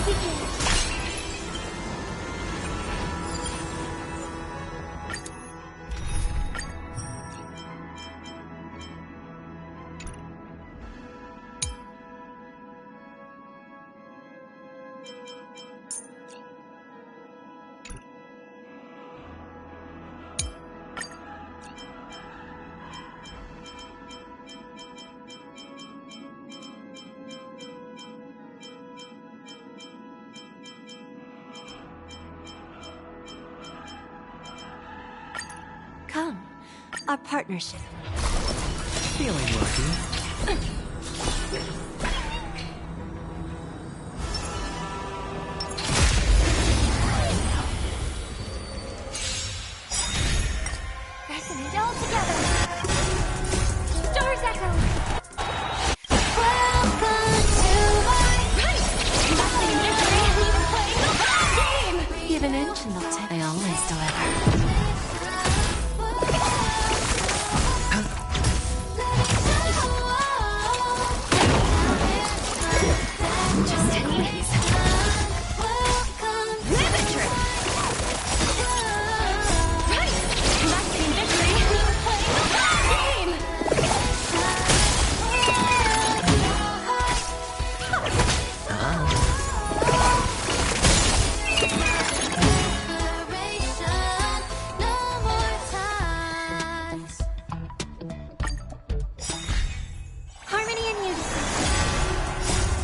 will begin. Come, our partnership. Feeling lucky. Resonate all together. Stars echo. Welcome to my right. Nothing different. Playing the game. Give an inch and they'll take. I always deliver.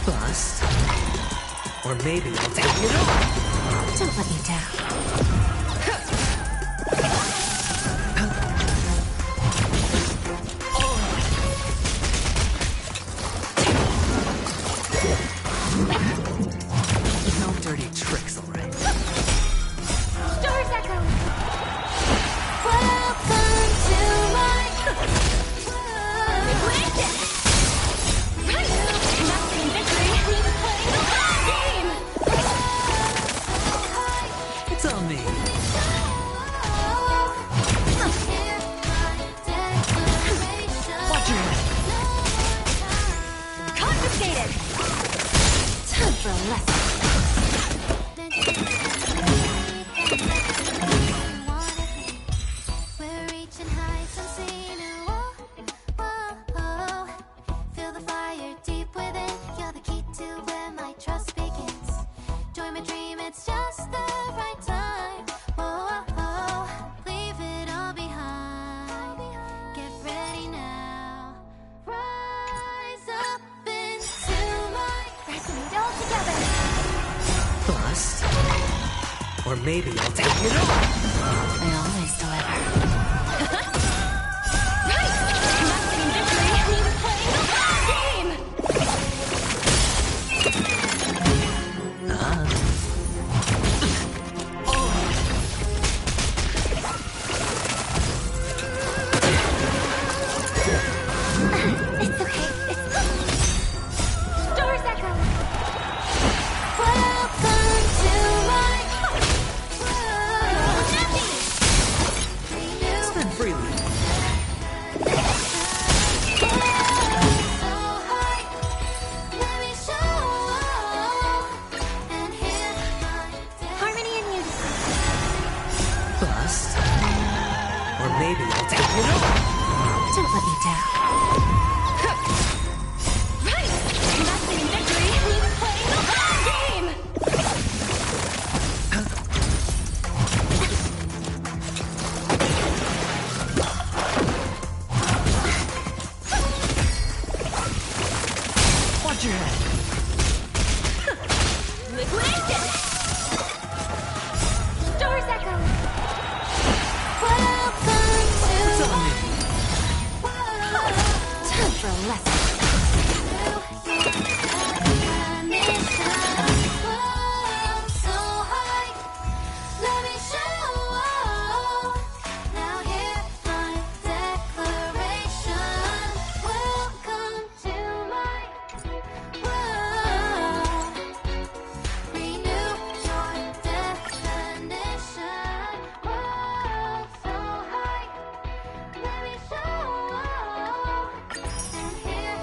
Bust. Or maybe I'll take it off. Don't let me down. No dirty tricks, all right. Stars echo. Welcome to my It's on me. Watch your head. Confiscated. Time for a lesson. We're reaching heights unseen. Whoa. Feel the fire deep within. You're the key to where my trust begins. Join my dream, it's just the right time. Whoa. Leave it all behind. Get ready now. Rise up into my resonate all together. Bust. Or maybe I'll take it off. I always deliver. It's okay. Stars echo. Welcome to my world. Spend freely. Harmony and unison. Bust. Or maybe I'll take it off. Don't let me down. Right! Nothing in victory. Playing the game. Watch your head. Liquidation. Stars echo. Welcome to It's on me. Time for a lesson. So high, let me show. Now hear my declaration. Welcome to my world. Renew your definition. World so high, let me show. And hear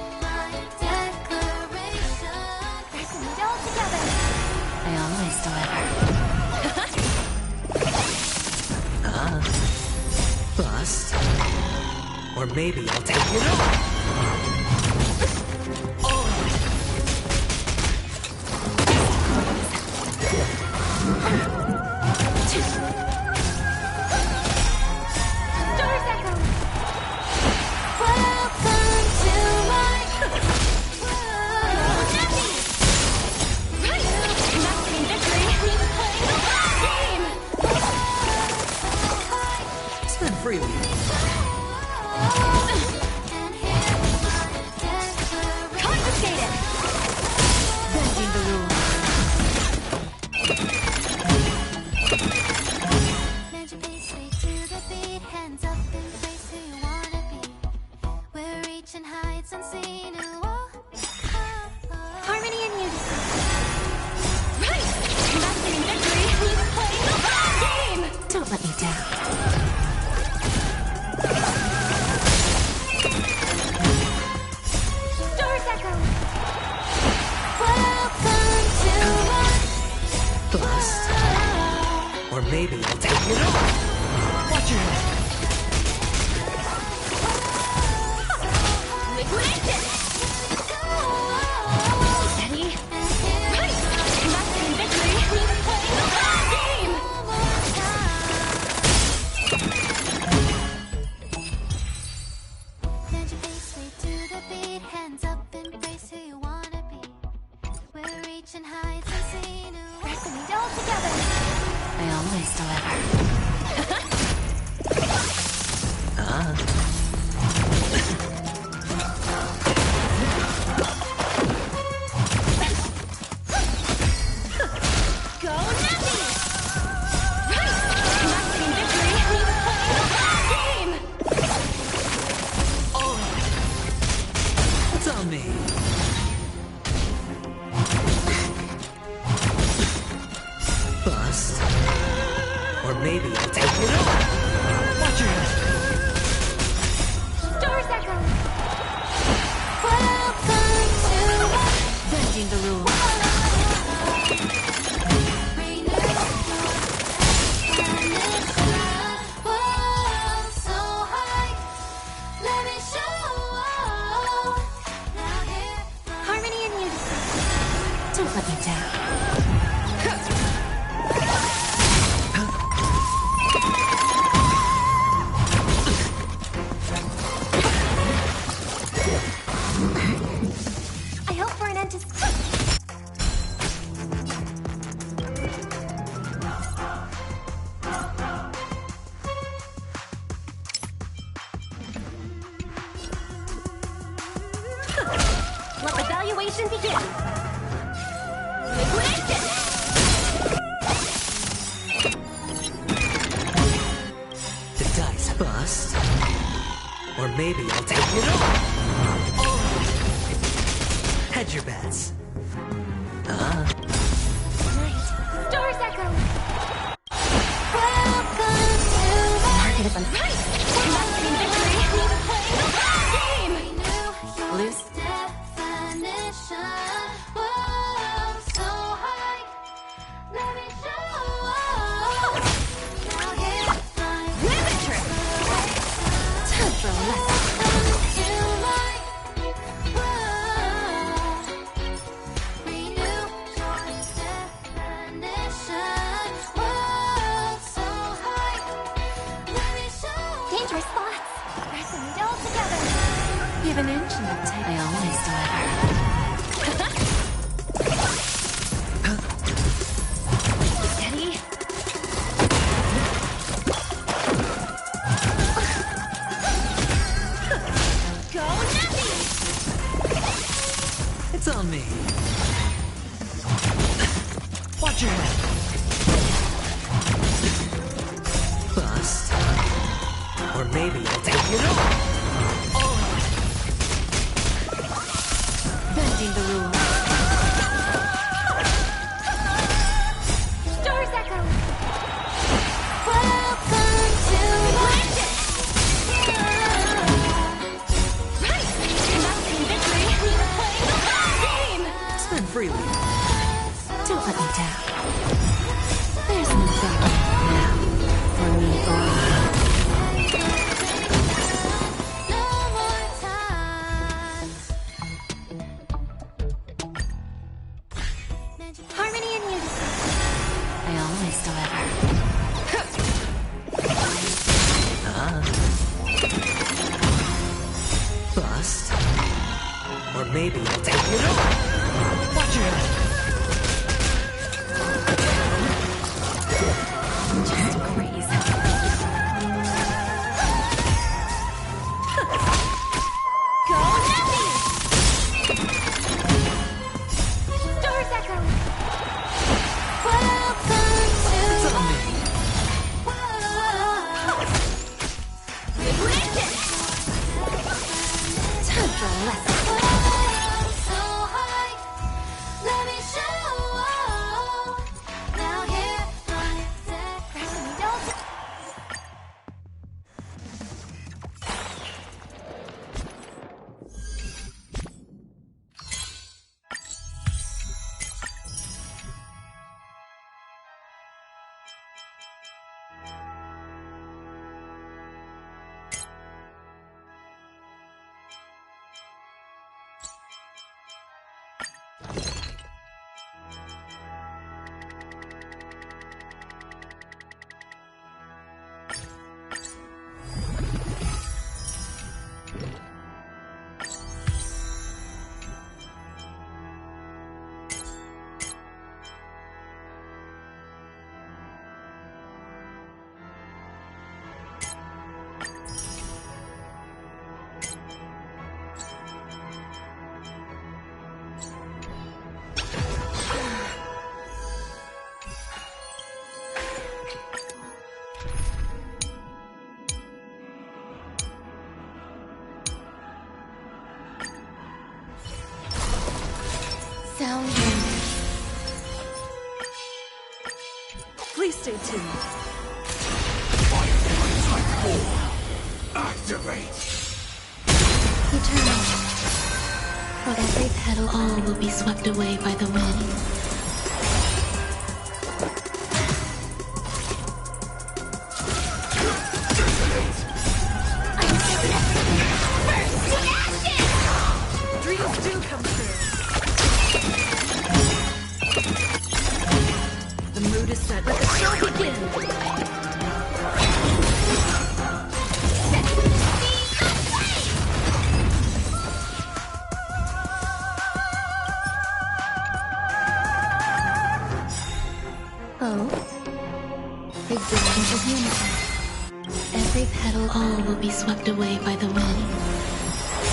maybe I'll take it all. Spin freely. Confiscated! Bending the rules. Magic pace straight to the beat, hands up, embrace who you wanna be. We're reaching heights unseen. Ooh, oh, oh, oh. Harmony and unity. Right! Investing in victory means playing the long game! Don't let me down. Doors echo! Welcome to Bust. Or maybe I'll take it all. Watch your head. Liquidation! Steady. Right! Investing in victory means playing the long game! Magic pace straight to the beat, hands up, embrace who you wanna be. We're reaching heights unseen. Ooh, Pressing it all together. I always deliver. Go Nappy! Right! Investing in victory means playing the long game! It's on me. Bust. Or maybe I'll take it all. Watch your head. Doors echo! welcome to Bending the rules. Harmony and unity. Don't let me down. I hope for an end to... Let evaluation begin. Liquidation! The dice bust. Or maybe I'll take it all. Hedge your bets. Doors echo! Market is unfair. Right! Investing in victory means playing the long game! Loose. Limit trip! Time for a lesson. Dangerous spots! Pressing it all together! Give an inch and I'll take. I always deliver. Steady. Go Nappy! It's on me. Watch your head. Bust. Or maybe I'll take it all. Bending the rules. Doors echo! Welcome to Liquidation! Right! Investing in victory means playing the long game! Spin freely. Don't let me down. There's nothing now for me. Or maybe I'll take it over. Watch your head. Just crazy. Go Nappy! Stars echo! Welcome to It's on me. Wicked! Time for a lesson. so high. Let me show. Now here, on deck. Don't Sound. Please stay tuned. Activate! Eternal. For every petal, all will be swept away by the wind. Dreams do come true. The mood is set. Let the show begin. Oh. Example of unity. Every petal, all will be swept away by the wind.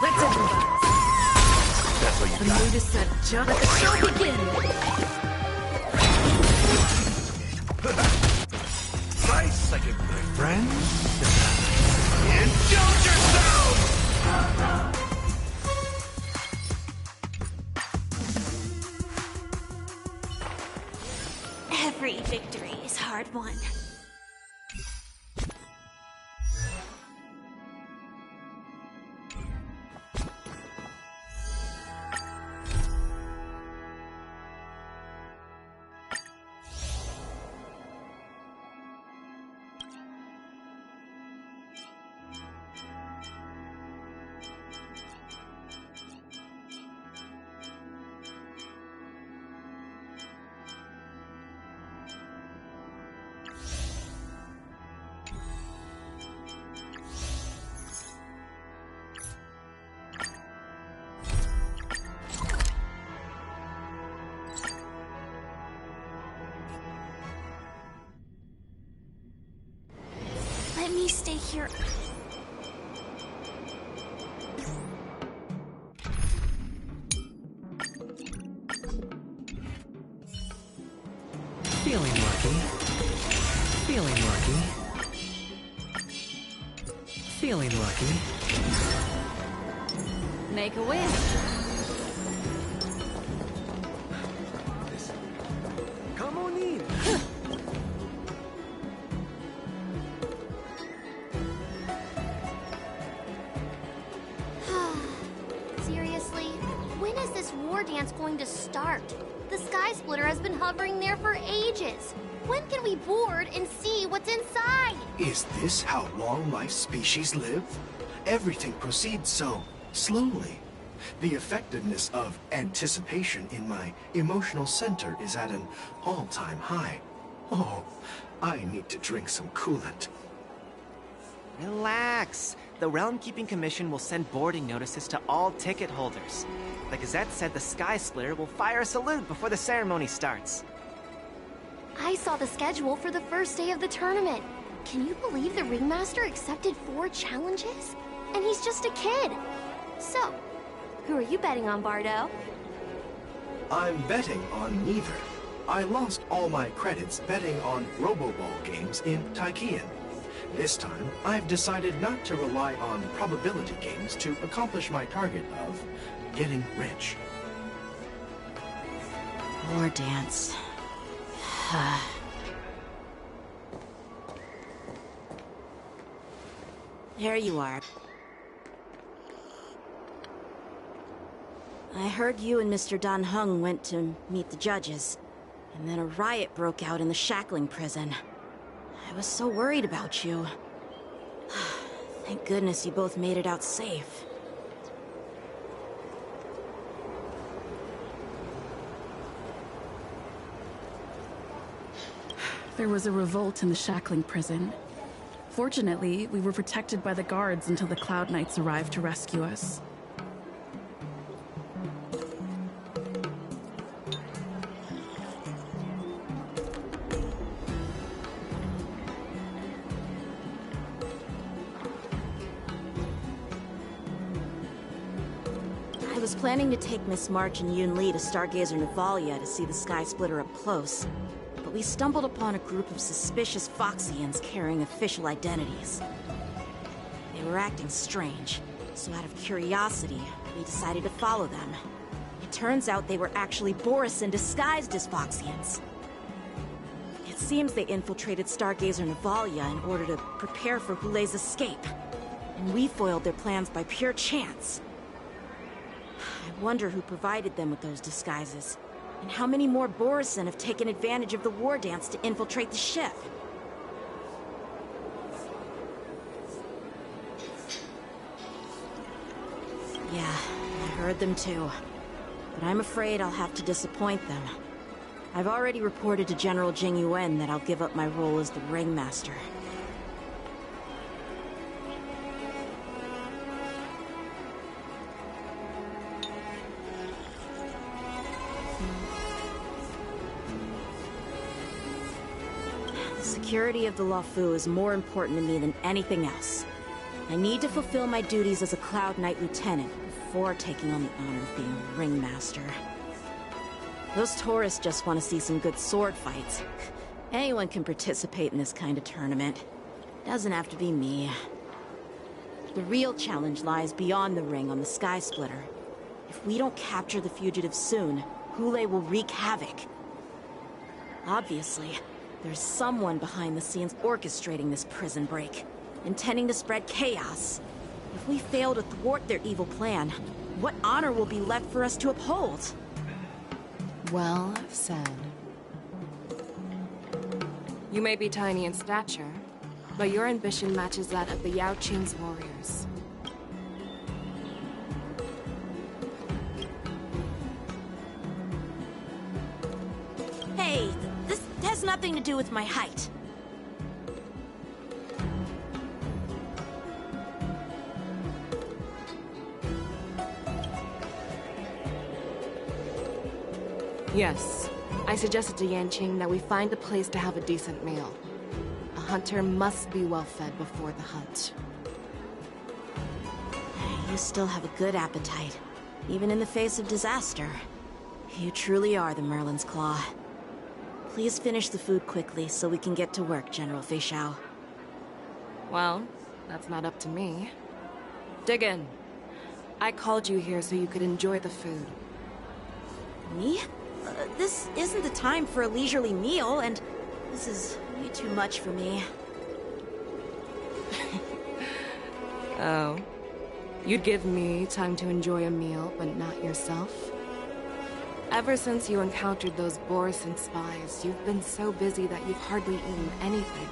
Let's improvise. That's what you The got. mood is set. Just let the show begin. Nice second, my friend. Indulge yourself! Every victory is hard won. Let me stay here. Feeling lucky. Feeling lucky. Feeling lucky. Make a wish. Come on in. Seriously? When is this war dance going to start? The Sky Splitter has been hovering there for ages. When can we board and see what's inside? Is this how long my species live? Everything proceeds so slowly. The effectiveness of anticipation in my emotional center is at an all-time high. Oh, I need to drink some coolant. Relax. The Realm Keeping Commission will send boarding notices to all ticket holders. The Gazette said the Sky Splitter will fire a salute before the ceremony starts. I saw the schedule for the first day of the tournament. Can you believe the Ringmaster accepted 4 challenges? And he's just a kid. So, who are you betting on, Bardo? I'm betting on neither. I lost all my credits betting on Roboball games in Taikian. This time, I've decided not to rely on probability games to accomplish my target of getting rich. War dance. There you are. I heard you and Mr. Dan Heng went to meet the judges, and then a riot broke out in the shackling prison. I was so worried about you. Thank goodness you both made it out safe. There was a revolt in the shackling prison. Fortunately, we were protected by the guards until the Cloud Knights arrived to rescue us. I was planning to take Miss March and Yoon Lee to Stargazer Navalia to see the Sky Splitter up close, but we stumbled upon a group of suspicious Foxians carrying official identities. They were acting strange, so out of curiosity, we decided to follow them. It turns out they were actually Borisin disguised as Foxians. It seems they infiltrated Stargazer Navalia in order to prepare for Hulei's escape, and we foiled their plans by pure chance. I wonder who provided them with those disguises, and how many more Borisin have taken advantage of the war dance to infiltrate the ship. Yeah, I heard them too. But I'm afraid I'll have to disappoint them. I've already reported to General Jing Yuan that I'll give up my role as the Ringmaster. The security of the Luofu is more important to me than anything else. I need to fulfill my duties as a Cloud Knight Lieutenant before taking on the honor of being a Ringmaster. Those tourists just want to see some good sword fights. Anyone can participate in this kind of tournament. Doesn't have to be me. The real challenge lies beyond the ring on the Sky Splitter. If we don't capture the fugitives soon, Hulei will wreak havoc. Obviously, there's someone behind the scenes orchestrating this prison break, intending to spread chaos. If we fail to thwart their evil plan, what honor will be left for us to uphold? Well said. You may be tiny in stature, but your ambition matches that of the Yao Qing's warriors. Hey, this has nothing to do with my height. Yes, I suggested to Yanqing that we find a place to have a decent meal. A hunter must be well fed before the hunt. You still have a good appetite, even in the face of disaster. You truly are the Merlin's Claw. Please finish the food quickly so we can get to work, General Feixiao. Well, that's not up to me. Dig in. I called you here so you could enjoy the food. Me? This isn't the time for a leisurely meal, and this is way too much for me. Oh. You'd give me time to enjoy a meal, but not yourself? Ever since you encountered those Borisin spies, you've been so busy that you've hardly eaten anything.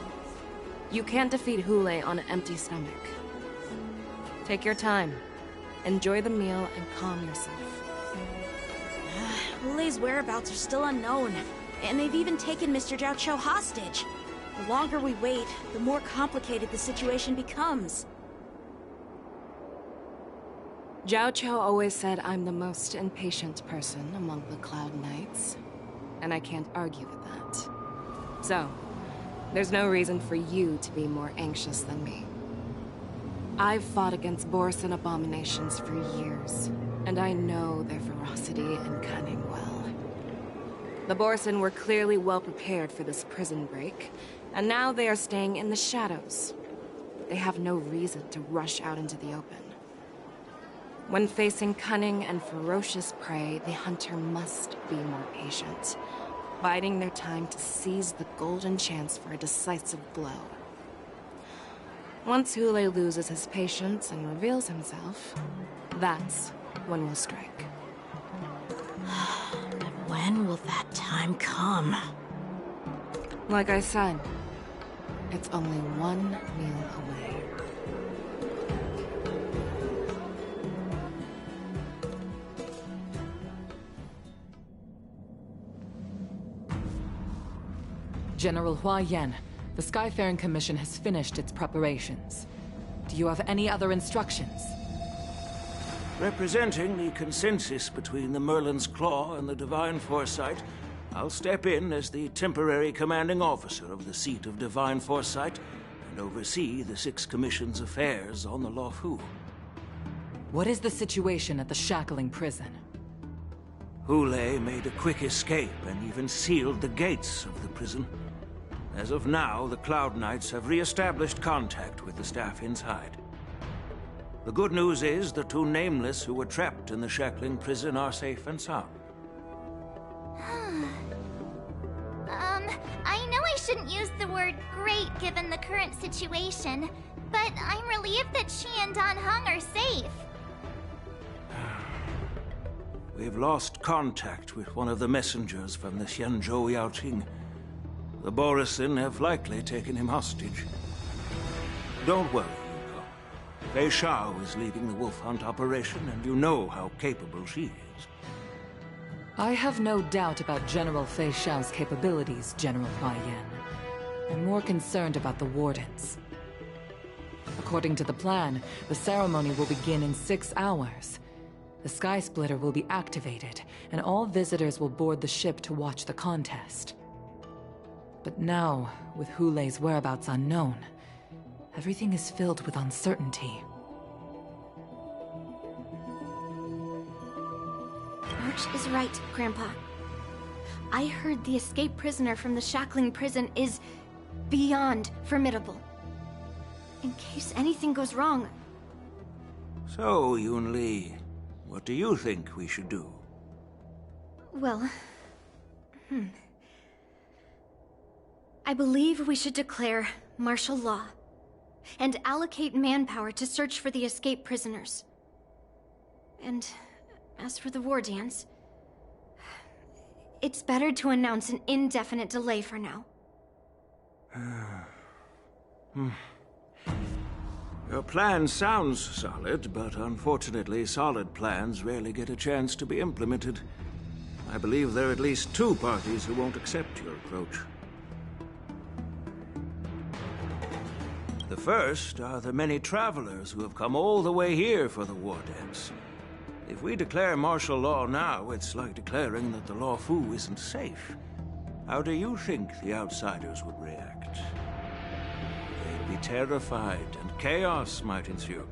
You can't defeat Hulei on an empty stomach. Take your time. Enjoy the meal and calm yourself. Hulei's whereabouts are still unknown, and they've even taken Mr. Zhao Cho hostage. The longer we wait, the more complicated the situation becomes. Zhao Cho always said I'm the most impatient person among the Cloud Knights, and I can't argue with that. So, there's no reason for you to be more anxious than me. I've fought against Borisin abominations for years, and I know their ferocity and cunning well. The Borisin were clearly well prepared for this prison break, and now they are staying in the shadows. They have no reason to rush out into the open. When facing cunning and ferocious prey, the hunter must be more patient, biding their time to seize the golden chance for a decisive blow. Once Hulei loses his patience and reveals himself, that's when we'll strike. When will that time come? Like I said, it's only one meal away. General Hua Yan, the Skyfaring Commission has finished its preparations. Do you have any other instructions? Representing the consensus between the Merlin's Claw and the Divine Foresight, I'll step in as the temporary commanding officer of the seat of Divine Foresight and oversee the 6 Commission's affairs on the Luofu. What is the situation at the Shackling prison? Hulei made a quick escape and even sealed the gates of the prison. As of now, the Cloud Knights have re-established contact with the staff inside. The good news is the 2 Nameless who were trapped in the Shackling prison are safe and sound. I know I shouldn't use the word great given the current situation, but I'm relieved that she and Dan Heng are safe. We've lost contact with one of the messengers from the Xianzhou Yaoqing. The Borisin have likely taken him hostage. Don't worry, Yuko. Fei Shao is leading the wolf hunt operation, and you know how capable she is. I have no doubt about General Fei Shao's capabilities, General Hua Yan. I'm more concerned about the Wardens. According to the plan, the ceremony will begin in 6 hours. The Sky Splitter will be activated, and all visitors will board the ship to watch the contest. But now, with Hulei's whereabouts unknown, everything is filled with uncertainty. March is right, Grandpa. I heard the escaped prisoner from the Shackling prison is beyond formidable. In case anything goes wrong... So, Yun-Li, what do you think we should do? Well... I believe we should declare martial law and allocate manpower to search for the escaped prisoners. And as for the war dance, it's better to announce an indefinite delay for now. Your plan sounds solid, but unfortunately solid plans rarely get a chance to be implemented. I believe there are at least 2 parties who won't accept your approach. The first are the many travelers who have come all the way here for the war dance. If we declare martial law now, it's like declaring that the Luofu isn't safe. How do you think the outsiders would react? They'd be terrified, and chaos might ensue.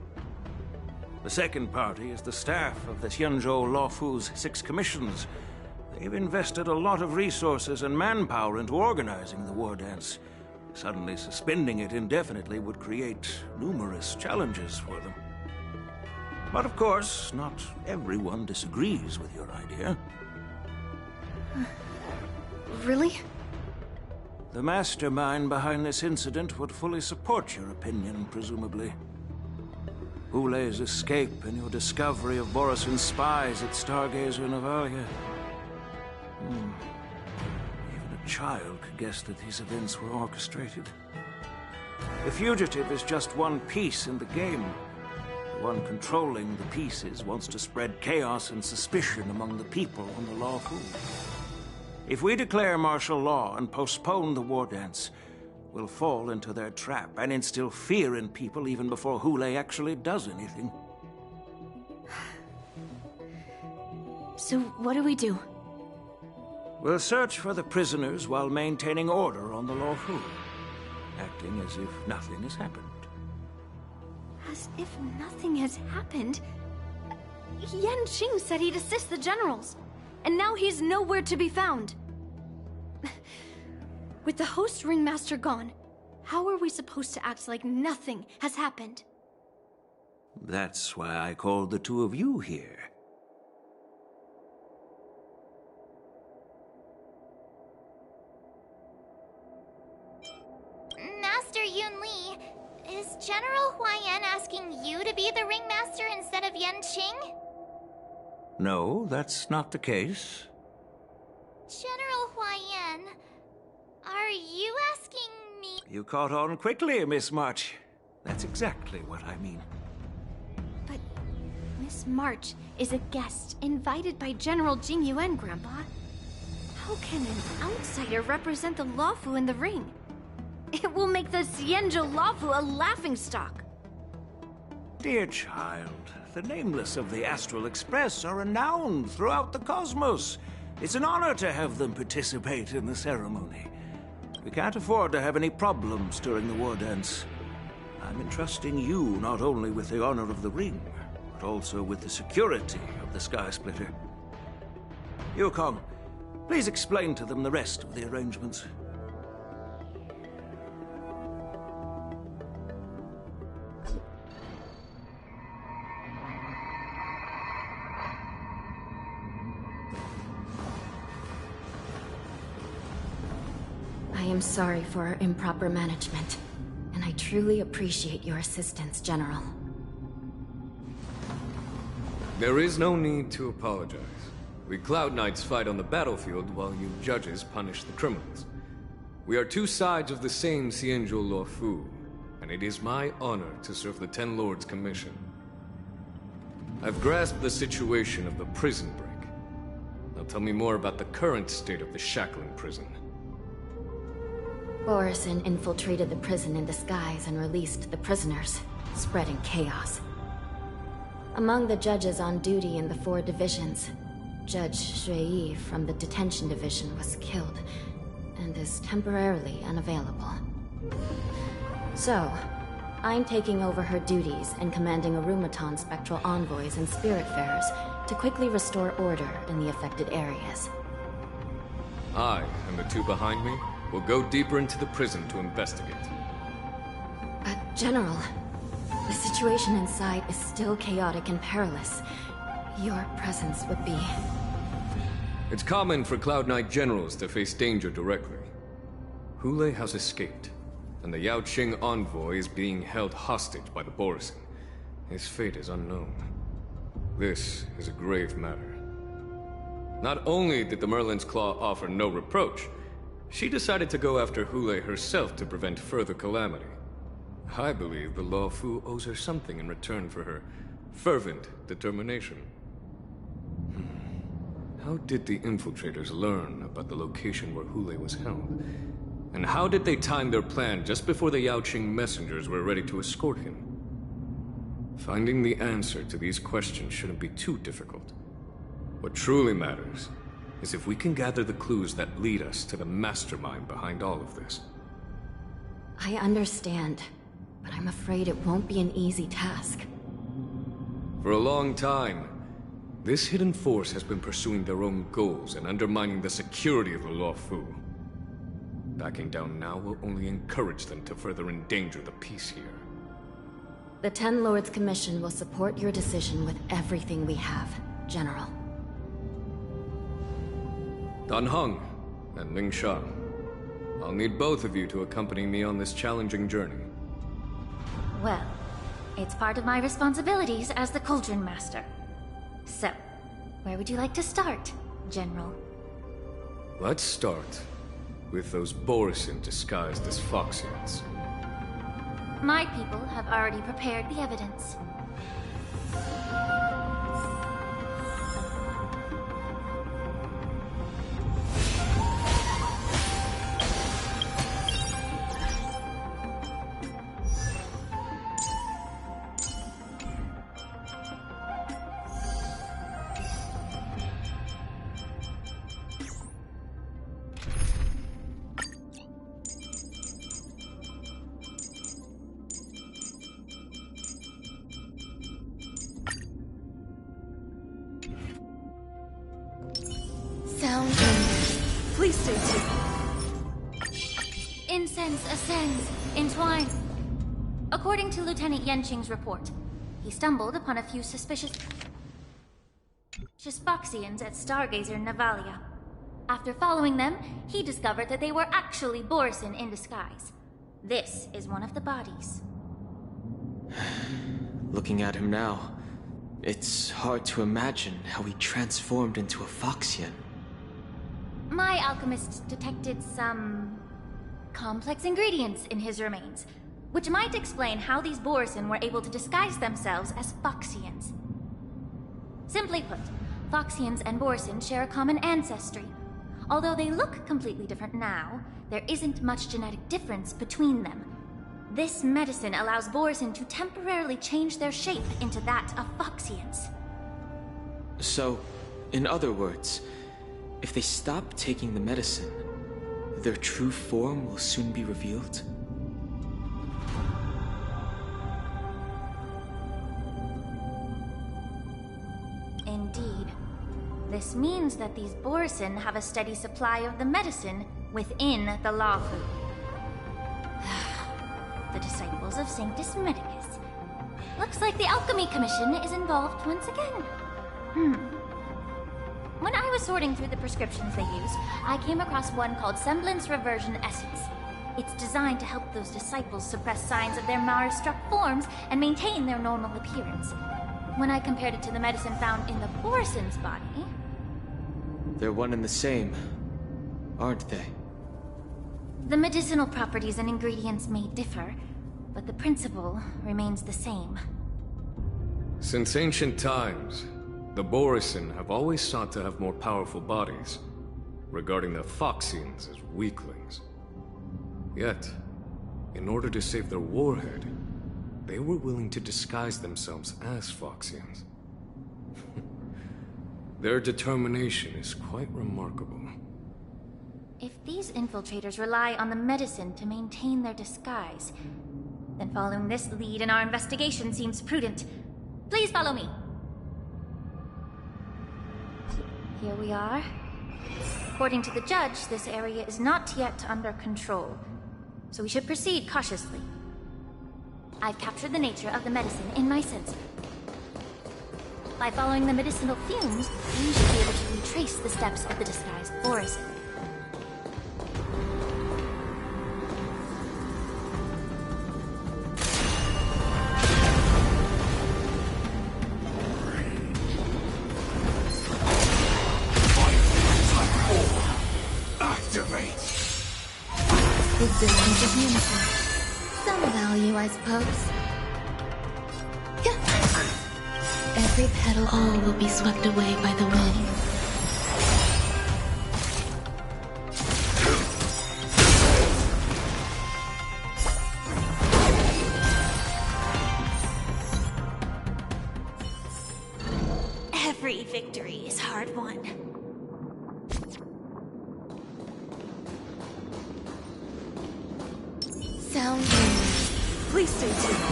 The second party is the staff of the Xianzhou Luofu's 6 commissions. They've invested a lot of resources and manpower into organizing the war dance. Suddenly suspending it indefinitely would create numerous challenges for them. But of course, not everyone disagrees with your idea. Really? The mastermind behind this incident would fully support your opinion, presumably. Hulei's escape and your discovery of Borisin's spies at Stargazer Navalia. Even a child could guess that these events were orchestrated. The fugitive is just one piece in the game. The one controlling the pieces wants to spread chaos and suspicion among the people on the Law Fu. If we declare martial law and postpone the war dance, we'll fall into their trap and instill fear in people even before Hule actually does anything. So what do we do? We'll search for the prisoners while maintaining order on the Law Fu, acting as if nothing has happened. As if nothing has happened? Yan Qing said he'd assist the generals, and now he's nowhere to be found. With the host ringmaster gone, how are we supposed to act like nothing has happened? That's why I called the two of you here. Master Yunli, is General Huaiyan asking you to be the ringmaster instead of Yan Qing? No, that's not the case. General Huaiyan, are you asking me? You caught on quickly, Miss March. That's exactly what I mean. But Miss March is a guest invited by General Jing Yuan, Grandpa. How can an outsider represent the Lawfu in the ring? It will make the Xianzhou Lawfu a laughingstock. Dear child, the nameless of the Astral Express are renowned throughout the cosmos. It's an honor to have them participate in the ceremony. We can't afford to have any problems during the war dance. I'm entrusting you not only with the honor of the ring, but also with the security of the Sky Splitter. Yukong, please explain to them the rest of the arrangements. I am sorry for our improper management, and I truly appreciate your assistance, General. There is no need to apologize. We Cloud Knights fight on the battlefield while you judges punish the criminals. We are two sides of the same Xianzhou Luofu, and it is my honor to serve the Ten Lords' commission. I've grasped the situation of the prison break. Now tell me more about the current state of the shackling prison. Borison infiltrated the prison in disguise and released the prisoners, spreading chaos. Among the judges on duty in the 4 divisions, Judge Shui from the detention division was killed and is temporarily unavailable. So, I'm taking over her duties and commanding Arumaton spectral envoys and spiritfarers to quickly restore order in the affected areas. I and the two behind me will go deeper into the prison to investigate. General, the situation inside is still chaotic and perilous. Your presence would be... It's common for Cloud Knight generals to face danger directly. Hule has escaped, and the Yao Qing envoy is being held hostage by the Borison. His fate is unknown. This is a grave matter. Not only did the Merlin's Claw offer no reproach, she decided to go after Hule herself to prevent further calamity. I believe the Law Fu owes her something in return for her fervent determination. How did the infiltrators learn about the location where Hule was held? And how did they time their plan just before the Yao Qing messengers were ready to escort him? Finding the answer to these questions shouldn't be too difficult. What truly matters is if we can gather the clues that lead us to the mastermind behind all of this. I understand, but I'm afraid it won't be an easy task. For a long time, this hidden force has been pursuing their own goals and undermining the security of the Law Fu. Backing down now will only encourage them to further endanger the peace here. The Ten Lords Commission will support your decision with everything we have, General. Dan Heng and Ling Sha, I'll need both of you to accompany me on this challenging journey. Well, it's part of my responsibilities as the Cauldron Master. So, where would you like to start, General? Let's start with those Borison disguised as Foxians. My people have already prepared the evidence. Sound. Please stay tuned. Incense ascends, entwine. According to Lieutenant Yenching's report, he stumbled upon a few suspicious Foxians at Stargazer Navalia. After following them, he discovered that they were actually Borison in disguise. This is one of the bodies. Looking at him now, it's hard to imagine how he transformed into a Foxian. My alchemist detected some complex ingredients in his remains, which might explain how these Borison were able to disguise themselves as Foxians. Simply put, Foxians and Borison share a common ancestry. Although they look completely different now, there isn't much genetic difference between them. This medicine allows Borison to temporarily change their shape into that of Foxians. So, in other words, if they stop taking the medicine, their true form will soon be revealed? Indeed. This means that these Borison have a steady supply of the medicine within the Lawfu. The disciples of Sanctus Medicus. Looks like the Alchemy Commission is involved once again. When I was sorting through the prescriptions they used, I came across one called Semblance Reversion Essence. It's designed to help those disciples suppress signs of their Mars-struck forms and maintain their normal appearance. When I compared it to the medicine found in the Borison's body... They're one and the same, aren't they? The medicinal properties and ingredients may differ, but the principle remains the same. Since ancient times, the Borison have always sought to have more powerful bodies, regarding the Foxians as weaklings. Yet, in order to save their warhead, they were willing to disguise themselves as Foxians. Their determination is quite remarkable. If these infiltrators rely on the medicine to maintain their disguise, then following this lead in our investigation seems prudent. Please follow me. Here we are. According to the judge, this area is not yet under control, so we should proceed cautiously. I've captured the nature of the medicine in my sensor. By following the medicinal fumes, we should be able to retrace the steps of the disguised Borison. Existence of unity. Some value, I suppose. Every petal, all will be swept away by the wind. Every victory is hard won. Sound. Please stay tuned.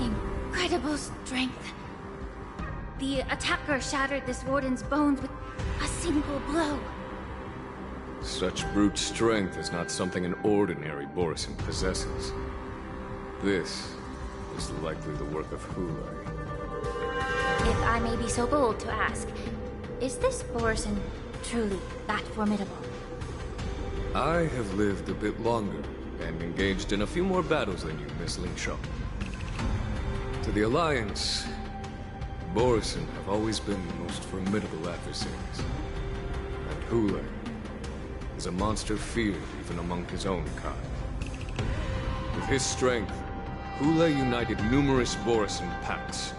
Incredible strength. The attacker shattered this warden's bones with a single blow. Such brute strength is not something an ordinary Borison possesses. This is likely the work of Hulai. If I may be so bold to ask, is this Borison truly that formidable? I have lived a bit longer and engaged in a few more battles than you, Miss Lingshaw. To the Alliance, Borison have always been the most formidable adversaries. And Hulai is was a monster feared even among his own kind. With his strength, Hule united numerous Borisin pacts,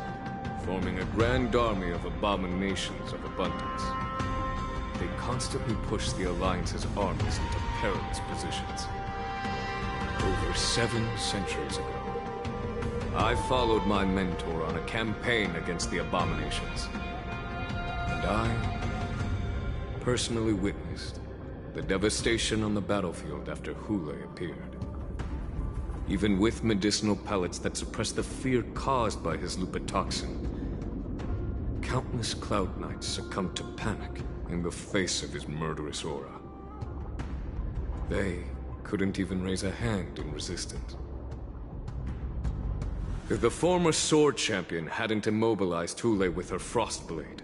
forming a grand army of abominations of abundance. They constantly pushed the Alliance's armies into perilous positions. Over 7 centuries ago, I followed my mentor on a campaign against the abominations. And I personally witnessed the devastation on the battlefield after Hule appeared. Even with medicinal pellets that suppressed the fear caused by his lupitoxin, countless Cloud Knights succumbed to panic in the face of his murderous aura. They couldn't even raise a hand in resistance. If the former Sword Champion hadn't immobilized Hule with her Frostblade,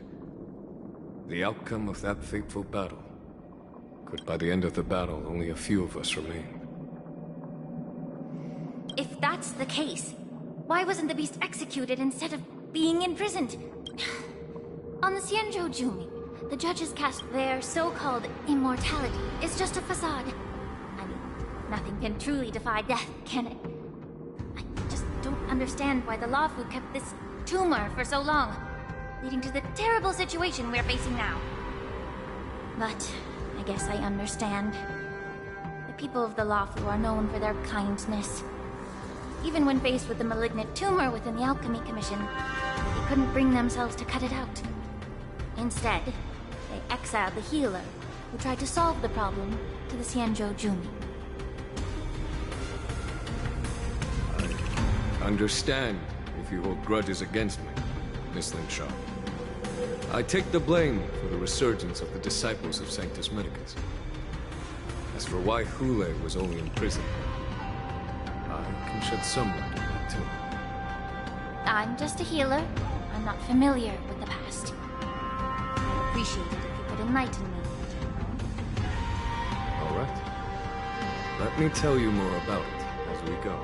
the outcome of that fateful battle could, by the end of the battle, only a few of us remain. If that's the case, why wasn't the beast executed instead of being imprisoned? On the Xianzhou Jumi, the judges cast their so-called immortality is just a facade. I mean, nothing can truly defy death, can it? I just don't understand why the Luofu kept this tumor for so long, leading to the terrible situation we're facing now. But I guess I understand. The people of the Luofu are known for their kindness. Even when faced with the malignant tumor within the Alchemy Commission, they couldn't bring themselves to cut it out. Instead, they exiled the healer, who tried to solve the problem, to the Xianzhou Jumi. I understand if you hold grudges against me, Miss Linshaw. I take the blame for the resurgence of the disciples of Sanctus Medicus. As for why Hule was only in prison, I can shed some light on that too. I'm just a healer. I'm not familiar with the past. I'd appreciate it if you could enlighten me. All right. Let me tell you more about it as we go.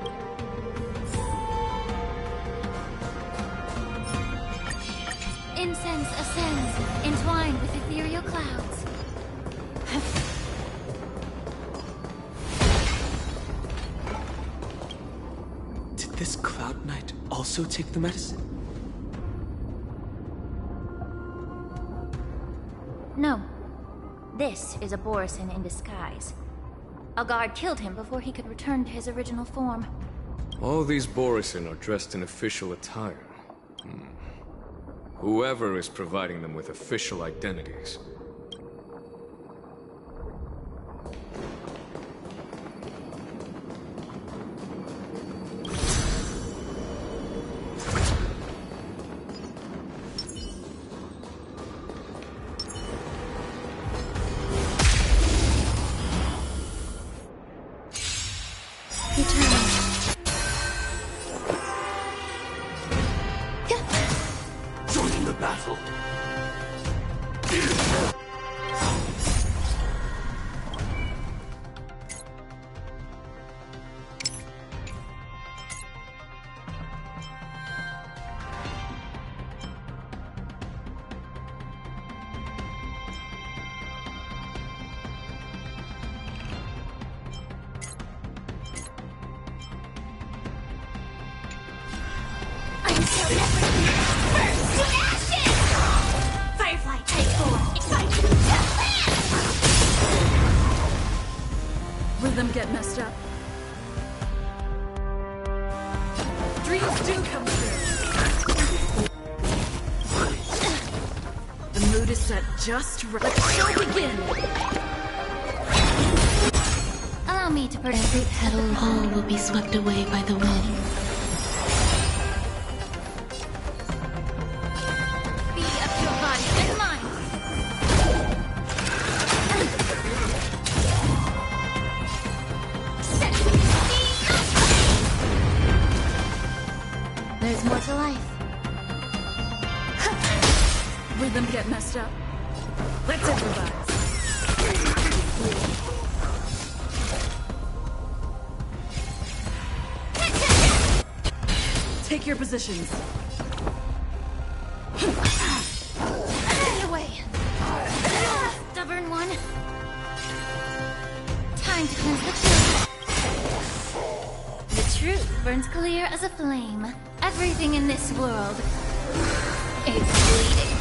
Incense ascends, entwined with ethereal clouds. Did this Cloud Knight also take the medicine? No. This is a Borisin in disguise. A guard killed him before he could return to his original form. All these Borisin are dressed in official attire. Whoever is providing them with official identities. Rhythm get messed up. Dreams do come true. The mood is set just right. Let's shall begin. Allow me to purchase Every petal all will be swept away by the wind. Be of your body and mind. There's more to life. Rhythm get messed up. Let's improvise. Take your positions. Out of the way. Stubborn one. Time to cleanse the truth. The truth burns clear as a flame. Everything in this world is bleeding.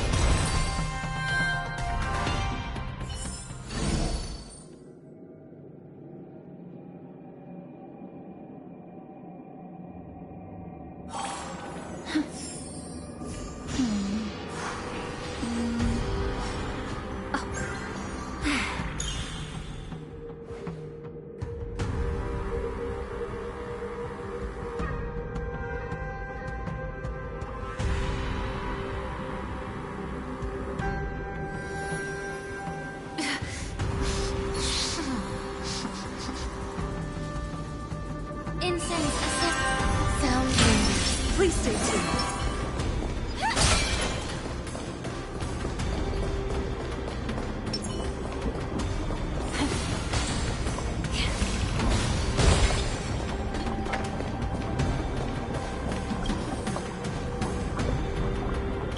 Please stay tuned.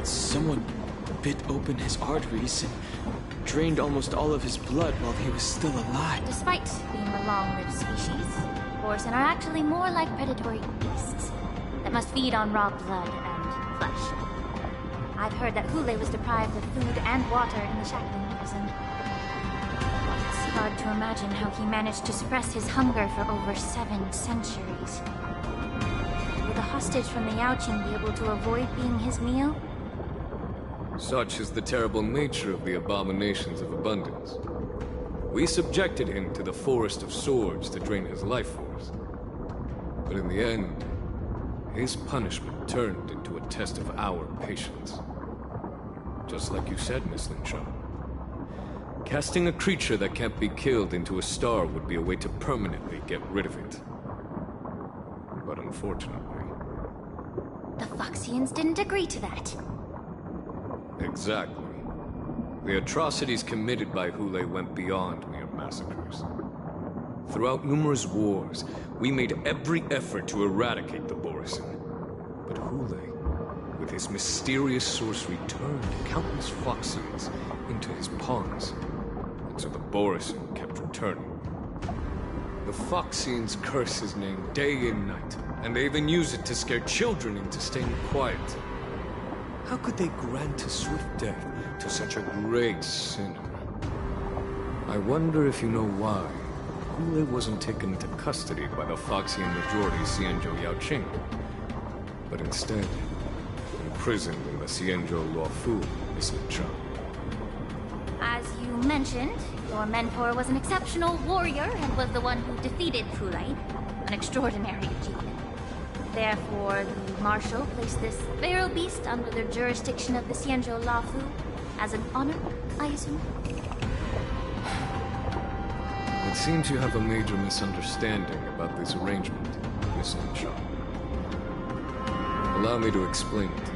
Someone bit open his arteries and drained almost all of his blood while he was still alive. Despite being a long-lived species, Borson are actually more like predatory beasts that must feed on raw blood and flesh. I've heard that Hule was deprived of food and water in the Shackling prison. It's hard to imagine how he managed to suppress his hunger for over 7 centuries. Will the hostage from the Yaoqing be able to avoid being his meal? Such is the terrible nature of the abominations of abundance. We subjected him to the Forest of Swords to drain his life force. But in the end, his punishment turned into a test of our patience. Just like you said, Miss Linshaw. Casting a creature that can't be killed into a star would be a way to permanently get rid of it. But unfortunately... The Foxians didn't agree to that. Exactly. The atrocities committed by Hule went beyond mere massacres. Throughout numerous wars, we made every effort to eradicate the Borisin. But Hule, with his mysterious sorcery, turned countless Foxians into his pawns. And so the Borisin kept returning. The Foxians curse his name day and night, and they even use it to scare children into staying quiet. How could they grant a swift death to such a great sinner? I wonder if you know why Hule wasn't taken into custody by the Foxian majority Xianzhou Yaoqing, but instead imprisoned in the Xianzhou Luofu, Miss Linshaw. As you mentioned, your mentor was an exceptional warrior and was the one who defeated Hule, an extraordinary achievement. Therefore, the Marshal placed this feral beast under the jurisdiction of the Xianzhou Luofu as an honor, I assume? It seems you have a major misunderstanding about this arrangement, Miss Linshaw. Allow me to explain it.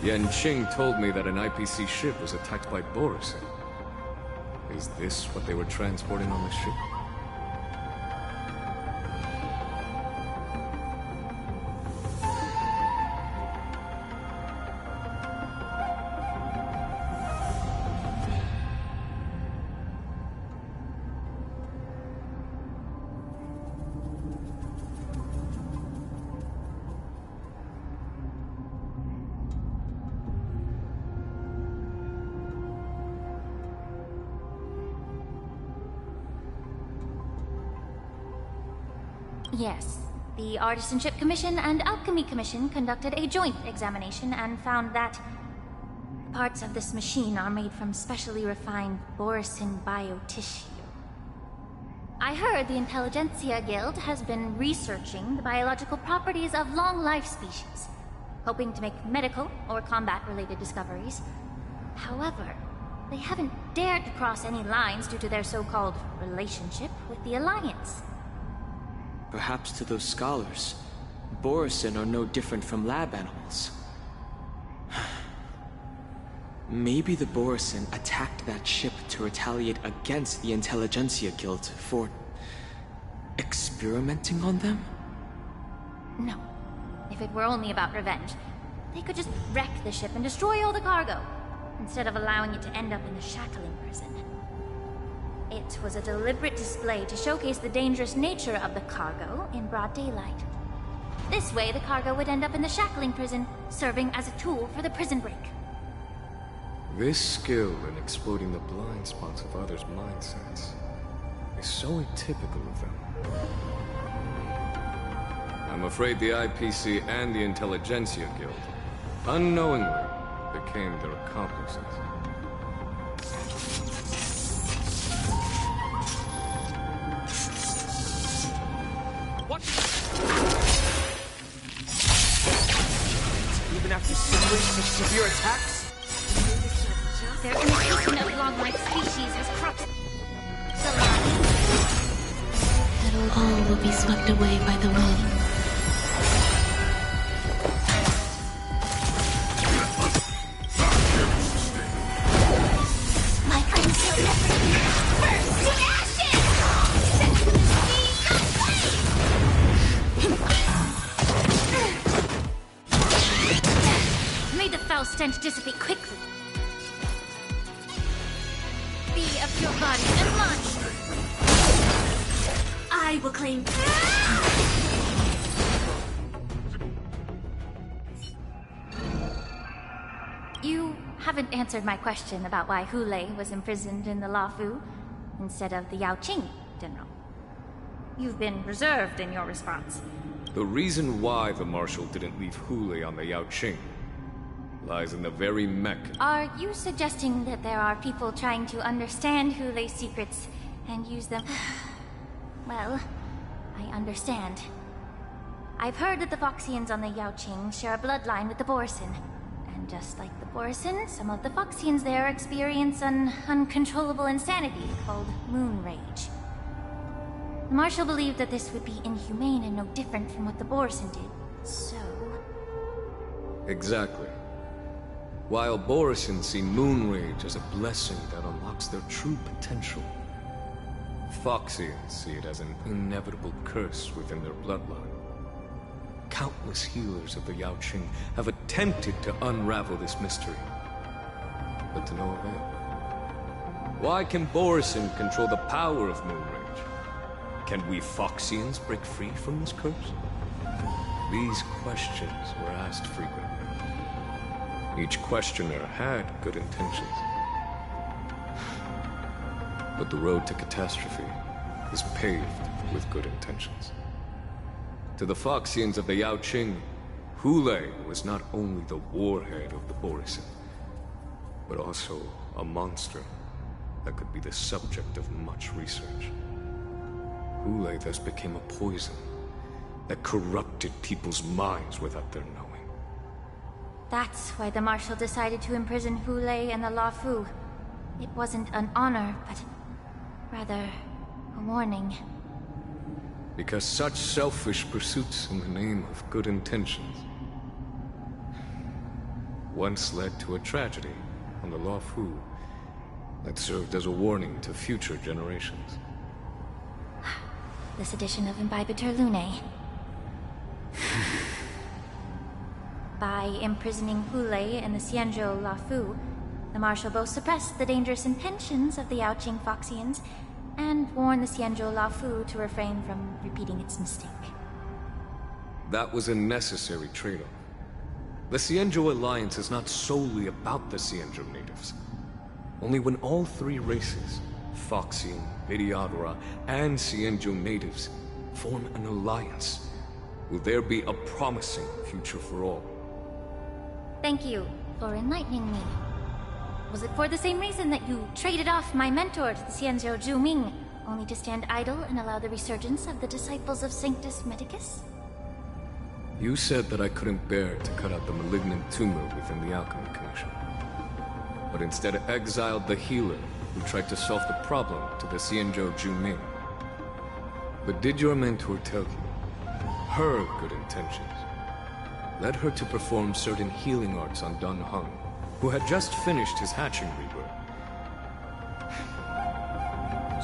Yanqing told me that an IPC ship was attacked by Borison. Is this what they were transporting on the ship? Yes. The Artisanship Commission and Alchemy Commission conducted a joint examination and found that parts of this machine are made from specially refined Borisin biotissue. I heard the Intelligentsia Guild has been researching the biological properties of long-life species, hoping to make medical or combat-related discoveries. However, they haven't dared to cross any lines due to their so-called relationship with the Alliance. Perhaps to those scholars, Borisin are no different from lab animals. Maybe the Borisin attacked that ship to retaliate against the Intelligentsia Guild for experimenting on them? No. If it were only about revenge, they could just wreck the ship and destroy all the cargo, instead of allowing it to end up in the shackling prison. It was a deliberate display to showcase the dangerous nature of the cargo in broad daylight. This way, the cargo would end up in the shackling prison, serving as a tool for the prison break. This skill in exploiting the blind spots of others' mindsets is so atypical of them. I'm afraid the IPC and the Intelligentsia Guild unknowingly became their accomplices. What? Even after suffering such severe attacks? Their imitation of long-life species has cropped the line. All will be swept away by the wind. My until burst to ashes! May the foul stench dissipate quickly. Be of your body and mine. I will claim. You haven't answered my question about why Hule was imprisoned in the Lafu instead of the Yaoqing, General. You've been reserved in your response. The reason why the Marshal didn't leave Hule on the Yaoqing lies in the very mech. Are you suggesting that there are people trying to understand Hule's secrets and use them? Well, I understand. I've heard that the Foxians on the Yaoqing share a bloodline with the Borisin. And just like the Borisin, some of the Foxians there experience an uncontrollable insanity called moon rage. The Marshal believed that this would be inhumane and no different from what the Borisin did, so... Exactly. While Borisin see moon rage as a blessing that unlocks their true potential, Foxians see it as an inevitable curse within their bloodline. Countless healers of the Yaoqing have attempted to unravel this mystery, but to no avail. Why can Borisin control the power of moon rage? Can we Foxians break free from this curse? These questions were asked frequently. Each questioner had good intentions. But the road to catastrophe is paved with good intentions. To the Foxians of the Yaoqing, Hule was not only the warhead of the Borisin, but also a monster that could be the subject of much research. Hule thus became a poison that corrupted people's minds without their knowing. That's why the Marshal decided to imprison Hule and the Lafu. It wasn't an honor, but rather a warning. Because such selfish pursuits in the name of good intentions once led to a tragedy on the Law Fu that served as a warning to future generations. This edition of Imbibitor Lunae. By imprisoning Hule and the Xianzhou Lafu, the Marshal both suppressed the dangerous intentions of the Yaoqing Foxians and warned the Xianzhou Lafu to refrain from repeating its mistake. That was a necessary trade-off. The Xianzhou Alliance is not solely about the Xianzhou natives. Only when all three races, Foxian, Videodora, and Xianzhou natives, form an alliance, will there be a promising future for all. Thank you for enlightening me. Was it for the same reason that you traded off my mentor to the Xianzhou Zhuming, only to stand idle and allow the resurgence of the disciples of Sanctus Medicus? You said that I couldn't bear to cut out the malignant tumor within the Alchemy Commission, but instead exiled the healer who tried to solve the problem to the Xianzhou Zhuming. But did your mentor tell you her good intentions led her to perform certain healing arts on Dun Hung, who had just finished his hatching rebirth,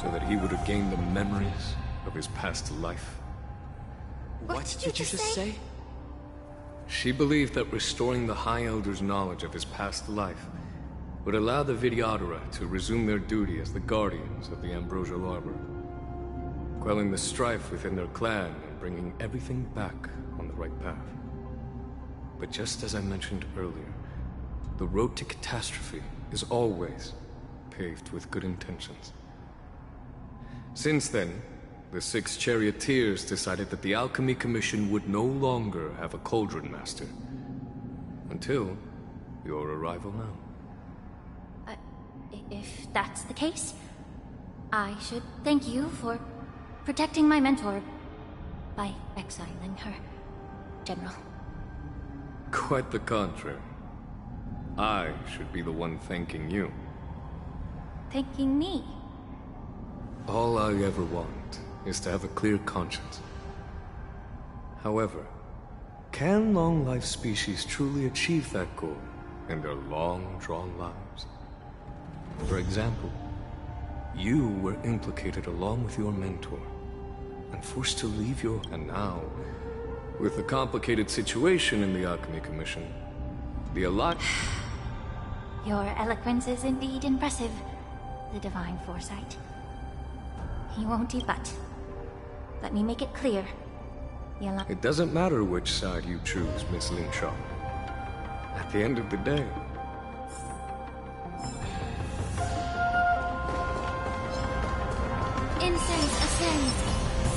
so that he would regain the memories of his past life? What did you just say? She believed that restoring the High Elder's knowledge of his past life would allow the Videodora to resume their duty as the guardians of the Ambrosial Arbor, quelling the strife within their clan and bringing everything back on the right path. But just as I mentioned earlier, the road to catastrophe is always paved with good intentions. Since then, the 6 charioteers decided that the Alchemy Commission would no longer have a Cauldron Master. Until your arrival now. If that's the case, I should thank you for protecting my mentor by exiling her, General. Quite the contrary. I should be the one thanking you. Thanking me? All I ever want is to have a clear conscience. However, can long-life species truly achieve that goal in their long-drawn lives? For example, you were implicated along with your mentor, and forced to leave your... And now, with the complicated situation in the Alchemy Commission, the Alliance... Your eloquence is indeed impressive, the divine foresight. He won't but. Let me make it clear. It doesn't matter which side you choose, Miss Linshaw. At the end of the day... Incense ascend.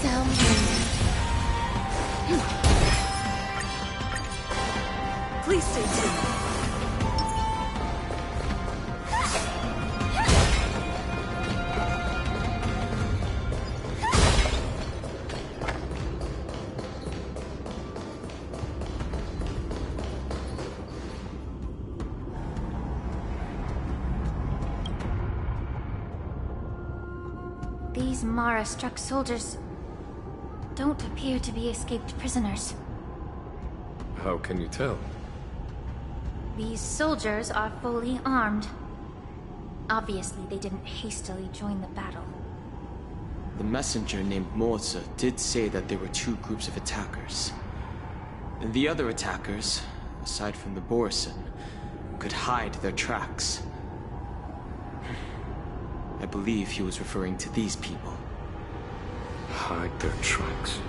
Sound. Please stay tuned. These Mara-struck soldiers don't appear to be escaped prisoners. How can you tell? These soldiers are fully armed. Obviously, they didn't hastily join the battle. The messenger named Moza did say that there were 2 groups of attackers. And the other attackers, aside from the Borison, could hide their tracks. I believe he was referring to these people. Hide their tracks?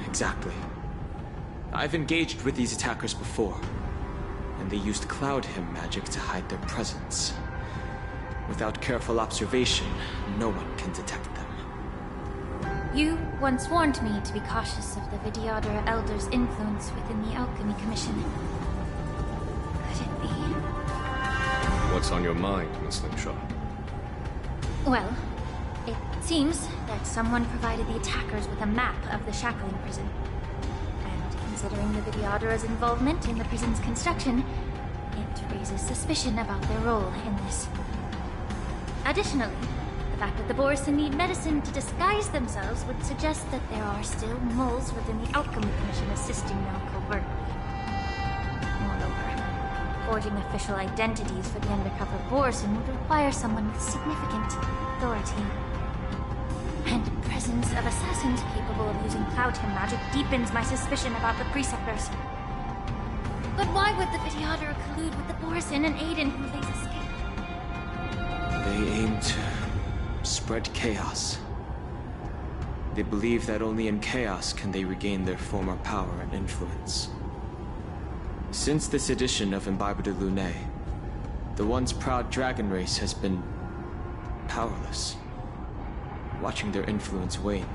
Exactly. I've engaged with these attackers before, and they used Cloud Hymn magic to hide their presence. Without careful observation, no one can detect them. You once warned me to be cautious of the Videodora Elder's influence within the Alchemy Commission. Could it be? What's on your mind, Miss Linshaw? Well, it seems that someone provided the attackers with a map of the shackling prison. And considering the Videodora's involvement in the prison's construction, it raises suspicion about their role in this. Additionally, the fact that the Borison need medicine to disguise themselves would suggest that there are still moles within the Alchemy Commission assisting them covertly. Moreover, forging official identities for the undercover Borson would require someone with significant authority. And the presence of assassins capable of using Cloudhim magic deepens my suspicion about the Preceptors. But why would the Videotter collude with the Borson and aid in Hulei's escape? They aim to spread chaos. They believe that only in chaos can they regain their former power and influence. Since this edition of Imbibe de Lune, the once proud dragon race has been powerless, watching their influence wane.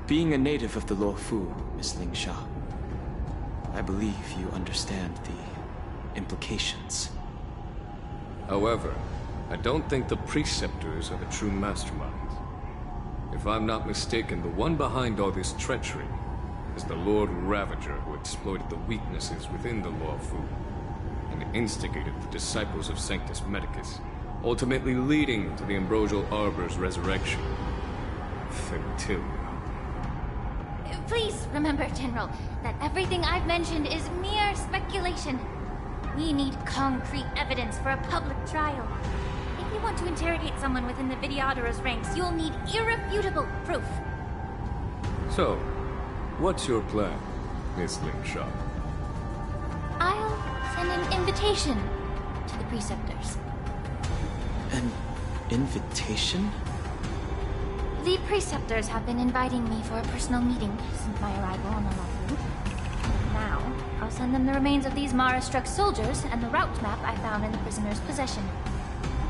Being a native of the Luofu, Miss Ling Sha, I believe you understand the implications. However, I don't think the Preceptors are the true masterminds. If I'm not mistaken, the one behind all this treachery is the Lord Ravager who exploited the weaknesses within the Luofu and instigated the disciples of Sanctus Medicus, ultimately leading to the Ambrosial Arbor's resurrection. Fentilia. Please remember, General, that everything I've mentioned is mere speculation. We need concrete evidence for a public trial. If you want to interrogate someone within the Videotter's ranks, you'll need irrefutable proof. So, what's your plan, Miss Ling Sha? I'll send an invitation to the Preceptors. An invitation? The Preceptors have been inviting me for a personal meeting since my arrival on the Luofu. Now, I'll send them the remains of these Mara-struck soldiers and the route map I found in the prisoner's possession.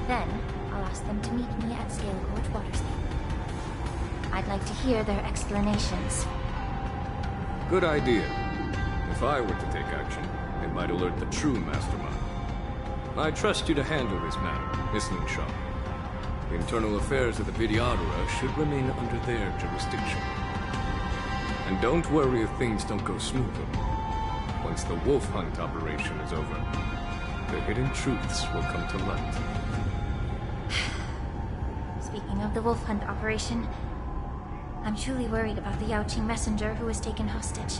Then, I'll ask them to meet me at Scale Gorge Waterscape. I'd like to hear their explanations. Good idea. If I were to take action, it might alert the true mastermind. I trust you to handle this matter, Miss Ling Sha. The internal affairs of the Videotter should remain under their jurisdiction. And don't worry if things don't go smoothly. Once the wolf hunt operation is over, the hidden truths will come to light. Speaking of the wolf hunt operation, I'm truly worried about the Yaoqing messenger who was taken hostage.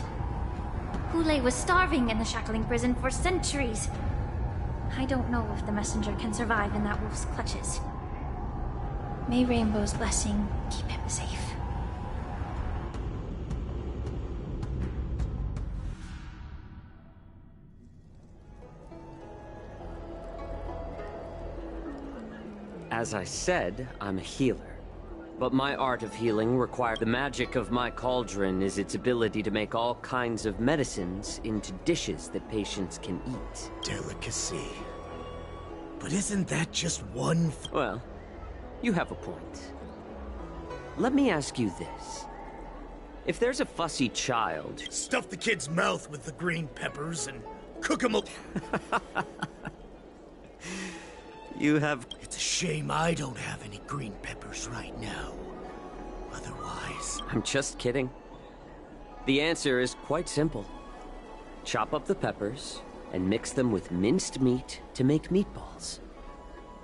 Hulei was starving in the shackling prison for centuries. I don't know if the messenger can survive in that wolf's clutches. May Rainbow's blessing keep him safe. As I said, I'm a healer. But my art of healing requires the magic of my cauldron is its ability to make all kinds of medicines into dishes that patients can eat. Delicacy. But isn't that just one... Well, you have a point. Let me ask you this. If there's a fussy child... Stuff the kid's mouth with the green peppers and cook him up. You have... It's a shame I don't have any green peppers right now. Otherwise... I'm just kidding. The answer is quite simple. Chop up the peppers and mix them with minced meat to make meatballs.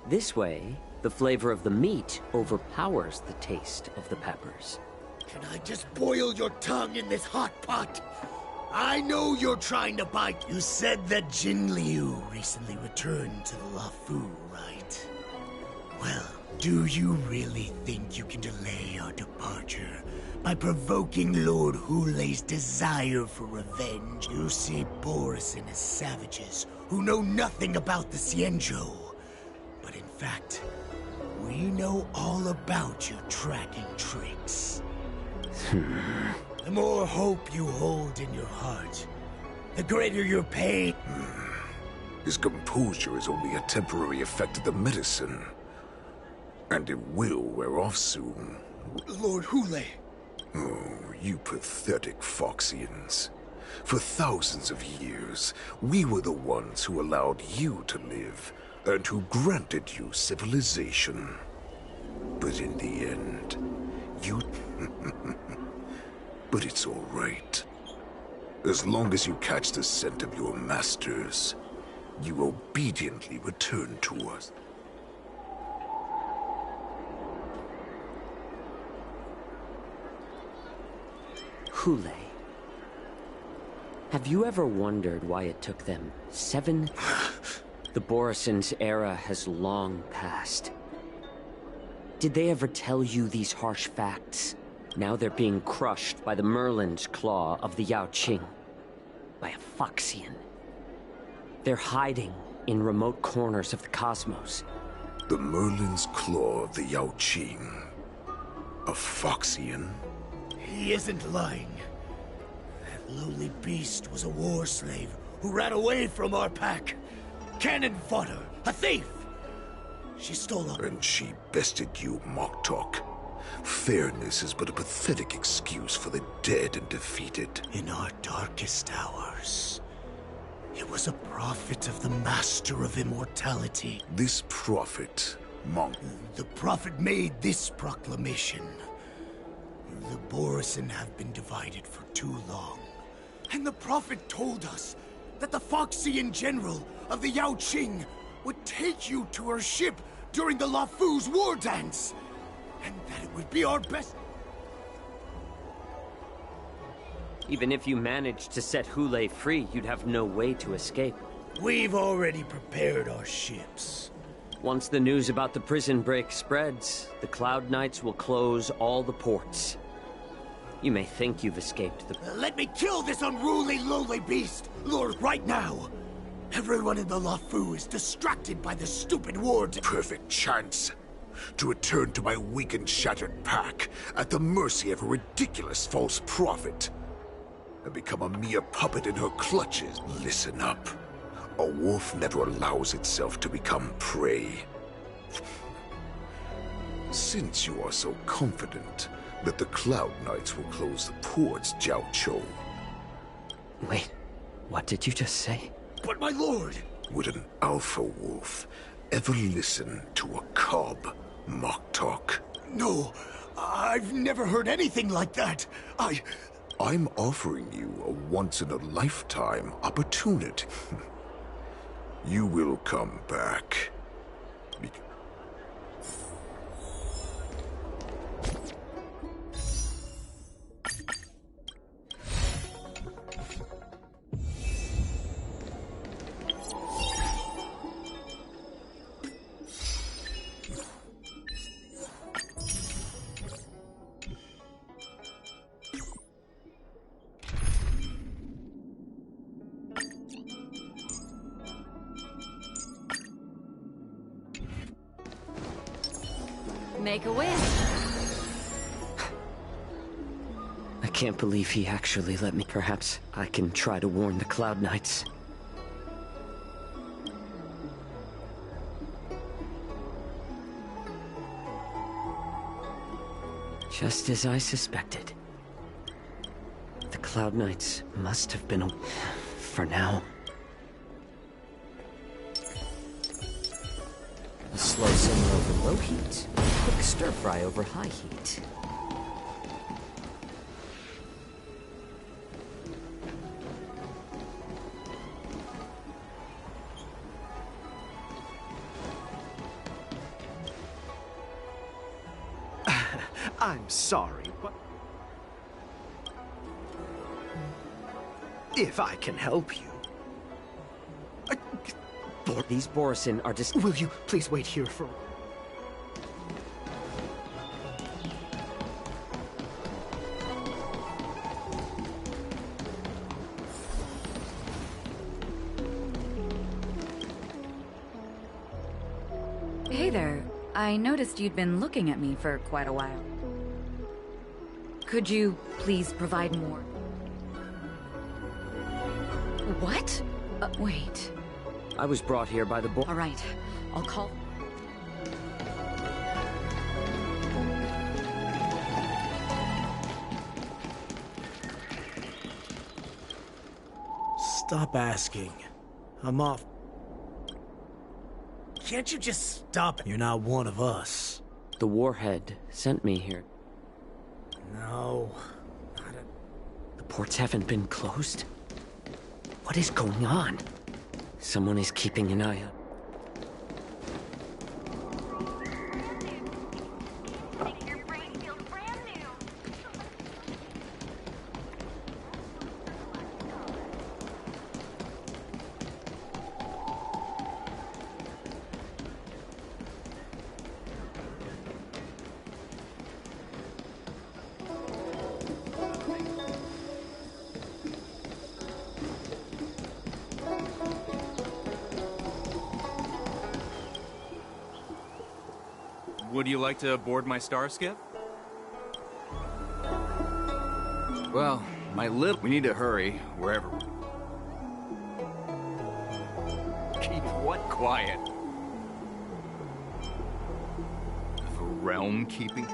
This way, the flavor of the meat overpowers the taste of the peppers. Can I just boil your tongue in this hot pot? I know you're trying to bite. You said that Jin Liu recently returned to the Luofu, right? Well, do you really think you can delay our departure by provoking Lord Hulei's desire for revenge? You see Borison as savages who know nothing about the Xianzhou. But in fact, we know all about your tracking tricks. The more hope you hold in your heart, the greater your pain. His composure is only a temporary effect of the medicine. And it will wear off soon. Lord Hulei! Oh, you pathetic Foxians. For thousands of years, we were the ones who allowed you to live, and who granted you civilization. But in the end, you... But it's all right. As long as you catch the scent of your masters, you obediently return to us. Hulei. Have you ever wondered why it took them 7? The Borison's era has long passed. Did they ever tell you these harsh facts? Now they're being crushed by the Merlin's claw of the Yao Qing. By a Foxian. They're hiding in remote corners of the cosmos. The Merlin's claw of the Yao Qing. A Foxian? He isn't lying. That lowly beast was a war slave who ran away from our pack. Cannon fodder, a thief! She stole our... And she bested you, Moktok. Fairness is but a pathetic excuse for the dead and defeated. In our darkest hours, it was a prophet of the Master of Immortality. This prophet, Monk... The prophet made this proclamation. The Borison have been divided for too long. And the prophet told us that the Foxian general of the Yao Qing would take you to her ship during the LaFu's war dance. And that it would be our best... Even if you managed to set Hule free, you'd have no way to escape. We've already prepared our ships. Once the news about the prison break spreads, the Cloud Knights will close all the ports. You may think you've escaped the... Let me kill this unruly, lowly beast! Lord, right now! Everyone in the LaFu is distracted by the stupid war... Perfect chance to return to my weak and shattered pack at the mercy of a ridiculous false prophet and become a mere puppet in her clutches. Listen up. A wolf never allows itself to become prey. Since you are so confident that the Cloud Knights will close the ports, Jiao Chou. Wait, what did you just say? But my lord! Would an alpha wolf ever listen to a cub, Moktok? No, I've never heard anything like that. I'm offering you a once-in-a-lifetime opportunity. You will come back. Make a wish. I can't believe he actually let me. Perhaps I can try to warn the Cloud Knights. Just as I suspected. The Cloud Knights must have been for now. A slow simmer over low heat. Quick stir fry over high heat. I'm sorry, but... if I can help you... These Borison are just... Will you please wait here for... Hey there. I noticed you'd been looking at me for quite a while. Could you please provide more? What? Wait. I was brought here by the All right. I'll call... Stop asking. I'm off. Can't you just stop? You're not one of us. The Warhead sent me here. No. The ports haven't been closed? What is going on? Someone is keeping an eye on... Would you like to board my starskip? Well, my little... We need to hurry, wherever... Keep what quiet? For realm keeping?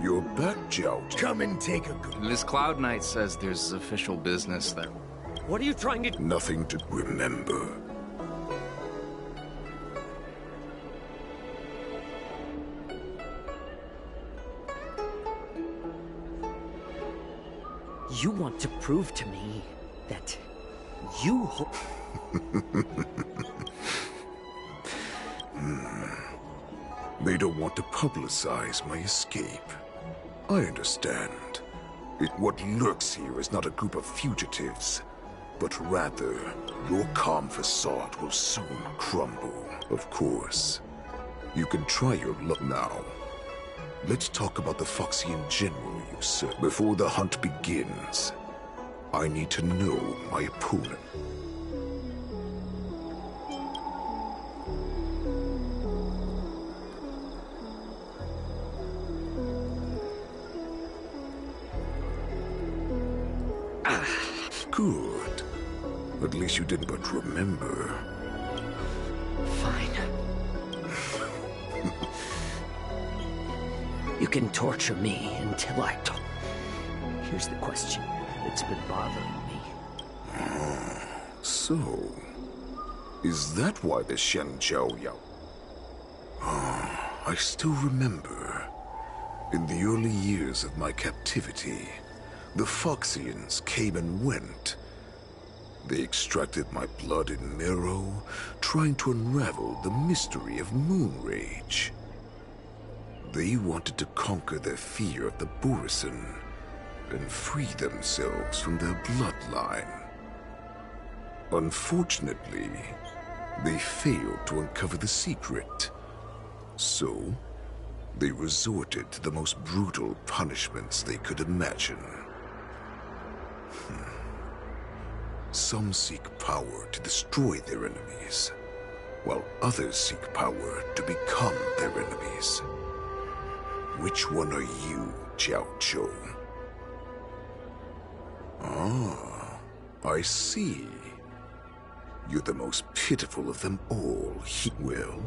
You're back, Jout. Come and take a good... This Cloud Knight says there's official business that... What are you trying to... Nothing to remember. You want to prove to me that you... They don't want to publicize my escape. I understand. What lurks here is not a group of fugitives, but rather, your calm facade will soon crumble. Of course. You can try your luck now. Let's talk about the Foxian general you said. Before the hunt begins, I need to know my opponent. Good. At least you didn't but remember. Fine. You can torture me until I talk. Here's the question that's been bothering me. So, is that why the Shen Zhao Yao? I still remember. In the early years of my captivity, the Foxians came and went. They extracted my blood and marrow, trying to unravel the mystery of moon rage. They wanted to conquer their fear of the Borisin and free themselves from their bloodline. Unfortunately, they failed to uncover the secret. So, they resorted to the most brutal punishments they could imagine. Some seek power to destroy their enemies, while others seek power to become their enemies. Which one are you, Jiao Zhou? Ah, I see. You're the most pitiful of them all. Well,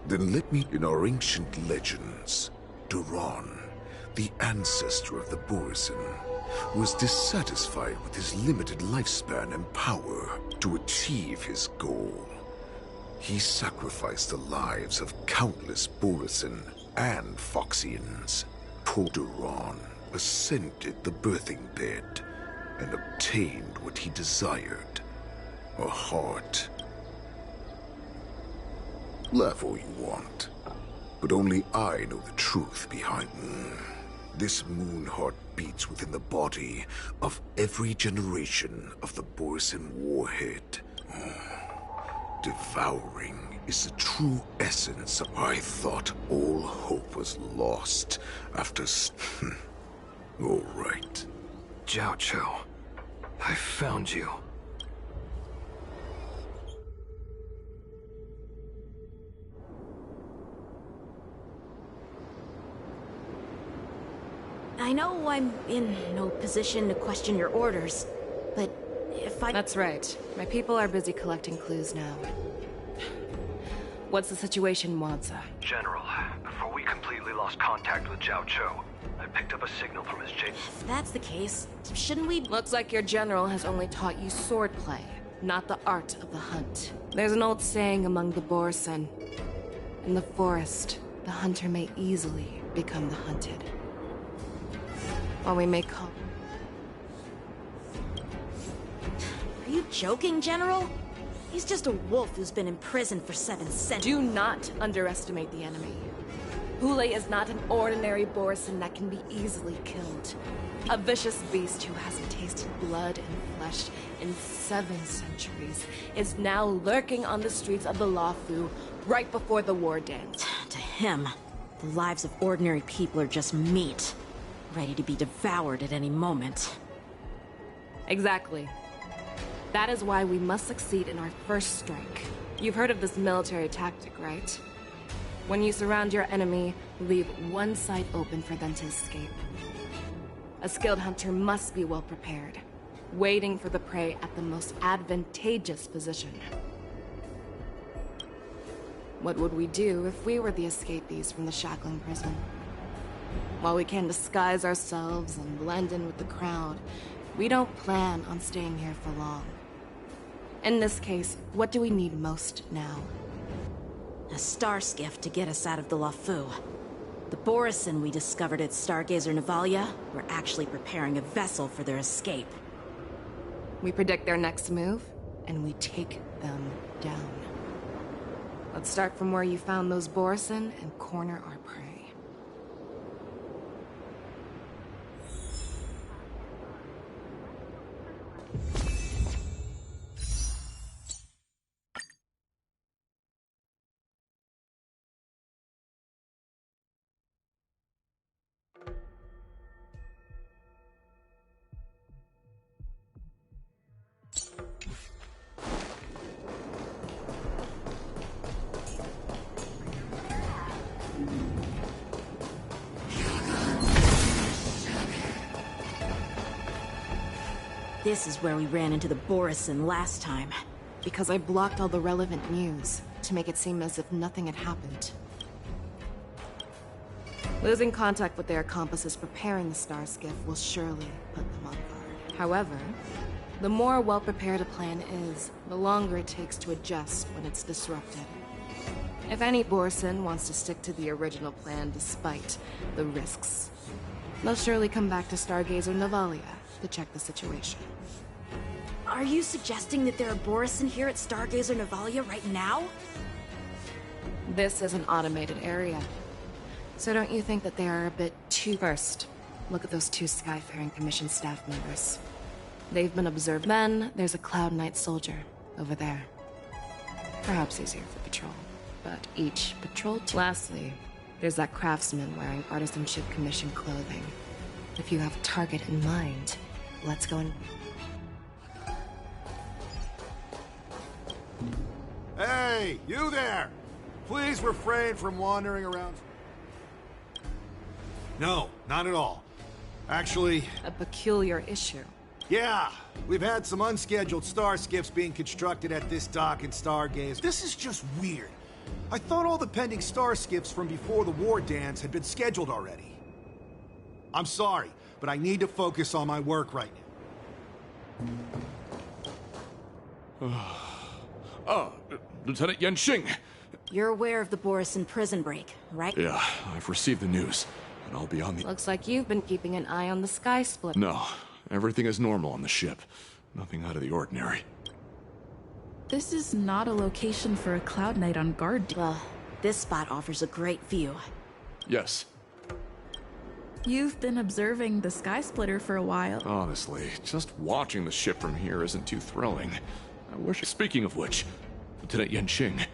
then let me... In our ancient legends, Duran, the ancestor of the Borisin, was dissatisfied with his limited lifespan and power. To achieve his goal, he sacrificed the lives of countless Borisin and Foxians. Poor Duran ascended the birthing bed and obtained what he desired, a heart. Laugh all you want, but only I know the truth behind this moon heart beats within the body of every generation of the Borisin warhead. Devouring is the true essence of... I thought all hope was lost after... All right. Jiao Zhou, I found you. I know I'm in no position to question your orders, but if I... That's right. My people are busy collecting clues now. What's the situation, Wanza? General, before we completely lost contact with Jiao Zhou, I picked up a signal from his J... If that's the case, shouldn't we... Looks like your general has only taught you swordplay, not the art of the hunt. There's an old saying among the Borisin. In the forest, the hunter may easily become the hunted. Or we may call... Are you joking, General? He's just a wolf who's been in prison for 7 centuries. Do not underestimate the enemy. Hule is not an ordinary Borisin that can be easily killed. A vicious beast who hasn't tasted blood and flesh in 7 centuries is now lurking on the streets of the Luofu right before the war dance. To him, the lives of ordinary people are just meat, ready to be devoured at any moment. Exactly. That is why we must succeed in our first strike. You've heard of this military tactic, right? When you surround your enemy, leave one side open for them to escape. A skilled hunter must be well prepared, waiting for the prey at the most advantageous position. What would we do if we were the escapees from the shackling prison? While we can disguise ourselves and blend in with the crowd, we don't plan on staying here for long. In this case, what do we need most now? A star skiff to get us out of the LaFu. The Borison we discovered at Stargazer Navalia were actually preparing a vessel for their escape. We predict their next move, and we take them down. Let's start from where you found those Borison and corner our prey. This is where we ran into the Borison last time. Because I blocked all the relevant news, to make it seem as if nothing had happened. Losing contact with their accomplices preparing the star skiff will surely put them on guard. However, the more well-prepared a plan is, the longer it takes to adjust when it's disrupted. If any Borison wants to stick to the original plan despite the risks, they'll surely come back to Stargazer Navalia to check the situation. Are you suggesting that there are Borison here at Stargazer Navalia right now? This is an automated area. So don't you think that they are a bit too... First, look at those two Skyfaring Commission staff members. They've been observed. Then, there's a Cloud Knight soldier over there. Perhaps easier for patrol, but each patrol team... Lastly, there's that craftsman wearing Artisanship Commission clothing. If you have a target in mind, let's go and... Hey, you there! Please refrain from wandering around. No, not at all. Actually... A peculiar issue. Yeah, we've had some unscheduled star skiffs being constructed at this dock in Stargaze. This is just weird. I thought all the pending star skiffs from before the war dance had been scheduled already. I'm sorry, but I need to focus on my work right now. Lieutenant Yanxing! You're aware of the Borison prison break, right? Yeah, I've received the news, and I'll be on the... Looks like you've been keeping an eye on the Sky Split. No, everything is normal on the ship. Nothing out of the ordinary. This is not a location for a Cloud Knight on guard. Well, this spot offers a great view. Yes. You've been observing the Sky Splitter for a while. Honestly, just watching the ship from here isn't too thrilling. I wish... Speaking of which, Lieutenant Yanxing,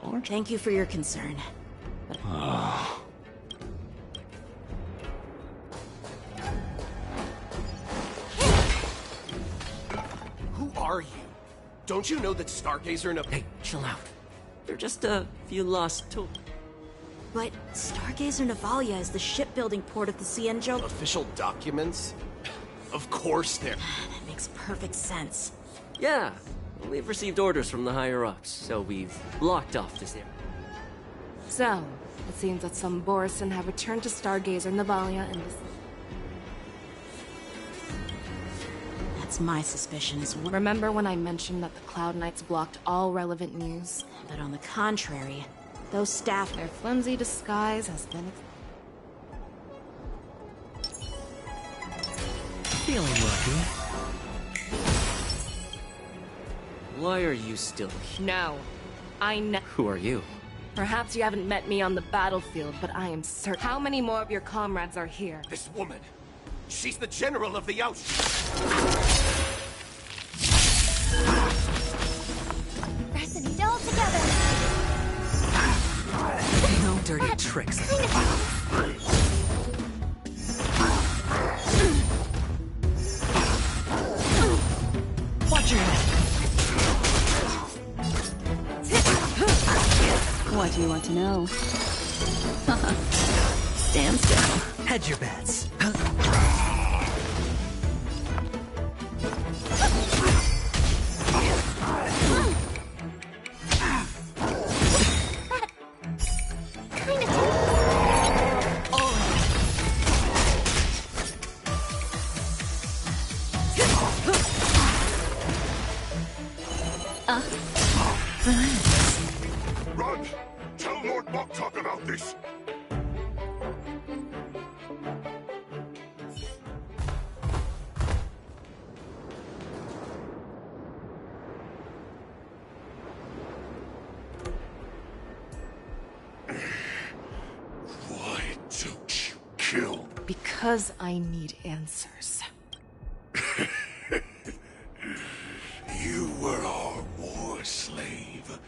aren't you... Thank you for your concern. But... Who are you? Don't you know that Stargazer and... Hey, chill out. They're just a few lost tools. But Stargazer Navalia is the shipbuilding port of the Cienjo... Official documents? Of course they're... That makes perfect sense. Yeah, we've received orders from the higher-ups, so we've blocked off this area. So, it seems that some Borison have returned to Stargazer Navalia in this... That's my suspicion as well. Remember when I mentioned that the Cloud Knights blocked all relevant news? But on the contrary, those staff... Their flimsy disguise has been... Feeling lucky. Why are you still here? No. I know... Who are you? Perhaps you haven't met me on the battlefield, but I am certain... How many more of your comrades are here? This woman. She's the general of the Yaoshi. Resonate all together. No dirty tricks. Watch your head. What do you want to know? Stand still. Hedge your bets. Run! Tell Lord Moktok about this! Why don't you kill? Because I need answers. You were our war slave,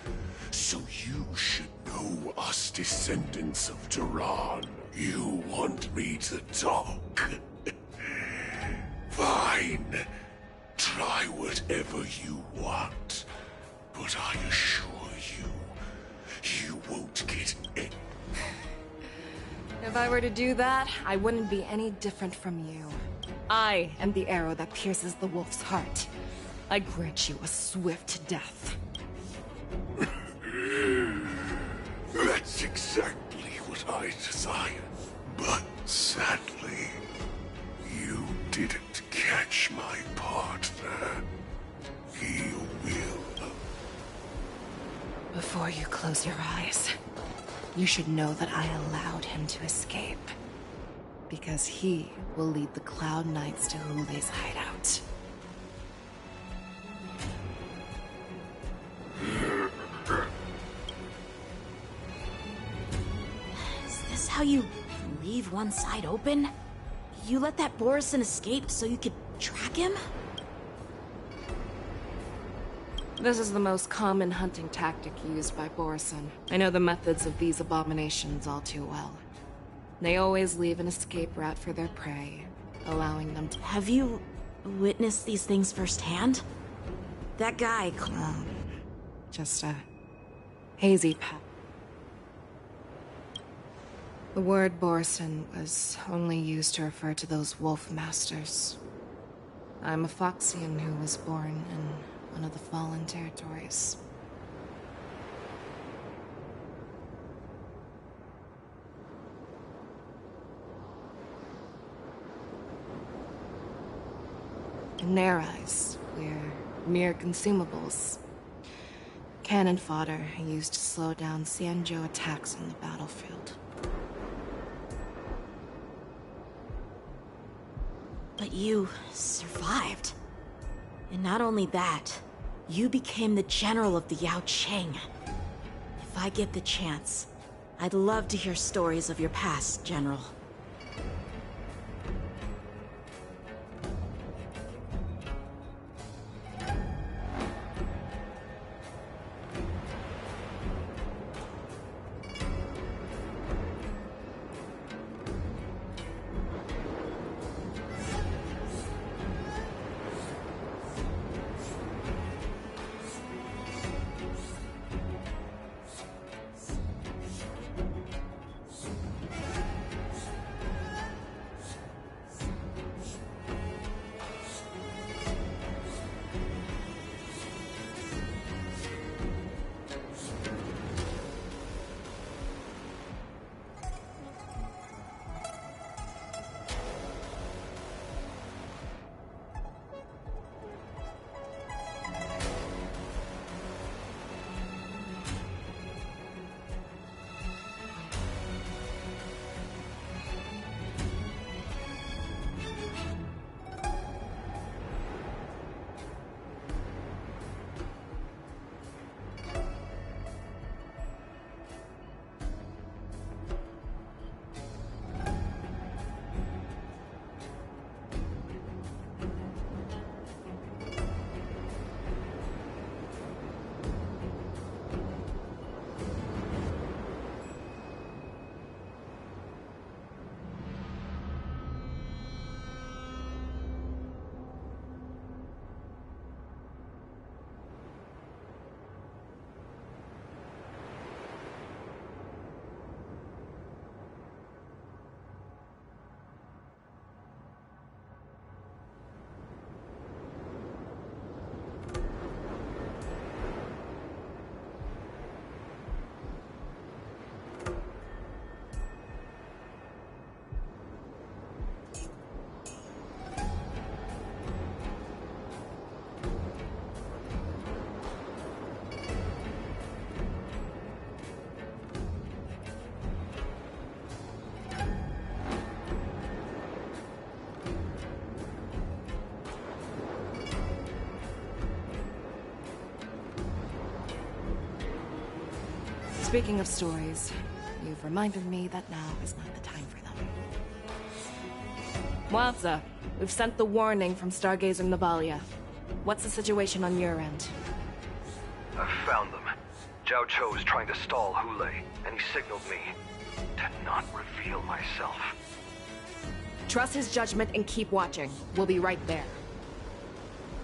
so you should know us descendants of Duran. You want me to talk? Fine. Try whatever you want, but I assure you, you won't get it. If I were to do that, I wouldn't be any different from you. I am the arrow that pierces the wolf's heart. I grant you a swift death. That's exactly what I desire. But sadly, you didn't catch my partner. He will. Before you close your eyes, you should know that I allowed him to escape. Because he will lead the Cloud Knights to Hule's hideout. Is this how you leave one side open? You let that Borison escape so you could track him? This is the most common hunting tactic used by Borison. I know the methods of these abominations all too well. They always leave an escape route for their prey, allowing them to... Have you witnessed these things firsthand? That guy... just a hazy path. The word Borison was only used to refer to those wolf masters. I'm a Foxian who was born in one of the fallen territories. In their eyes, we're mere consumables. Cannon fodder used to slow down Xianzhou attacks on the battlefield. But you survived. And not only that, you became the general of the Yao Cheng. If I get the chance, I'd love to hear stories of your past, General. Speaking of stories, you've reminded me that now is not the time for them. Wildza, we've sent the warning from Stargazer Navalia. What's the situation on your end? I've found them. Zhao Cho is trying to stall Hule, and he signaled me to not reveal myself. Trust his judgment and keep watching. We'll be right there.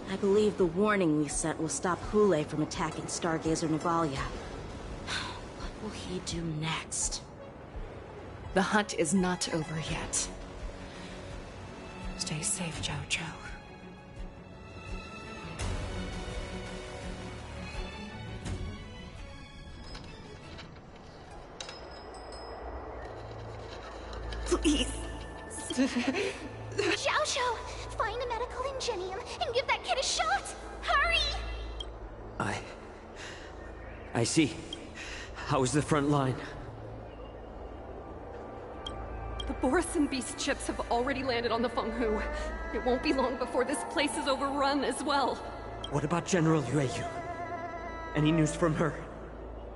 I believe the warning we sent will stop Hule from attacking Stargazer Navalia. What will he do next? The hunt is not over yet. Stay safe, Zhao Cho. Please. Xiaoshu, find a medical ingenium and give that kid a shot! Hurry! I see. How is the front line? The Borisin Beast chips have already landed on the Fenghu. It won't be long before this place is overrun as well. What about General Yueyu? Any news from her?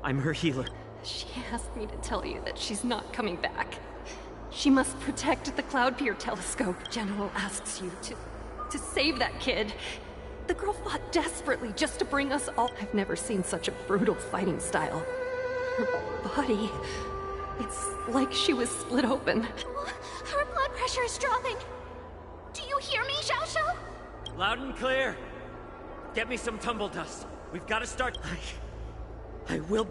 I'm her healer. She asked me to tell you that she's not coming back. She must protect the Cloudpeer telescope. General asks you to save that kid. The girl fought desperately just to bring us all. I've never seen such a brutal fighting style. Her body, it's like she was split open. Her blood pressure is dropping. Do you hear me, Xiaoshu? Loud and clear. Get me some tumble dust. We've got to start. I will.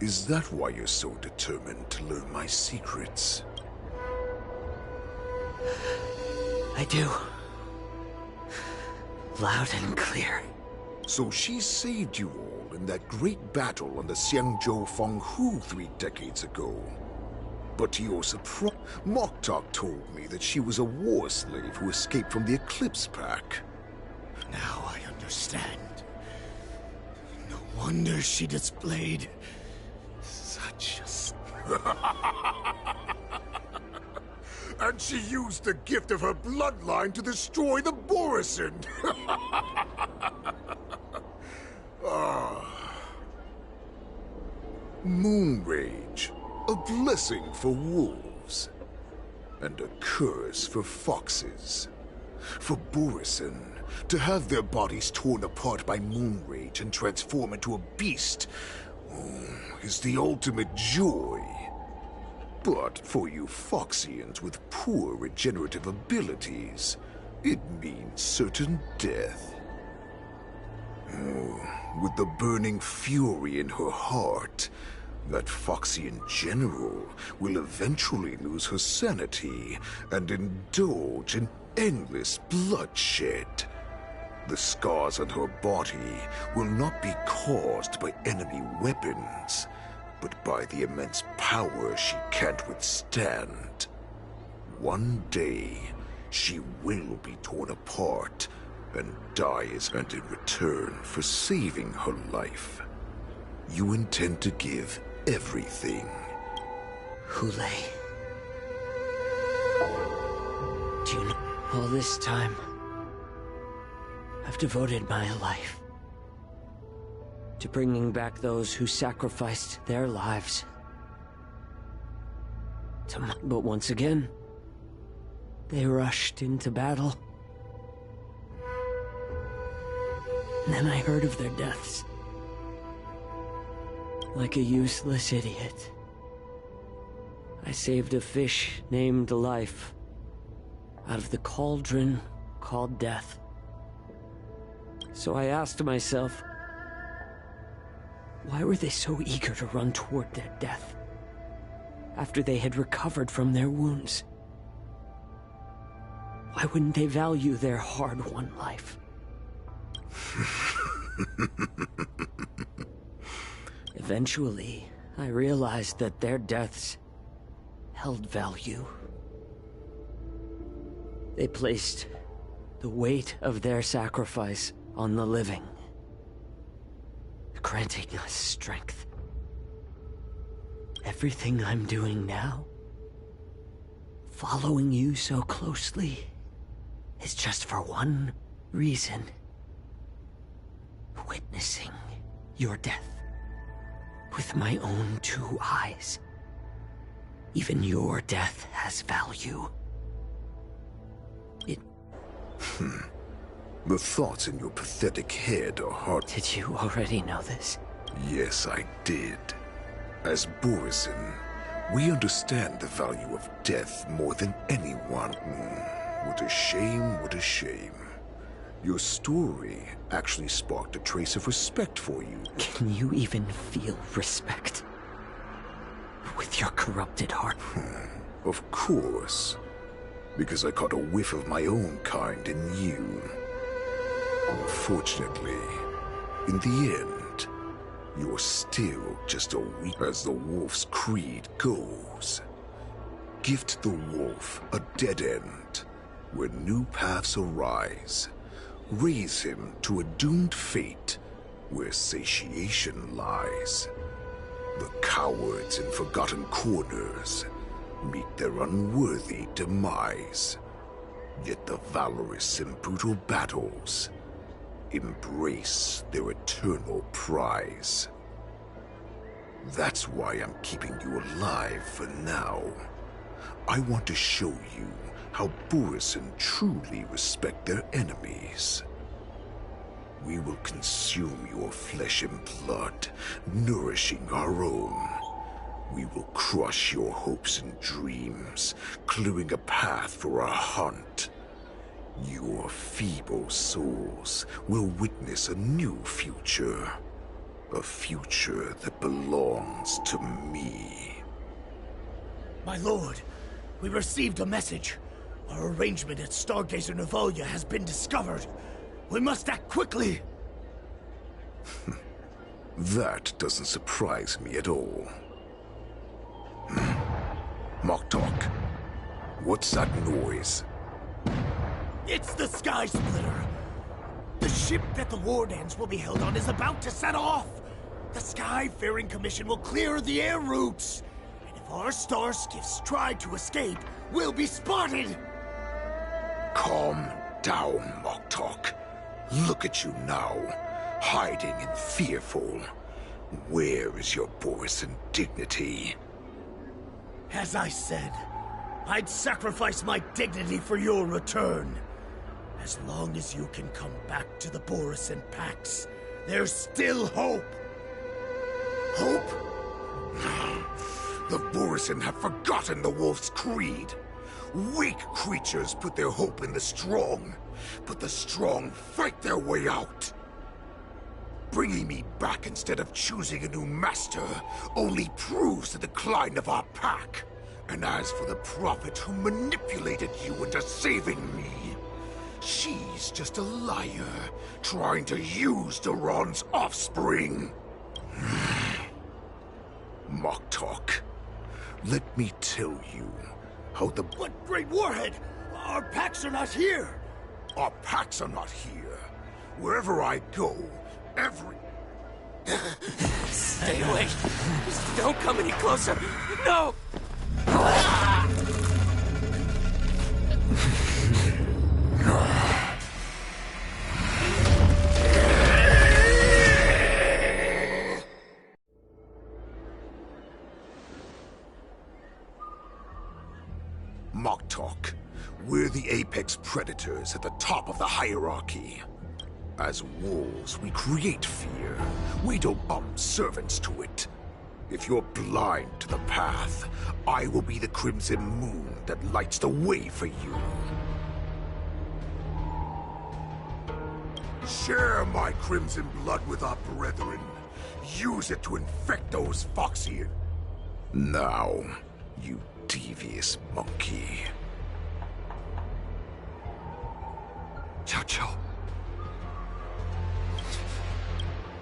Is that why you're so determined to learn my secrets? I do. Loud and clear. So she saved you all in that great battle on the Xiangzhou Fenghu 3 decades ago. But to your surprise, Moktok told me that she was a war slave who escaped from the Eclipse Pack. Now I understand. No wonder she displayed such a... And she used the gift of her bloodline to destroy the Borisin! Moon Rage, a blessing for wolves, and a curse for foxes. For Borisin, to have their bodies torn apart by Moon Rage and transform into a beast is the ultimate joy. But for you Foxians with poor regenerative abilities, it means certain death. With the burning fury in her heart, that Foxian general will eventually lose her sanity and indulge in endless bloodshed. The scars on her body will not be caused by enemy weapons, but by the immense power she can't withstand. One day, she will be torn apart and dies, and in return for saving her life, you intend to give everything. Hule. Do you know, all this time, I've devoted my life to bringing back those who sacrificed their lives. But once again, they rushed into battle. And then I heard of their deaths. Like a useless idiot, I saved a fish named Life out of the cauldron called Death. So I asked myself, why were they so eager to run toward their death after they had recovered from their wounds? Why wouldn't they value their hard-won life? Eventually, I realized that their deaths held value. They placed the weight of their sacrifice on the living, granting us strength. Everything I'm doing now, following you so closely, is just for one reason. Witnessing your death. with my own 2 eyes. Even your death has value. The thoughts in your pathetic head are hard. Did you already know this? Yes, I did. As Borisin, we understand the value of death more than anyone. What a shame, what a shame. Your story actually sparked a trace of respect for you. Can you even feel respect? With your corrupted heart? Of course. Because I caught a whiff of my own kind in you. Unfortunately, in the end, you're still just a weak. As the wolf's creed goes, gift the wolf a dead end where new paths arise. Raise him to a doomed fate where satiation lies. The cowards in forgotten corners meet their unworthy demise. Yet the valorous in brutal battles embrace their eternal prize. That's why I'm keeping you alive for now. I want to show you how Borisin truly respect their enemies. We will consume your flesh and blood, nourishing our own. We will crush your hopes and dreams, clearing a path for our hunt. Your feeble souls will witness a new future. A future that belongs to me. My lord, we received a message. Our arrangement at Stargazer Navalia has been discovered. We must act quickly. That doesn't surprise me at all. Moktok, what's that noise? It's the Sky Splitter. The ship that the Wardans will be held on is about to set off. The Skyfaring Commission will clear the air routes. And if our star skiffs try to escape, we'll be spotted. Calm down, Moktok. Look at you now, hiding and fearful. Where is your Borisin dignity? As I said, I'd sacrifice my dignity for your return. As long as you can come back to the Borisin Pax, there's still hope. Hope? The Borisin have forgotten the wolf's creed. Weak creatures put their hope in the strong, but the strong fight their way out. Bringing me back instead of choosing a new master only proves the decline of our pack. And as for the prophet who manipulated you into saving me, she's just a liar trying to use Duran's offspring. Moktok, let me tell you how the... But Great Warhead, our packs are not here. Our packs are not here. Wherever I go, Stay away. Don't come any closer. No! Moktok, we're the apex predators at the top of the hierarchy. As wolves, we create fear. We don't servants to it. If you're blind to the path, I will be the crimson moon that lights the way for you. Share my crimson blood with our brethren. Use it to infect those Foxian. Now, you devious monkey. Chow.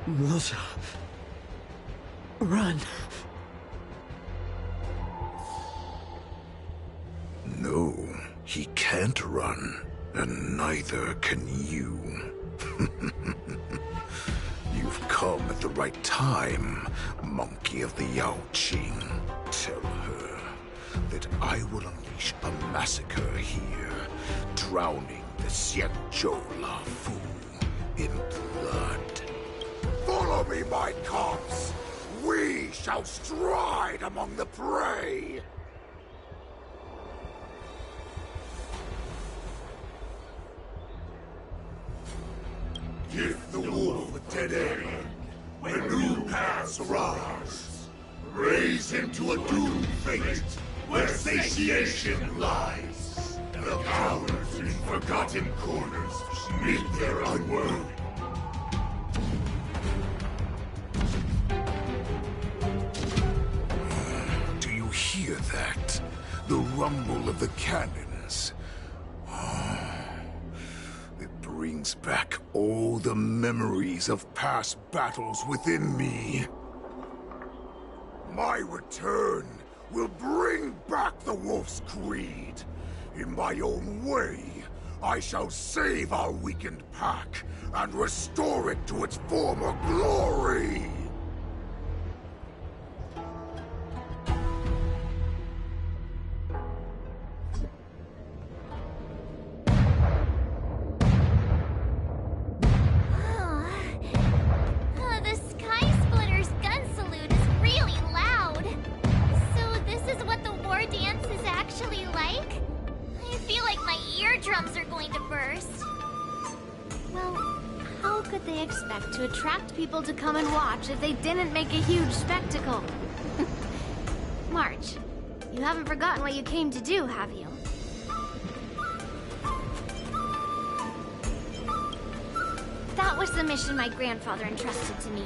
Milza. Run. No, he can't run, and neither can you. You've come at the right time, monkey of the Yaoqing. Tell her that I will unleash a massacre here, drowning the Xianzhou Fu in blood. Follow me, my cops! We shall stride among the prey! Give the wolf a dead end when new paths arise. Raise him to a doomed fate where satiation lies. The cowards in forgotten corners meet their unworthy. Do you hear that? The rumble of the cannons. It brings back all the memories of past battles within me. My return will bring back the Wolf's Creed. In my own way, I shall save our weakened pack and restore it to its former glory! The Sky Splitter's gun salute is really loud. So this is what the war dance is actually like? I feel like my eardrums are going to burst. Well, how could they expect to attract people to come and watch if they didn't make a huge spectacle? March, you haven't forgotten what you came to do, have you? That was the mission my grandfather entrusted to me.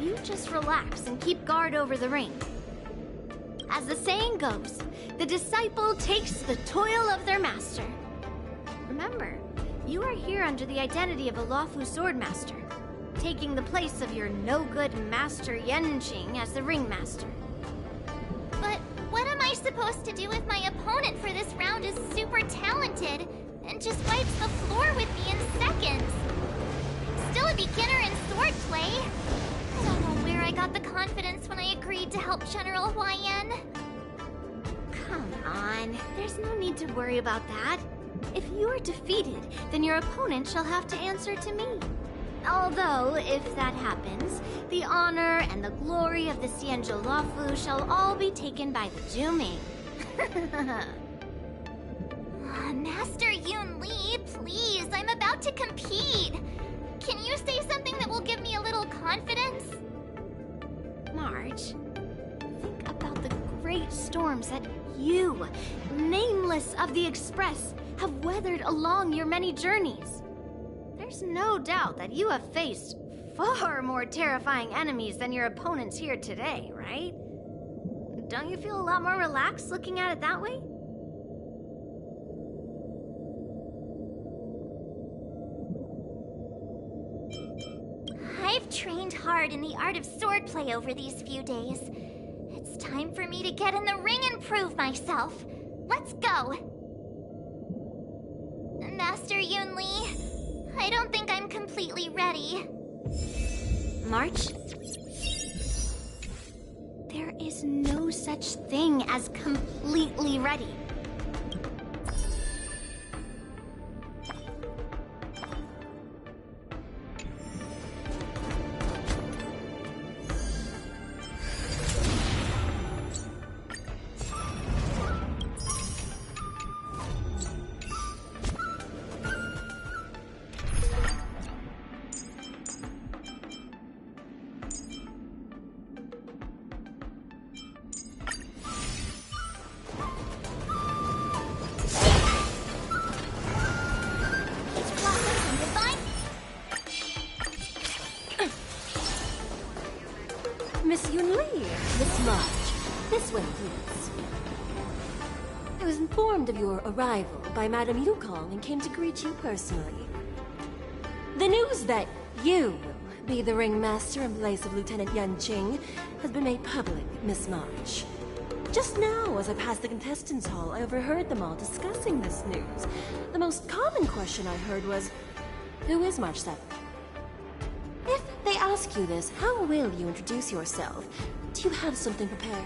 You just relax and keep guard over the ring. As the saying goes, the disciple takes the toil of their master. Remember, you are here under the identity of a lawful swordmaster, taking the place of your no-good master Yenqing as the ringmaster. But what am I supposed to do if my opponent for this round is super talented and just wipes the floor with me in seconds? I'm still a beginner in swordplay. I don't know where I got the confidence when I agreed to help General Huaiyan. Come on, there's no need to worry about that. If you are defeated, then your opponent shall have to answer to me. Although, if that happens, the honor and the glory of the Xianzhou Luofu shall all be taken by the Zhuming. Master Yun Li, please, I'm about to compete. Can you say something that will give me a little confidence? March, think about the great storms that you, nameless of the Express, have weathered along your many journeys. There's no doubt that you have faced far more terrifying enemies than your opponents here today, right? Don't you feel a lot more relaxed looking at it that way? I've trained hard in the art of swordplay over these few days. It's time for me to get in the ring and prove myself. Let's go! Master Yun Li, I don't think I'm completely ready. March? There is no such thing as completely ready. Miss Yun Li, Miss March, this way, please. I was informed of your arrival by Madame Yukong and came to greet you personally. The news that you will be the ringmaster in place of Lieutenant Yenqing has been made public, Miss March. Just now, as I passed the contestants' hall, I overheard them all discussing this news. The most common question I heard was, who is March 7th? If they ask you this, how will you introduce yourself? Do you have something prepared?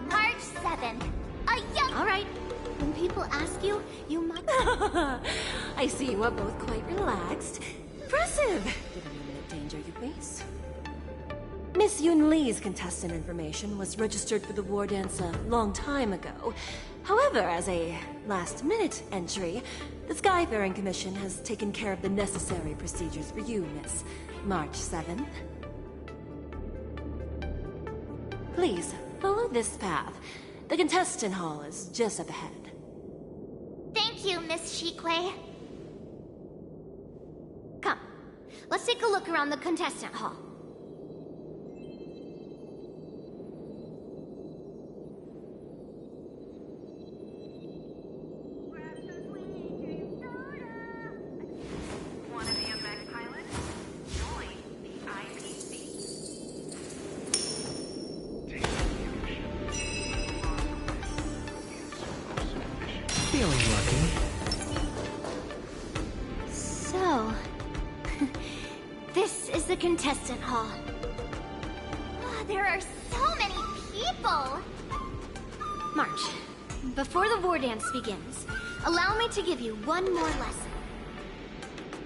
March 7th, a young... All right. When people ask you, you must... I see you are both quite relaxed. Impressive! Given the imminent danger you face. Miss Yun Lee's contestant information was registered for the war dance a long time ago. However, as a last-minute entry, the Skyfaring Commission has taken care of the necessary procedures for you, Miss. March 7th. Please, follow this path. The contestant hall is just up ahead. Thank you, Miss Shikwe. Come, let's take a look around the contestant hall. Feeling lucky. So, this is the contestant hall. There are so many people! March, before the war dance begins, allow me to give you one more lesson.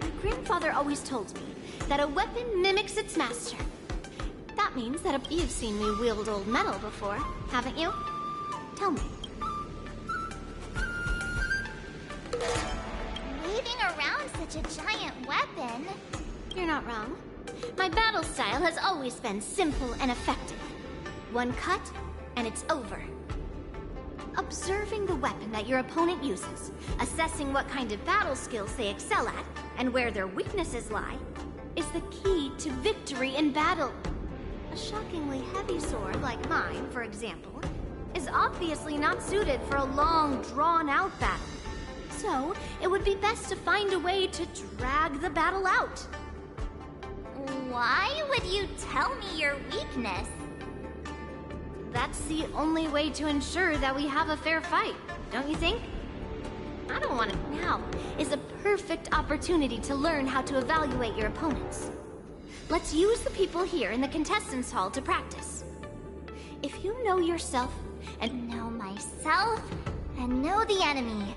My grandfather always told me that a weapon mimics its master. That means that you've seen me wield old metal before, haven't you? Tell me. Waving around such a giant weapon. You're not wrong. My battle style has always been simple and effective. One cut, and it's over. Observing the weapon that your opponent uses, assessing what kind of battle skills they excel at, and where their weaknesses lie, is the key to victory in battle. A shockingly heavy sword like mine, for example, is obviously not suited for a long, drawn-out battle. So, it would be best to find a way to drag the battle out. Why would you tell me your weakness? That's the only way to ensure that we have a fair fight, don't you think? I don't want it. Now is a perfect opportunity to learn how to evaluate your opponents. Let's use the people here in the contestants' hall to practice. If you know yourself and know myself and know the enemy,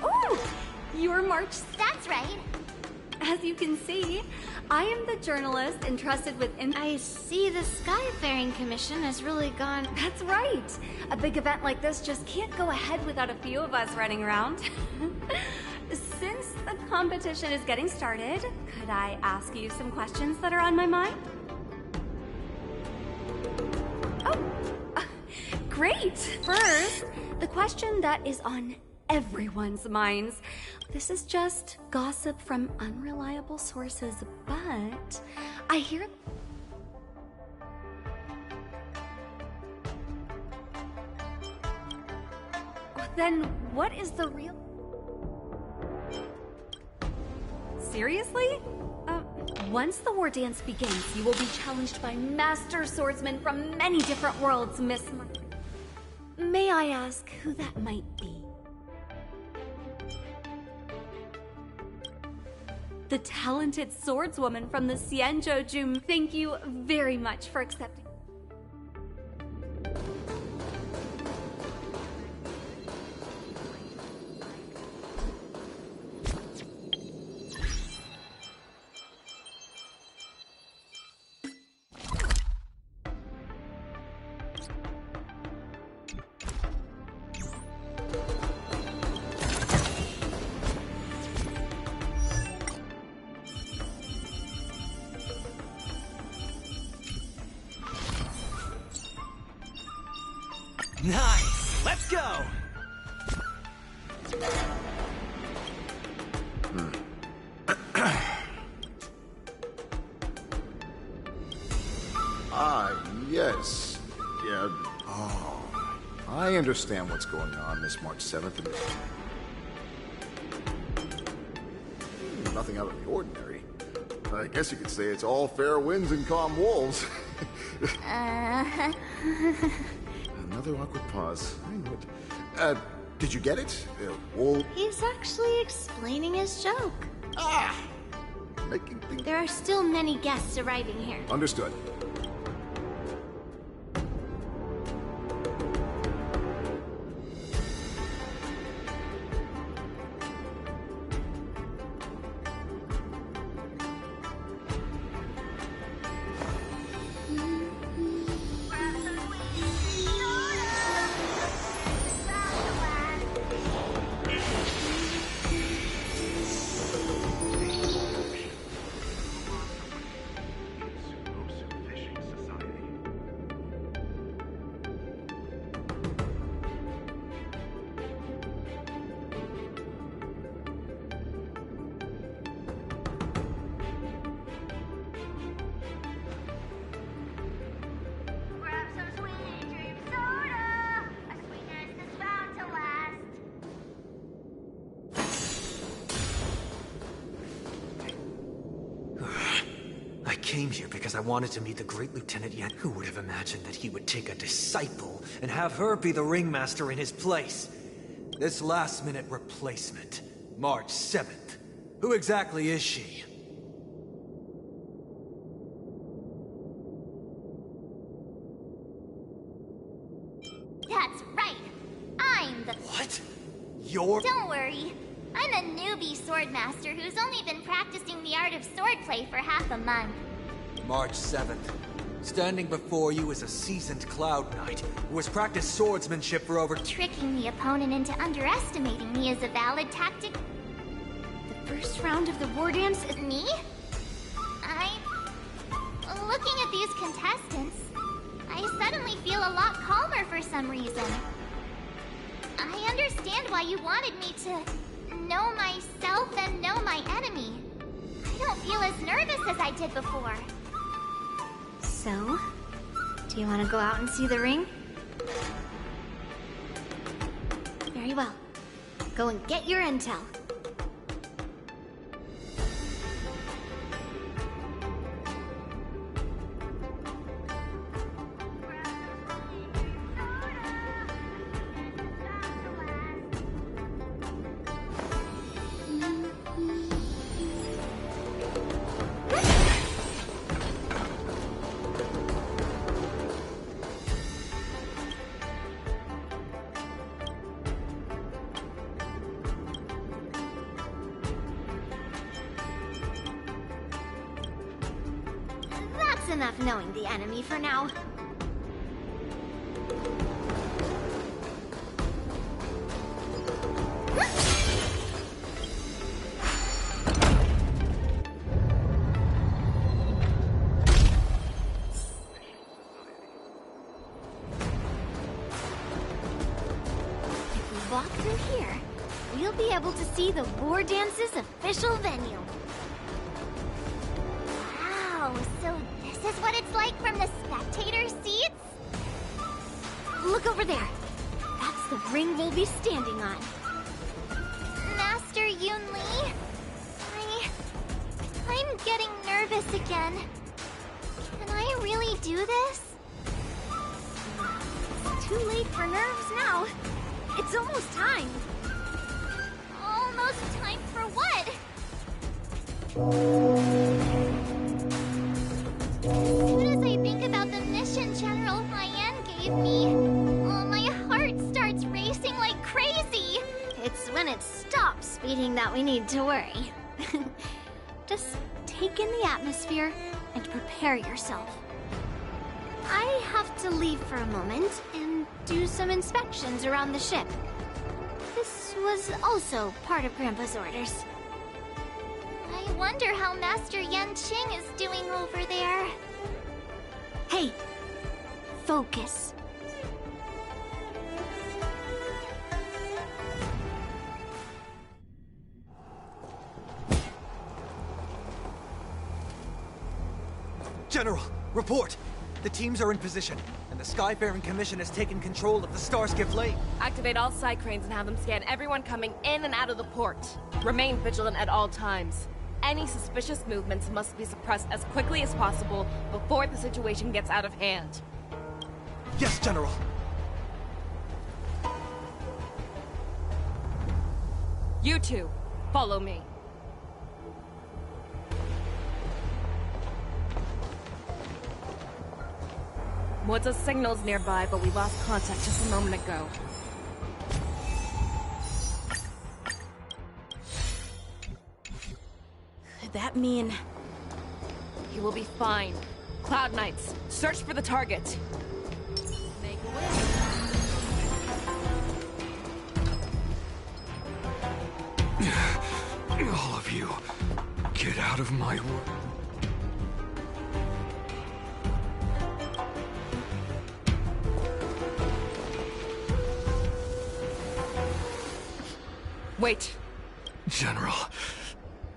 Oh! You're March. That's right. As you can see, I am the journalist entrusted with I see the Skyfaring Commission has really gone... That's right. A big event like this just can't go ahead without a few of us running around. Since the competition is getting started, could I ask you some questions that are on my mind? Oh, great. First, the question that is on everyone's minds. This is just gossip from unreliable sources, but I hear... Then what is the real... Seriously? Once the war dance begins, you will be challenged by master swordsmen from many different worlds, Miss... May I ask who that might be? The talented swordswoman from the Xianzhou. Thank you very much for accepting. Nice! Let's go! Yes. Yeah. Oh. I understand what's going on this March 7th. Nothing out of the ordinary. I guess you could say it's all fair winds and calm wolves. Another awkward pause. I knew it. Did you get it? He's actually explaining his joke. Making things... There are still many guests arriving here. Understood. I came here because I wanted to meet the great Lieutenant Yan. Who would have imagined that he would take a disciple and have her be the ringmaster in his place? This last-minute replacement, March 7th. Who exactly is she? That's right. I'm the... What? You're... Don't worry. I'm a newbie swordmaster who's only been practicing the art of swordplay for half a month. March 7th. Standing before you is a seasoned Cloud Knight who has practiced swordsmanship for over... Tricking the opponent into underestimating me is a valid tactic. The first round of the war dance is... Me? Looking at these contestants, I suddenly feel a lot calmer for some reason. I understand why you wanted me to know myself and know my enemy. I don't feel as nervous as I did before. So, do you want to go out and see the ring? Very well. Go and get your intel. That's enough knowing the enemy for now. If we walk through here, we'll be able to see the war dance's official venue. Wow, so this is what it's like from the spectator seats? Look over there. That's the ring we'll be standing on. Master Yun Li? I'm getting nervous again. Can I really do this? too late for nerves now. It's almost time. Almost time for what? As soon as I think about the mission General Hyen gave me, my heart starts racing like crazy. It's when it stops beating that we need to worry. Just take in the atmosphere and prepare yourself. I have to leave for a moment and do some inspections around the ship. This was also part of Grandpa's orders. I wonder how Master Yanqing is doing over there. Hey, focus. General, report! The teams are in position, and the Skyfaring Commission has taken control of the Starskiff Lane. Activate all side cranes and have them scan everyone coming in and out of the port. Remain vigilant at all times. Any suspicious movements must be suppressed as quickly as possible before the situation gets out of hand. Yes, General. You two, follow me. What's signals nearby, but we lost contact just a moment ago. Could that mean... You will be fine. Cloud Knights, search for the target. Make a wish. All of you, get out of my way. Wait. General,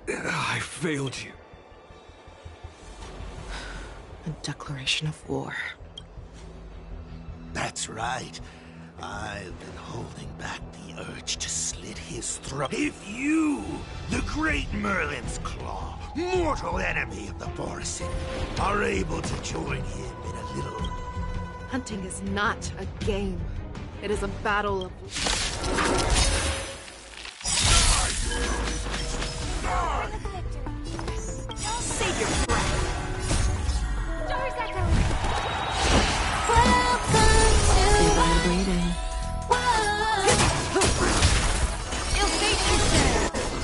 I failed you. A declaration of war. That's right. I've been holding back the urge to slit his throat. If you, the great Merlin's Claw, mortal enemy of the Borison, are able to join him in a little... Hunting is not a game. It is a battle of... Save your breath. Doors echo. They were waiting.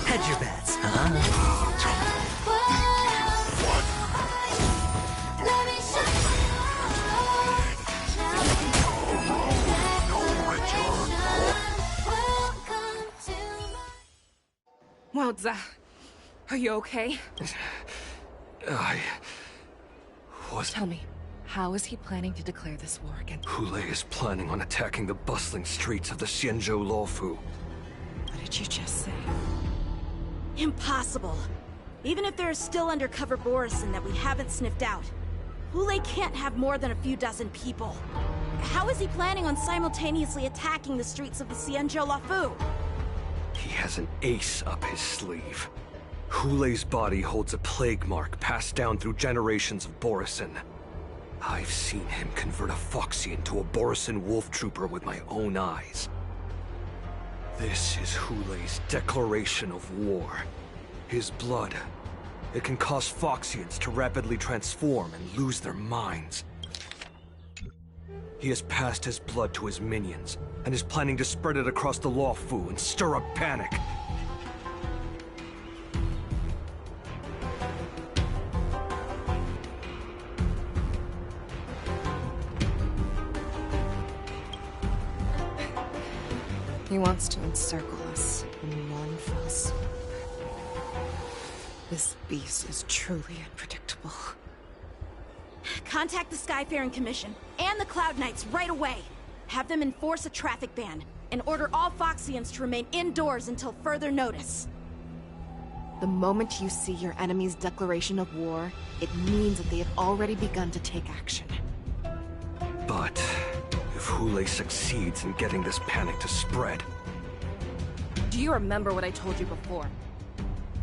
Hedge your bets, huh? Well, are you okay? I was... Tell me, how is he planning to declare this war against... Hule is planning on attacking the bustling streets of the Xianzhou Luofu. What did you just say? Impossible. Even if there are still undercover Borison that we haven't sniffed out, Hule can't have more than a few dozen people. How is he planning on simultaneously attacking the streets of the Xianzhou Luofu? He has an ace up his sleeve. Hule's body holds a plague mark passed down through generations of Borison. I've seen him convert a Foxian to a Borison wolf trooper with my own eyes. This is Hule's declaration of war. His blood. It can cause Foxians to rapidly transform and lose their minds. He has passed his blood to his minions, and is planning to spread it across the Luofu and stir up panic. He wants to encircle us in one fell swoop. This beast is truly unpredictable. Contact the Skyfaring Commission and the Cloud Knights right away. Have them enforce a traffic ban and order all Foxians to remain indoors until further notice. The moment you see your enemy's declaration of war, it means that they have already begun to take action. But if Hule succeeds in getting this panic to spread... Do you remember what I told you before?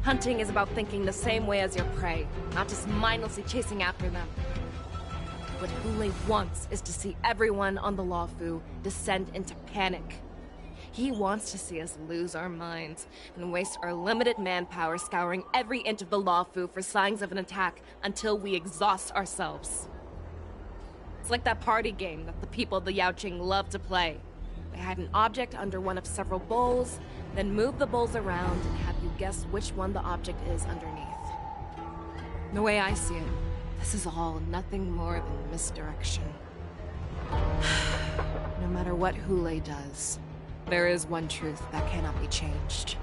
Hunting is about thinking the same way as your prey, not just mindlessly chasing after them. What Hule wants is to see everyone on the Lawfu descend into panic. He wants to see us lose our minds and waste our limited manpower scouring every inch of the Lawfu for signs of an attack until we exhaust ourselves. It's like that party game that the people of the Yaoqing love to play. They hide an object under one of several bowls, then move the bowls around and have you guess which one the object is underneath. The way I see it, this is all nothing more than misdirection. No matter what Hule does, there is one truth that cannot be changed.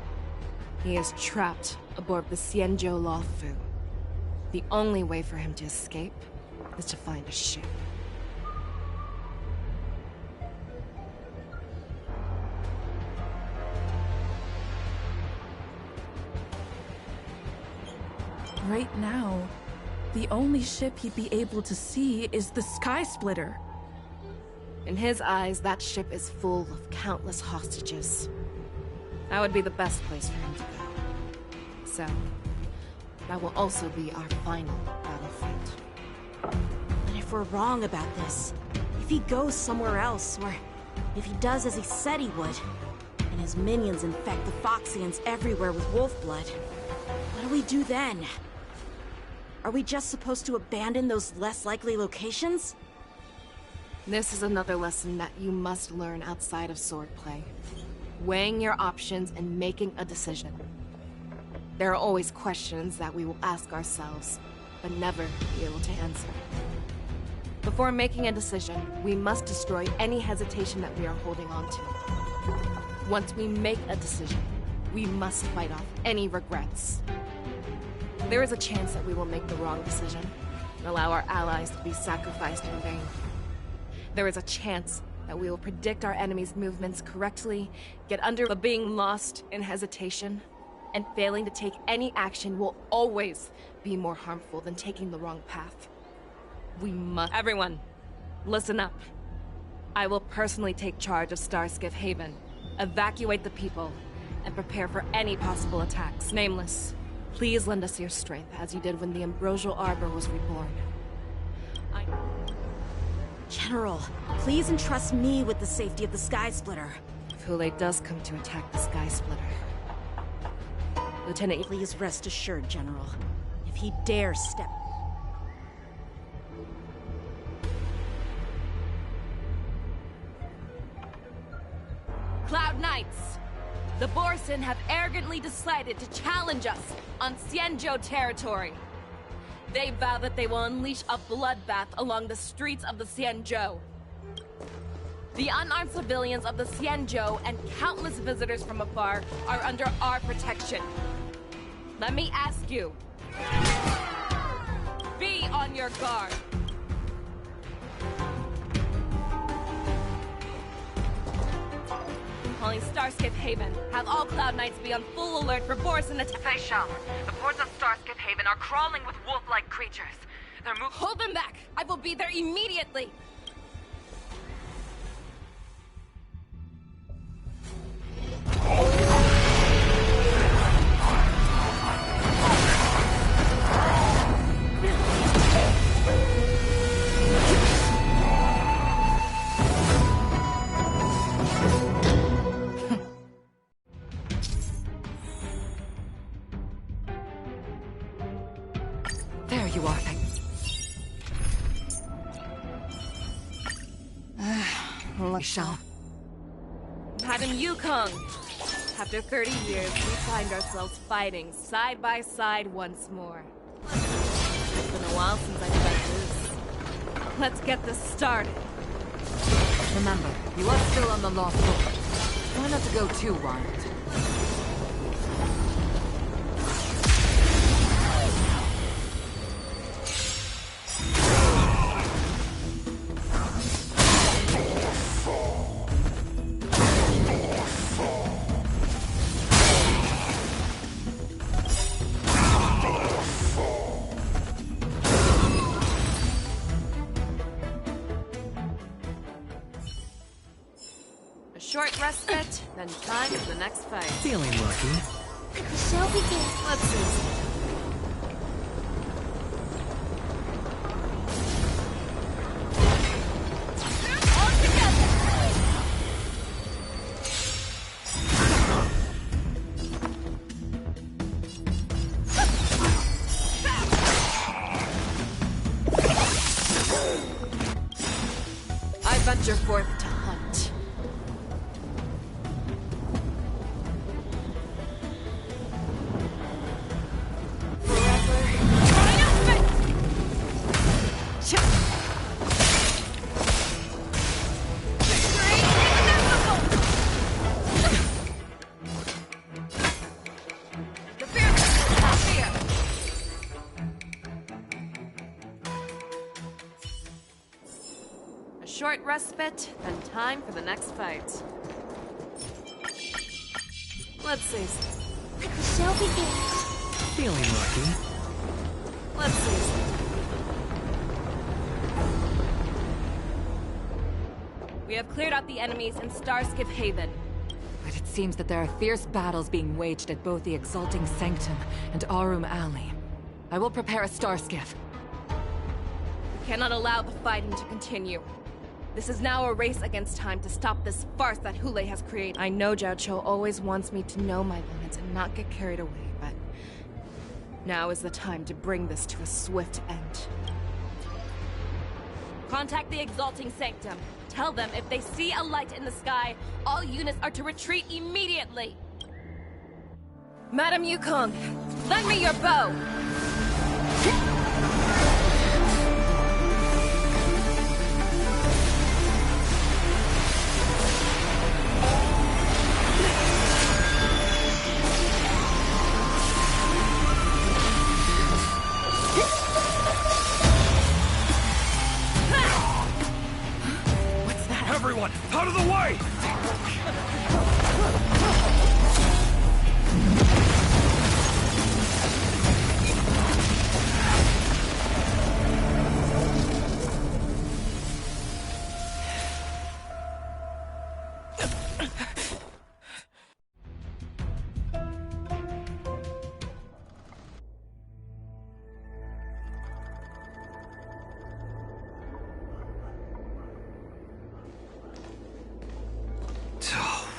He is trapped aboard the Xianzhou Lawfu. The only way for him to escape is to find a ship. Right now, the only ship he'd be able to see is the Sky Splitter. In his eyes, that ship is full of countless hostages. That would be the best place for him to go. So, that will also be our final battlefield. But if we're wrong about this, if he goes somewhere else, or if he does as he said he would, and his minions infect the Foxians everywhere with wolf blood, what do we do then? Are we just supposed to abandon those less likely locations? This is another lesson that you must learn outside of swordplay. Weighing your options and making a decision. There are always questions that we will ask ourselves, but never be able to answer. Before making a decision, we must destroy any hesitation that we are holding on to. Once we make a decision, we must fight off any regrets. There is a chance that we will make the wrong decision and allow our allies to be sacrificed in vain. There is a chance that we will predict our enemy's movements correctly, get under, but being lost in hesitation and failing to take any action will always be more harmful than taking the wrong path. We must— Everyone, listen up. I will personally take charge of Starskiff Haven, evacuate the people, and prepare for any possible attacks. Nameless, please lend us your strength as you did when the Ambrosial Arbor was reborn. General, please entrust me with the safety of the Sky Splitter. If Hule does come to attack the Sky Splitter, Lieutenant— Please rest assured, General. If he dares step— Cloud Knights! The Borson have arrogantly decided to challenge us on Xianzhou territory. They vow that they will unleash a bloodbath along the streets of the Xianzhou. The unarmed civilians of the Xianzhou and countless visitors from afar are under our protection. Let me ask you, be on your guard. Calling Starskiff Haven. Have all Cloud Knights be on full alert for Borson attack. They shall. The ports of Starskiff Haven are crawling with wolf-like creatures. They're moving— Hold them back! I will be there immediately! There you are. Madam Yukong! After 30 years, we find ourselves fighting side by side once more. It's been a while since I've done this. Let's get this started. Remember, you are still on the lost book. Try not to go too wild. Short respite, then time for the next fight. Feeling lucky. The show begins. Let's see. venture forth to hunt. Short respite, then time for the next fight. Let's see. Let the show begin. Feeling lucky. Let's see. We have cleared out the enemies in Starskip Haven. But it seems that there are fierce battles being waged at both the Exalting Sanctum and Arum Alley. I will prepare a Starskiff. We cannot allow the fighting to continue. This is now a race against time to stop this farce that Hule has created. I know Zhao Cho always wants me to know my limits and not get carried away, but now is the time to bring this to a swift end. Contact the Exalting Sanctum. Tell them if they see a light in the sky, all units are to retreat immediately. Madam Yukong, lend me your bow! Everyone, out of the way!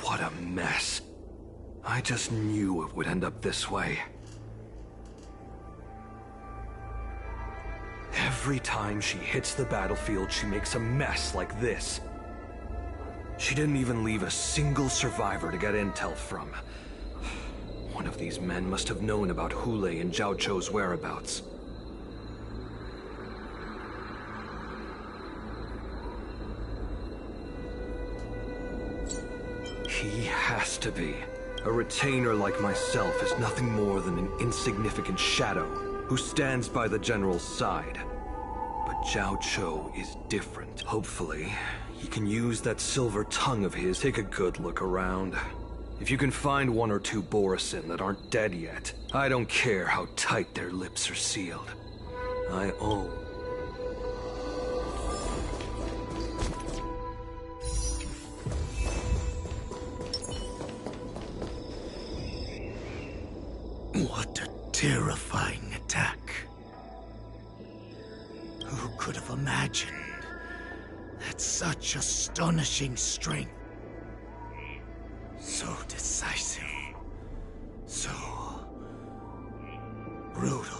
What a mess. I just knew it would end up this way. Every time she hits the battlefield, she makes a mess like this. She didn't even leave a single survivor to get intel from. One of these men must have known about Hule and Zhao Cho's whereabouts. He has to be. A retainer like myself is nothing more than an insignificant shadow who stands by the general's side. But Zhao Cho is different. Hopefully, he can use that silver tongue of his. Take a good look around. If you can find one or two Borisin that aren't dead yet, I don't care how tight their lips are sealed. I own. What a terrifying attack. Who could have imagined that such astonishing strength, so decisive, so brutal.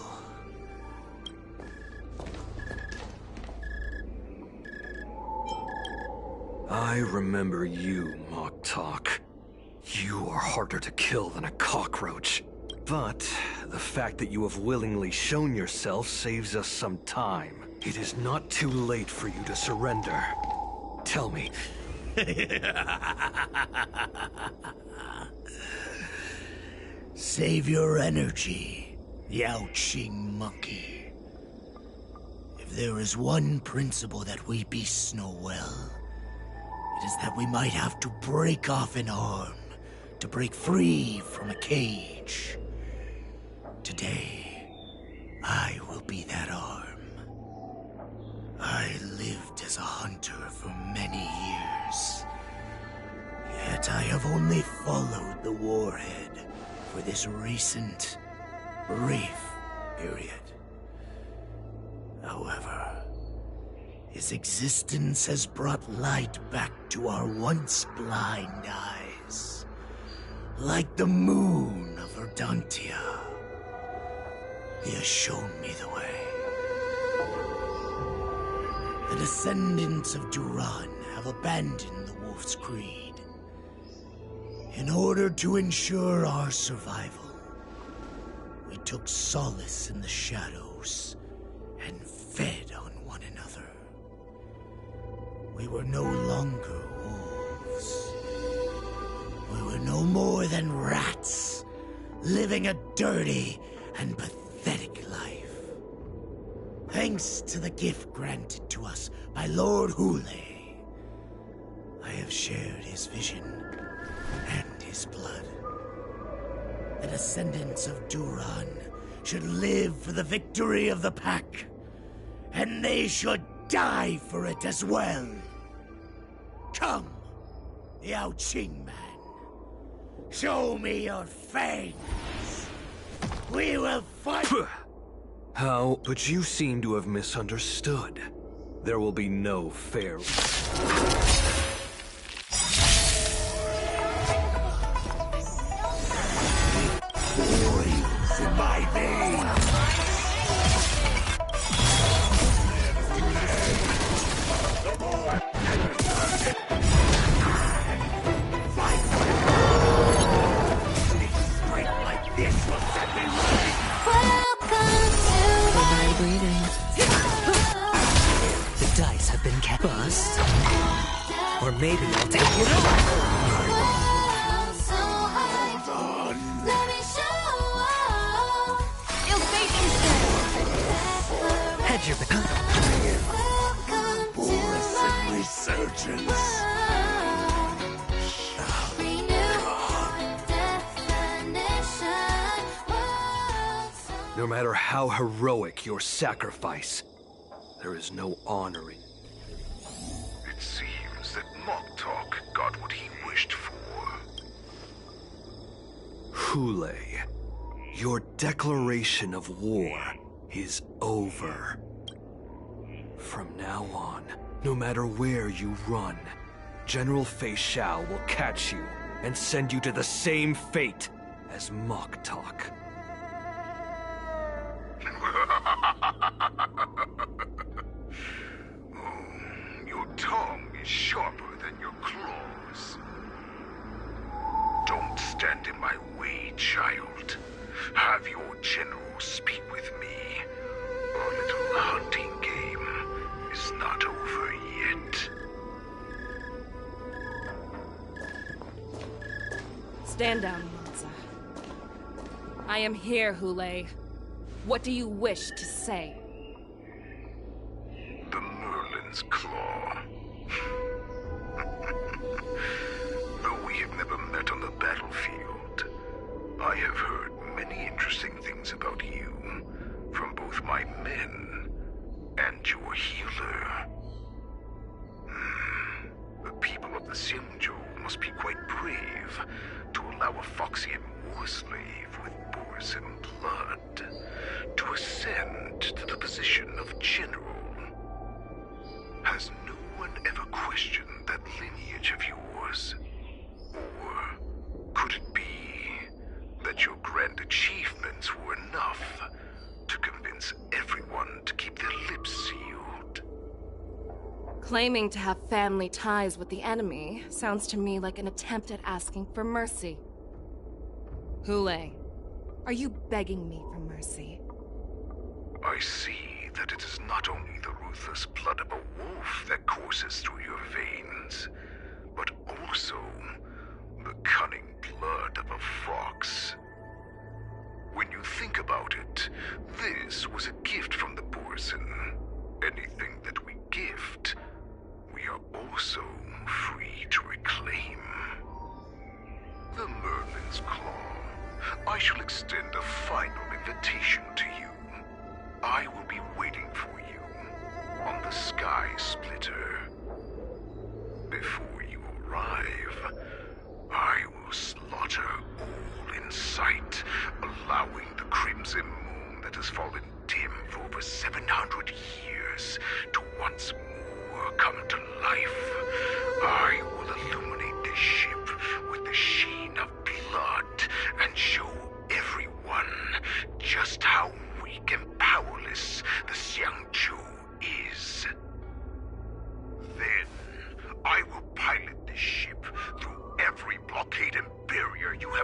I remember you, Mock Talk. You are harder to kill than a cockroach. But the fact that you have willingly shown yourself saves us some time. It is not too late for you to surrender. Tell me. Save your energy, Yaoqing monkey. If there is one principle that we beasts know well, it is that we might have to break off an arm to break free from a cage. Today, I will be that arm. I lived as a hunter for many years. Yet I have only followed the warhead for this recent, brief period. However, his existence has brought light back to our once blind eyes. Like the moon of Verdantia. He has shown me the way. The descendants of Duran have have abandoned the Wolf's Creed. In order to ensure our survival, we took solace in the shadows and fed on one another. We were no longer wolves. We were no more than rats, living a dirty and pathetic life. Thanks to the gift granted to us by Lord Hule, I have shared his vision and his blood. The descendants of Duran should live for the victory of the Pack, and they should die for it as well. Come, Yao Qing man. Show me your fangs. We will fight. How? But you seem to have misunderstood. There will be no fair. Boils in my veins. The dice have been kept. Bust. Or maybe I'll take it Hedge your Resurgence. No matter how heroic your sacrifice, there is no honor in. It seems that Moktok got what he wished for. Hule, your declaration of war is over. From now on, no matter where you run, General Fei Xiao will catch you and send you to the same fate as Moktok. Your tongue is sharper than your claws. Don't stand in my way, child. Have your general speak with me. Our little hunting game is not over yet. Stand down, Monza. I am here, Hule. What do you wish to say? The Merlin's Claw. Though we have never met on the battlefield, I have heard many interesting things about you from both my men and your healer. The people of the Xianzhou must be quite brave to allow a Foxian war slave with Borson blood to ascend to the position of general. Has no one ever questioned that lineage of yours? Or could it be that your grand achievements were enough to convince everyone to keep their lips sealed? Claiming to have family ties with the enemy sounds to me like an attempt at asking for mercy. Hule, are you begging me for mercy? I see that it is not only the ruthless blood of a wolf that courses through your veins, but also the cunning blood of a fox. When you think about it, this was a gift from the Borson. Anything that we gift, we are also free to reclaim. The Merlin's Claw. I shall extend a final invitation to you. I will be waiting for you on the Sky Splitter. Before you arrive, I will slaughter all in sight, allowing the crimson moon that has fallen dim for over 700 years to once more come to life. I will illuminate this ship with the sheen of blood and show everyone just how weak and powerless the Xianzhou is. Then, I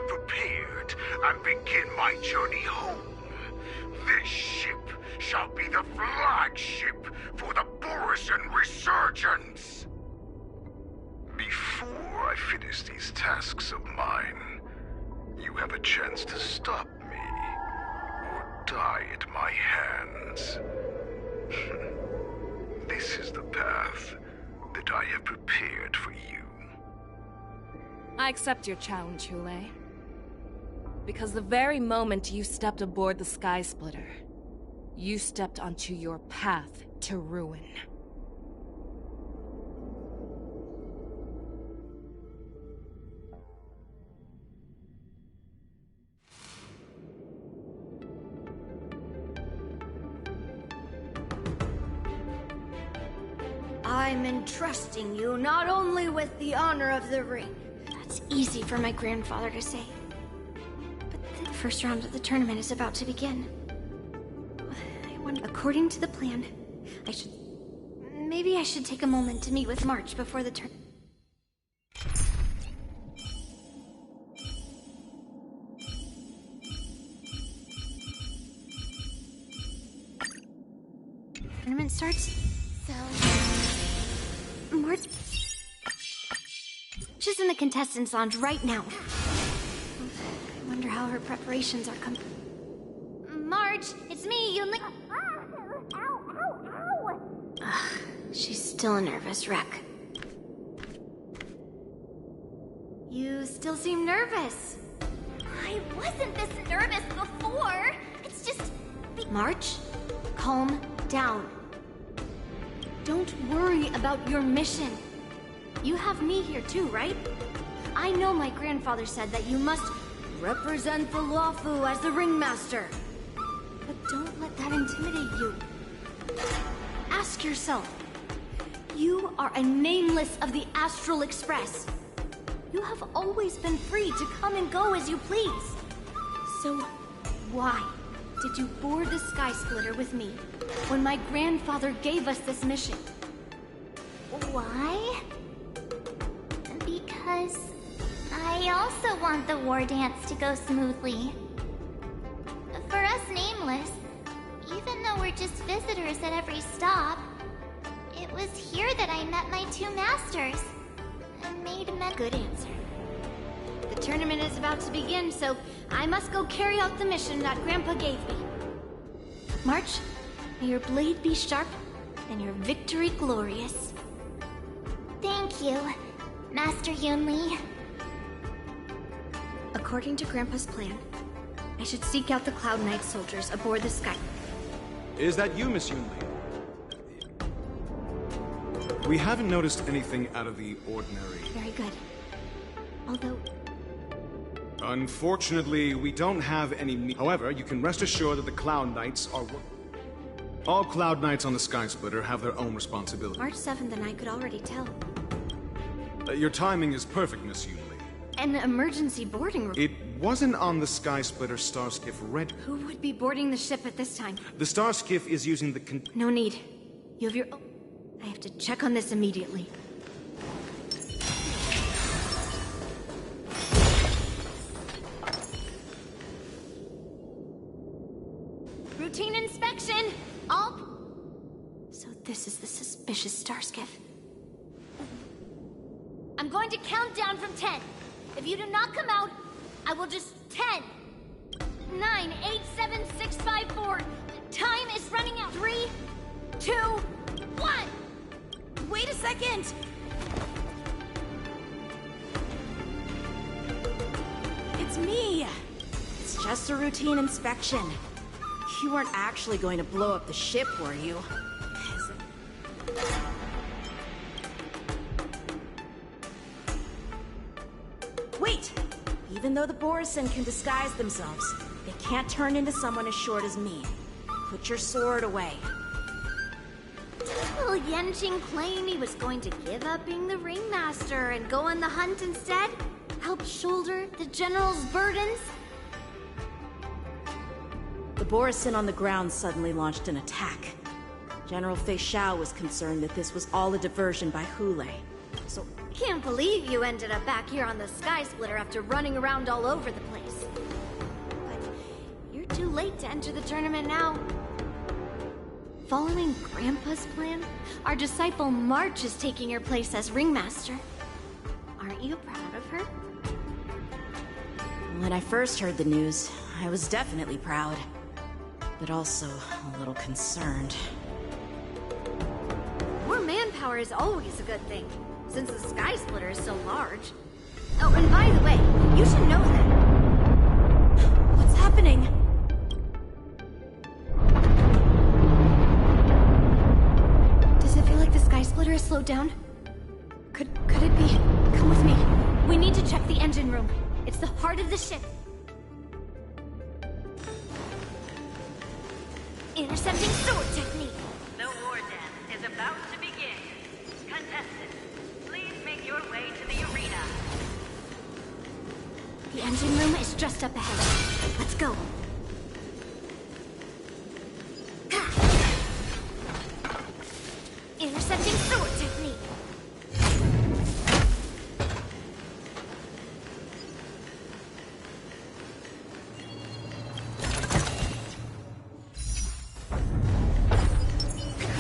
prepared and begin my journey home. This ship shall be the flagship for the Borisan Resurgence. Before I finish these tasks of mine, you have a chance to stop me, or die at my hands. This is the path that I have prepared for you. I accept your challenge, Hule. Because the very moment you stepped aboard the Sky Splitter, you stepped onto your path to ruin. I'm entrusting you not only with the honor of the ring. That's easy for my grandfather to say. But the first round of the tournament is about to begin. According to the plan, maybe I should take a moment to meet with March before the tournament. Tournament starts, so March she's in the contestants' lounge right now. I wonder how her preparations are coming. Marge, it's me, Yunli. She's still a nervous wreck. You still seem nervous. I wasn't this nervous before. It's just... March, calm down. Don't worry about your mission. You have me here too, right? I know my grandfather said that you must represent the Luofu as the ringmaster. But don't let that intimidate you. Ask yourself, you are a nameless of the Astral Express. You have always been free to come and go as you please. So, why did you board the Sky Splitter with me when my grandfather gave us this mission? Why? Because I also want the war dance to go smoothly. For us Nameless, even though we're just visitors at every stop, it was here that I met my two masters and made Good answer. The tournament is about to begin, so I must go carry out the mission that Grandpa gave me. March, may your blade be sharp and your victory glorious. Thank you, Master Yunli. According to Grandpa's plan, I should seek out the Cloud Knight soldiers aboard the Sky. Is that you, Miss Yunli? We haven't noticed anything out of the ordinary. Very good. Although... Unfortunately, we don't have any... However, you can rest assured that the Cloud Knights are... All Cloud Knights on the Sky Splitter have their own responsibilities. March 7th and I could already tell. Your timing is perfect, Miss Yunli. An emergency boarding... It wasn't on the Sky Splitter Starskiff Red. Who would be boarding the ship at this time? The Starskiff is using the No need. You have your... Oh, I have to check on this immediately. Routine inspection! All... So this is the suspicious Starskiff. I'm going to count down from 10. If you do not come out, I will just... 10, 9, 8, 7, 6, 5, 4. Time is running out. 3, 2, 1. Wait a second! It's me! It's just a routine inspection. You weren't actually going to blow up the ship, were you? Wait! Even though the Borisan can disguise themselves, they can't turn into someone as short as me. Put your sword away. Will Yanqing claim he was going to give up being the ringmaster and go on the hunt instead? Help shoulder the general's burdens? The Borisan on the ground suddenly launched an attack. General Fei Xiao was concerned that this was all a diversion by Hule. So Can't believe you ended up back here on the Sky Splitter after running around all over the place. But you're too late to enter the tournament now. Following Grandpa's plan, our disciple March is taking your place as ringmaster. Aren't you proud of her? When I first heard the news, I was definitely proud. But also a little concerned. More manpower is always a good thing, since the Sky Splitter is so large. Oh, and by the way, you should know that... What's happening? Does it feel like the Sky Splitter has slowed down? Could it be? Come with me. We need to check the engine room. It's the heart of the ship. Intercepting sword technique. The war dance is about to begin. Contestants, please make your way to the arena. The engine room is just up ahead. Let's go. Intercepting sword technique.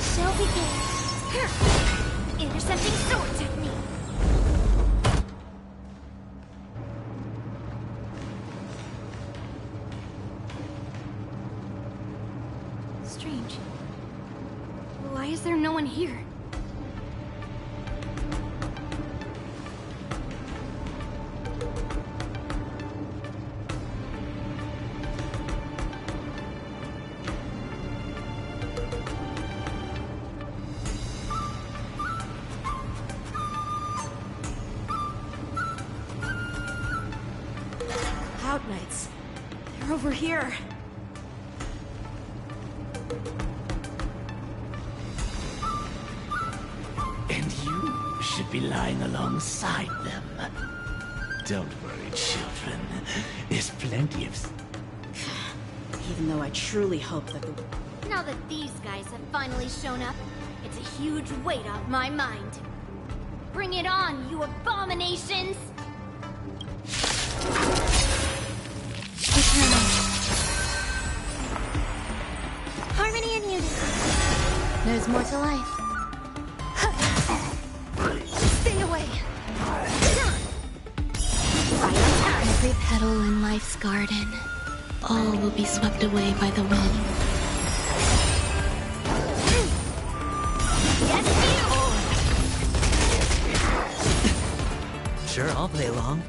Shall begin. Intercepting sword technique. Strange. Why is there no one here? Cloud Knights. They're over here. And you should be lying alongside them. Don't worry, children. There's plenty of... Even though I truly hope that the... Now that these guys have finally shown up, it's a huge weight off my mind. Bring it on, you abominations! Harmony and unity. There's more to life. Stay away! Every petal in life's garden, all will be swept away by the wind. Sure, I'll play along.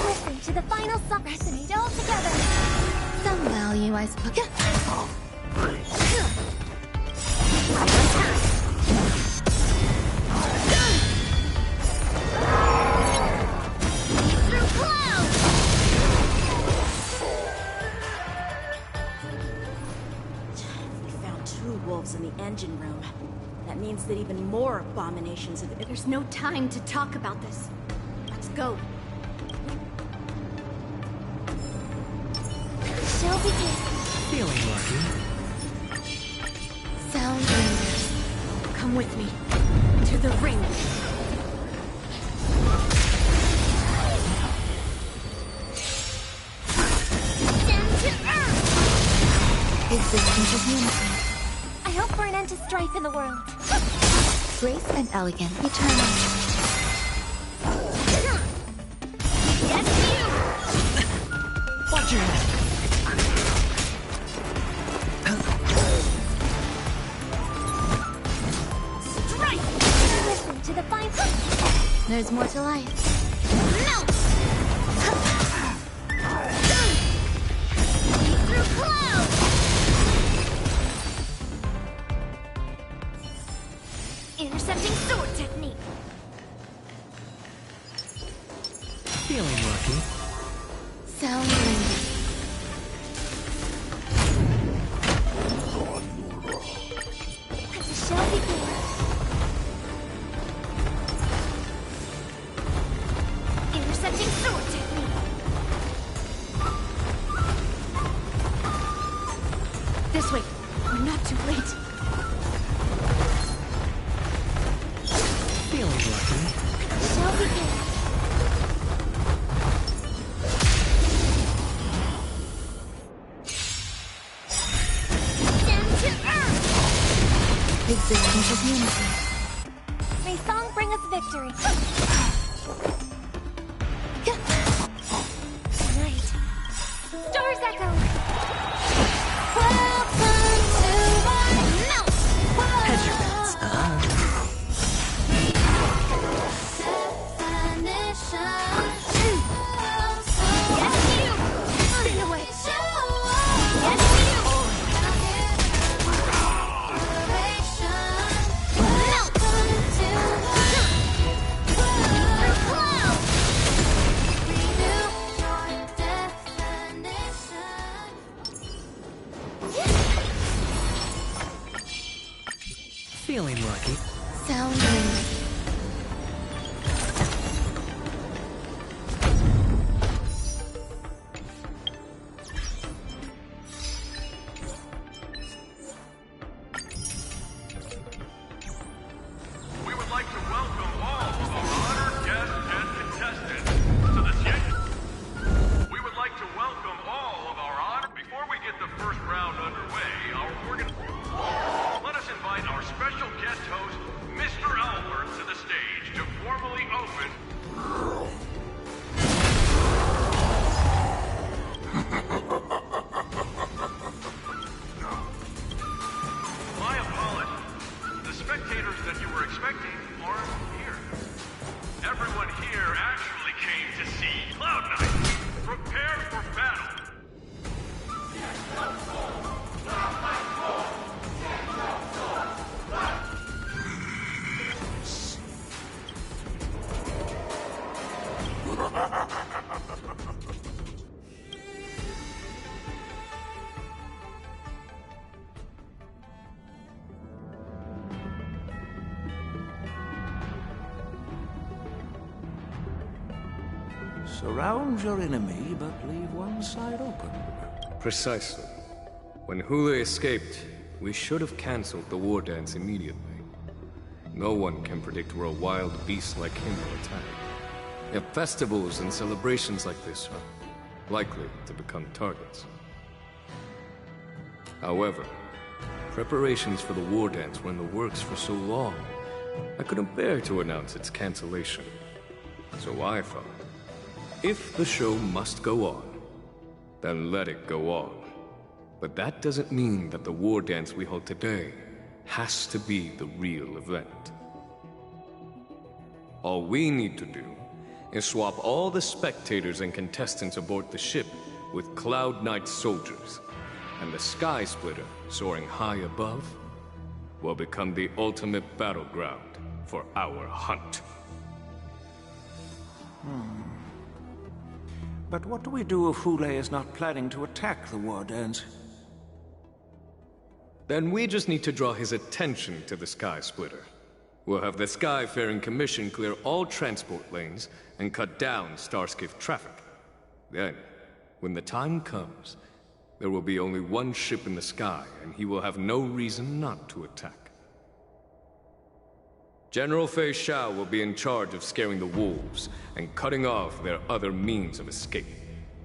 Listen to the final song. Resonate all together. Some value, I suppose. Through clouds. We found 2 wolves in the engine room. That means that even more abominations have... There's no time to talk about this. Let's go. Shall begin. Feeling lucky. Sound Rangers. Come with me. To the ring. Down to earth! Existence is unity. I hope for an end to strife in the world. Grace and elegance. Eternal. Yes, you! Watch your head. Listen to the fine... There's more to life. Melt! Through clouds! Intercepting sword technique. Feeling lucky. Sound Ranger. Shall begin. Intercepting sword technique. This way. We're not too late. begin. Down to earth! Existence is unity. May song bring us victory. Tonight, stars echo. Welcome to my melt. Hedge your bets. Yes, you. Stay away. Yes, you. Feeling lucky. Sounding. We would like to welcome all of our honored guests and contestants to the We would like to welcome all of our honor. Before we get the first round underway, let us invite our special guest host, Mr. Albert, to the stage to formally open. My apologies. The spectators that you were expecting aren't here. Everyone here actually came to see Cloud Knight. Prepare for battle. Surround your enemy, but leave one side open. Precisely. When Hule escaped, we should have cancelled the war dance immediately. No one can predict where a wild beast like him will attack. Yet festivals and celebrations like this are likely to become targets. However, preparations for the war dance were in the works for so long, I couldn't bear to announce its cancellation. So I thought, if the show must go on, then let it go on. But that doesn't mean that the war dance we hold today has to be the real event. All we need to do is swap all the spectators and contestants aboard the ship with Cloud Knight soldiers, and the Sky Splitter, soaring high above, will become the ultimate battleground for our hunt. But what do we do if Hule is not planning to attack the war dance? Then we just need to draw his attention to the Sky Splitter. We'll have the Skyfaring Commission clear all transport lanes and cut down Starskiff traffic. Then, when the time comes, there will be only one ship in the sky, and he will have no reason not to attack. General Fei Xiao will be in charge of scaring the wolves and cutting off their other means of escape,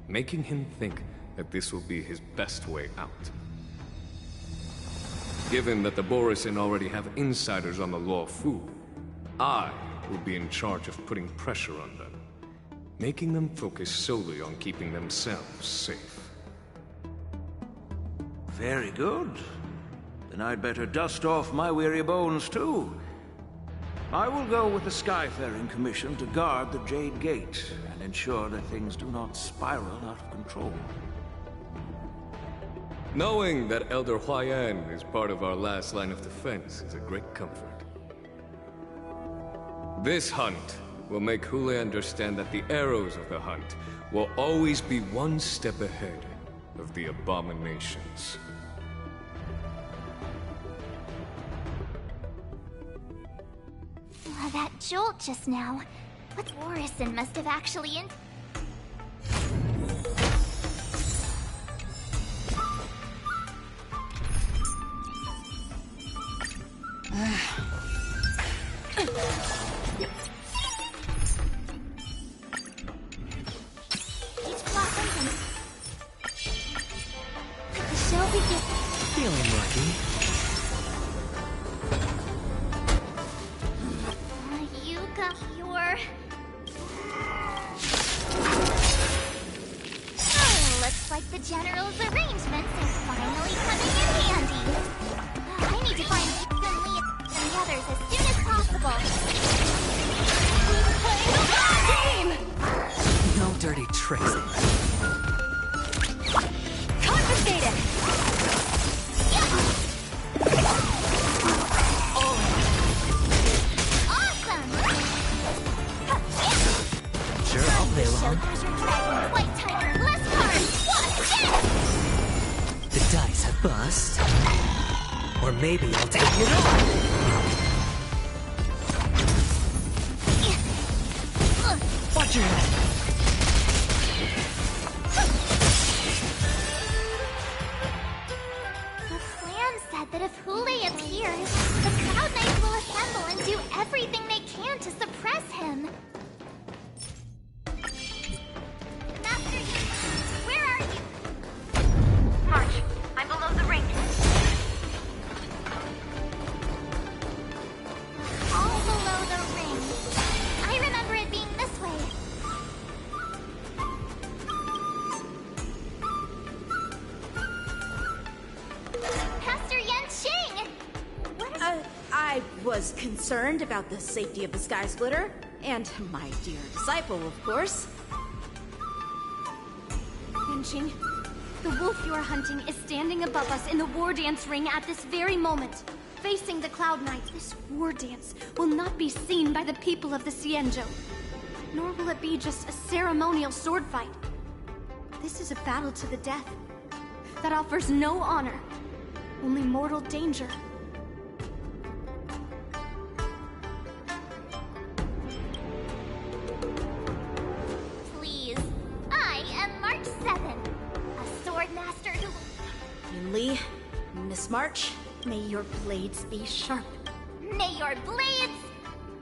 making him think that this will be his best way out. Given that the Borisin already have insiders on the Law Fu, I will be in charge of putting pressure on them, making them focus solely on keeping themselves safe. Very good. Then I'd better dust off my weary bones too. I will go with the Skyfaring Commission to guard the Jade Gate and ensure that things do not spiral out of control. Knowing that Elder Huayan is part of our last line of defense is a great comfort. This hunt will make Hule understand that the arrows of the hunt will always be one step ahead of the abominations. That jolt just now. What Warrison must have actually for... Oh, looks like the General's arrangements are finally coming in handy. I need to find Lee and the others as soon as possible. Game! No dirty tricks. Confiscated! Awesome! Sure, I'll play along. Showcase your dragon, White Tiger, less cards! Watch this! The dice have bust. Or maybe I'll take it on. Watch your head. The plan said that if Hule appears, the Cloud Knights will assemble and do everything they can to suppress him. Master Yi, where are you? March, I'm below the ring. All below the ring. I remember it being this way. Pastor Yanqing! I was concerned about the safety of the Sky Splitter, and my dear disciple, of course. Yanqing, the wolf you are hunting is standing above us in the war dance ring at this very moment, facing the Cloud Knights. This war dance will not be seen by the people of the Xianzhou, nor will it be just a ceremonial sword fight. This is a battle to the death that offers no honor, only mortal danger. Please. I am March 7, a sword master who... Yun Li, Miss March, may your blades be sharp. May your blades...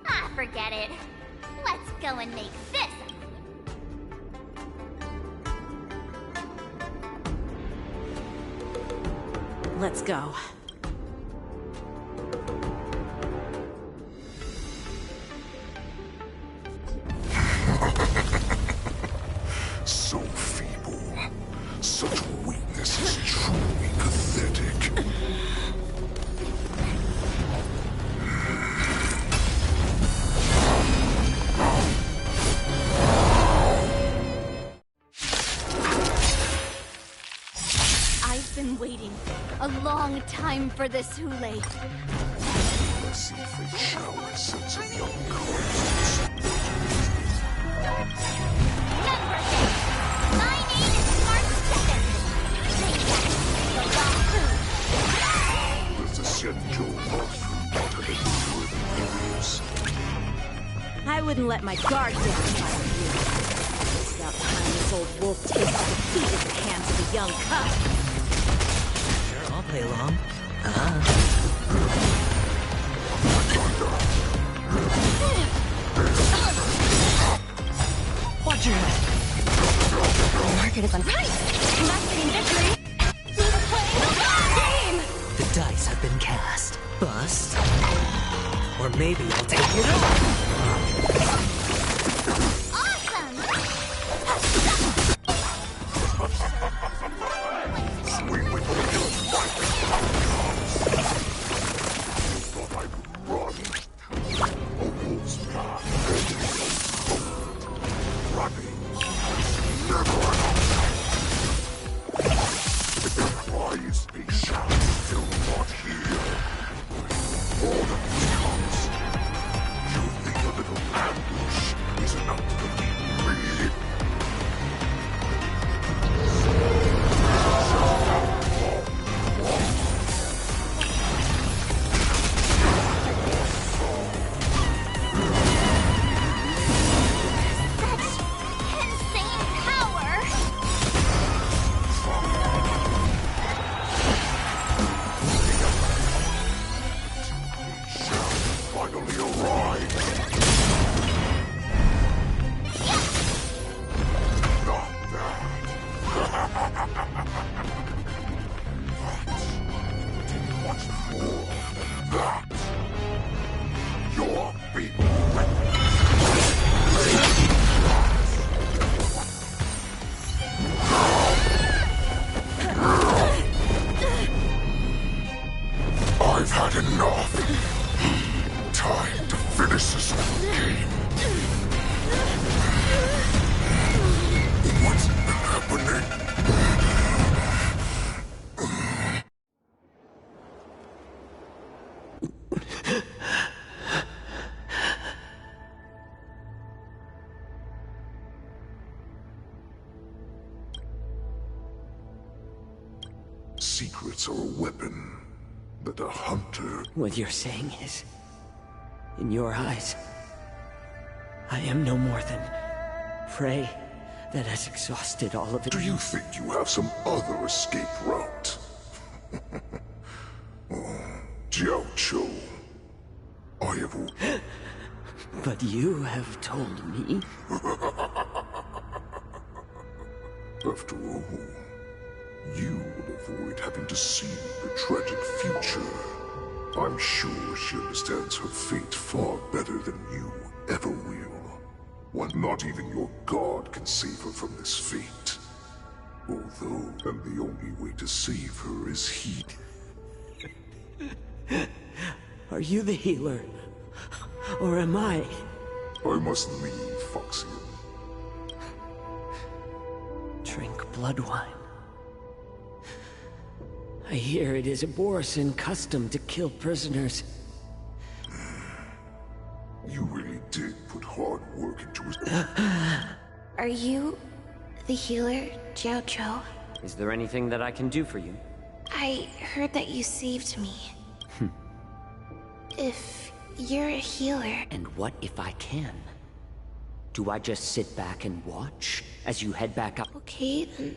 Ah, forget it. Let's go and make this. Let's go. So feeble. Such weakness is truly pathetic. I've been waiting a long time for this, Hule. Mercy fate showers such a young corpse. My name is March 7. The Long Food. There's a Xianzhou off darker than you areas. I wouldn't let my guard down if I were you. It's about time this old wolf tastes defeat at the hands of a young cub. Sure, I'll play along. Watch your head. The market is on right. Lasting victory. Who's playing the game? The dice have been cast. Bust. Or maybe I'll take it on. Awesome! Swing with the thought I'd run. A wolf's path. Running. Never enough. Wise be shall still not hear. All that comes. You secrets are a weapon that a hunter... What you're saying is, in your eyes, I am no more than prey that has exhausted all of it. Do you think you have some other escape route? Jiao Cho, I have... But you have told me... After all, you will avoid having to see the tragic future. I'm sure she understands her fate far better than you ever will. One, not even your god can save her from this fate. Although, and the only way to save her is he. Are you the healer? Or am I? I must leave, Foxian. Drink blood wine. I hear it is a Borisan custom to kill prisoners. You really did put hard work into it. Are you the healer, Jiao Cho? Is there anything that I can do for you? I heard that you saved me. If you're a healer... And what if I can? Do I just sit back and watch as you head back up? Okay, then...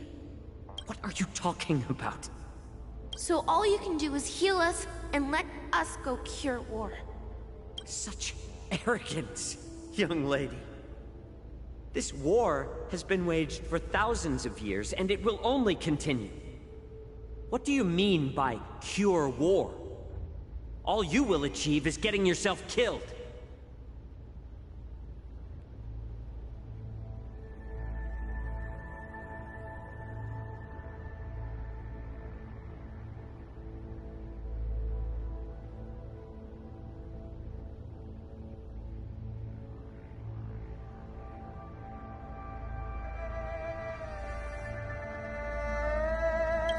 What are you talking about? So all you can do is heal us and let us go cure war. Such arrogance, young lady. This war has been waged for thousands of years, and it will only continue. What do you mean by cure war? All you will achieve is getting yourself killed.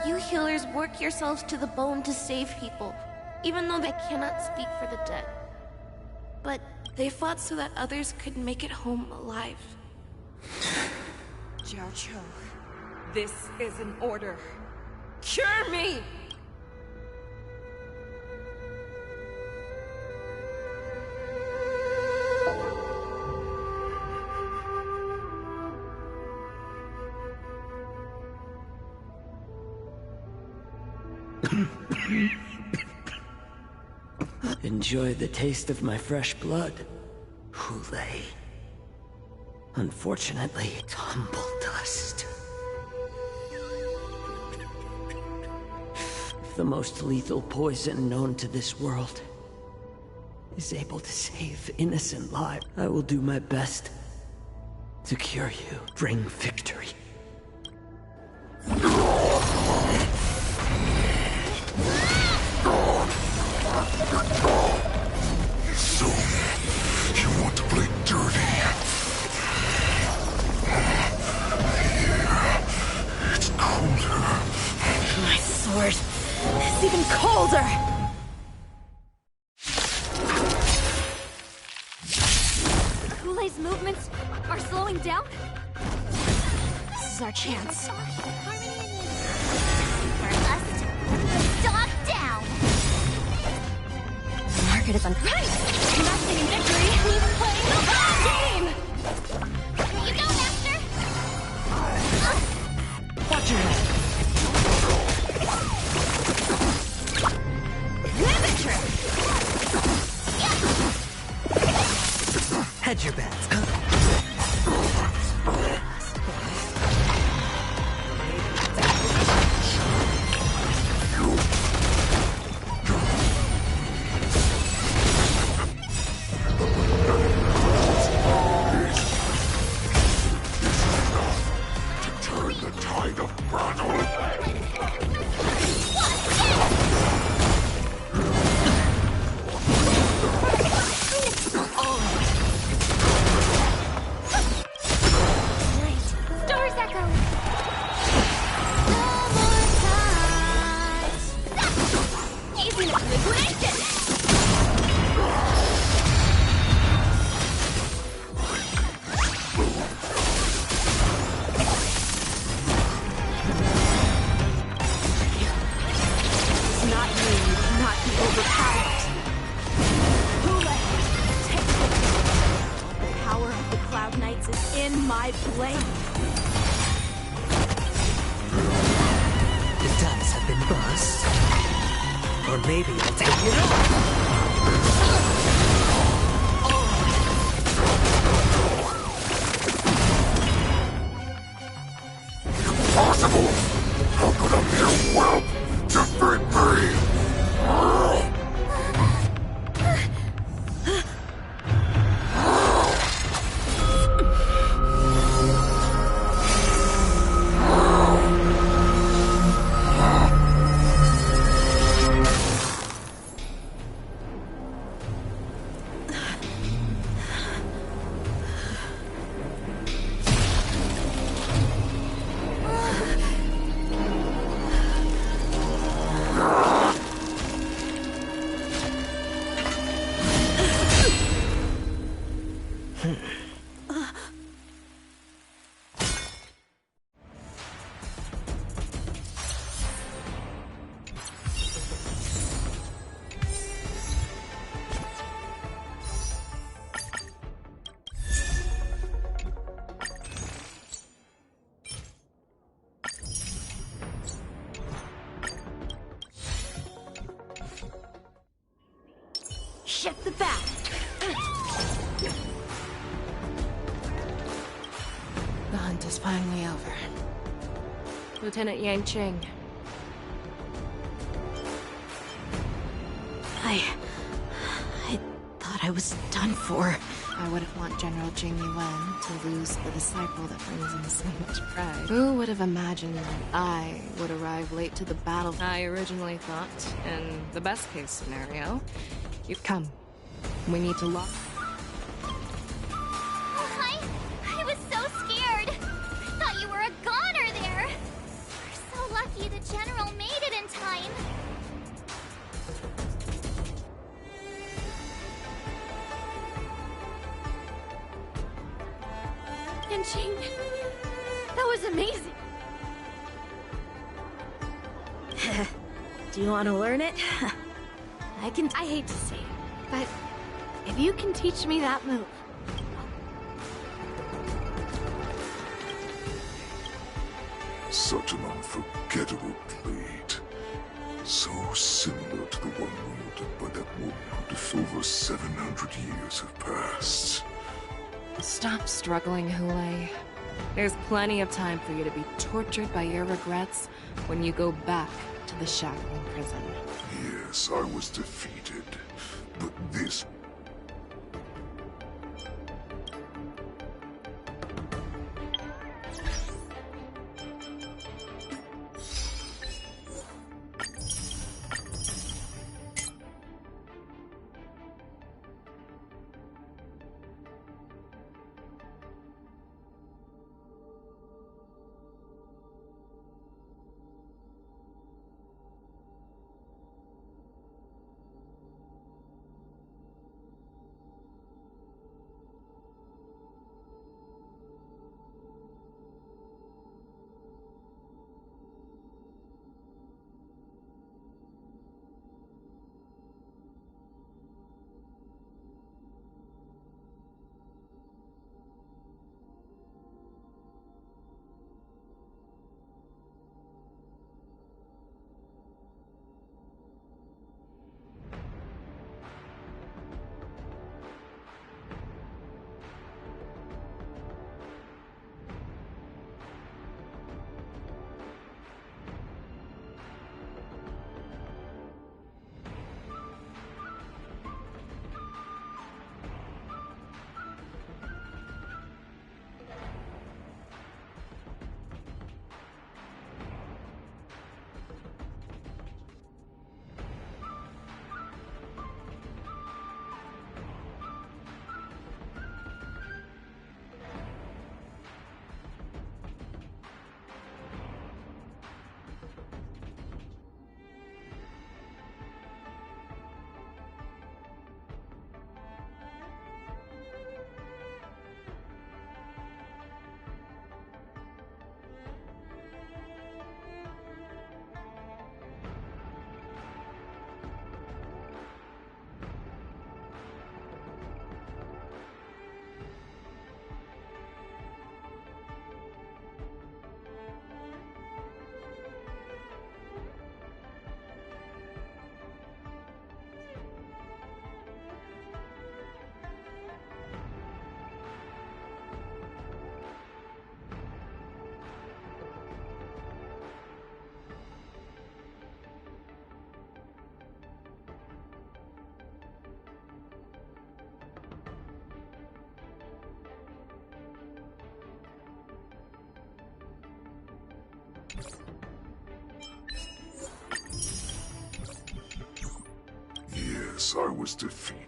You healers work yourselves to the bone to save people, even though they cannot speak for the dead. But they fought so that others could make it home alive. Jiao Cho, this is an order. Cure me! Enjoy the taste of my fresh blood, Hule. Unfortunately, it's humble dust. If the most lethal poison known to this world is able to save innocent lives, I will do my best to cure you, bring victory. So, you want to play dirty? Yeah, it's colder. My sword is even colder! Hule's movements are slowing down? This is our chance. Dog down! Margaret is on... Right! Investing in victory means playing the long game! Here you go, Master! Watch your head! Hedge your bets. the Cloud Knights is in my blade. The dice have been bust. Or maybe I'll take it all. Impossible! How could a mere whelp defeat me? Shut the back! The hunt is finally over. Lieutenant Yang Cheng. I thought I was done for. I wouldn't want General Jing Yuan to lose the disciple that brings him so much pride. Who would have imagined that I would arrive late to the battle? I originally thought, in the best case scenario, you'd come. We need to lock. I was so scared. I thought you were a goner there. We're so lucky the General made it in time. Yanqing, that was amazing. Do you want to learn it? I hate to say it, but if you can teach me that move. Such an unforgettable blade. So similar to the one wielded by that woman if over 700 years have passed. Stop struggling, Hule. There's plenty of time for you to be tortured by your regrets when you go back to the shackling prison. Yes, I was defeated, but this... as I was defeated.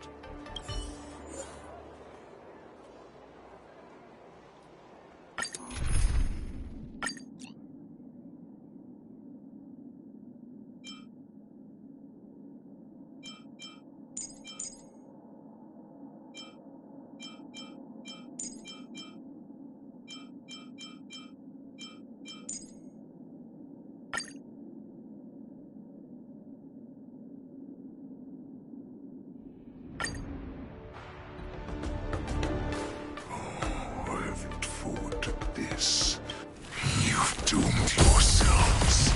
This. You've doomed yourselves.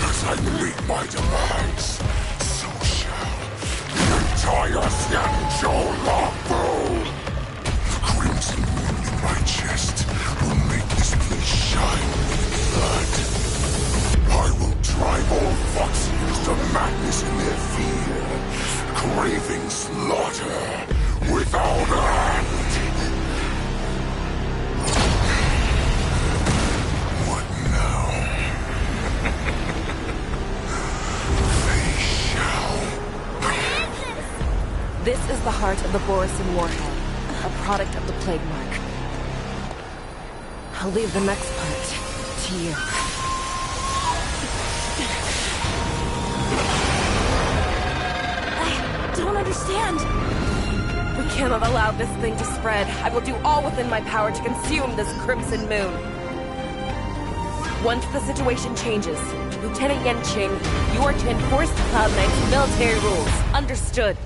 As I meet my demise, so shall the entire Stanjo Longbow. The crimson wound in my chest will make this place shine with blood. I will drive all Foxians to madness in their fear, craving slaughter without end. What now? They shall. This is the heart of the Borisin Warhead, a product of the Plague Mark. I'll leave the next part to you. I don't understand. We cannot allow this thing to spread. I will do all within my power to consume this Crimson Moon. Once the situation changes, Lieutenant Yenqing, you are to enforce the Cloud Knight's military rules. Understood.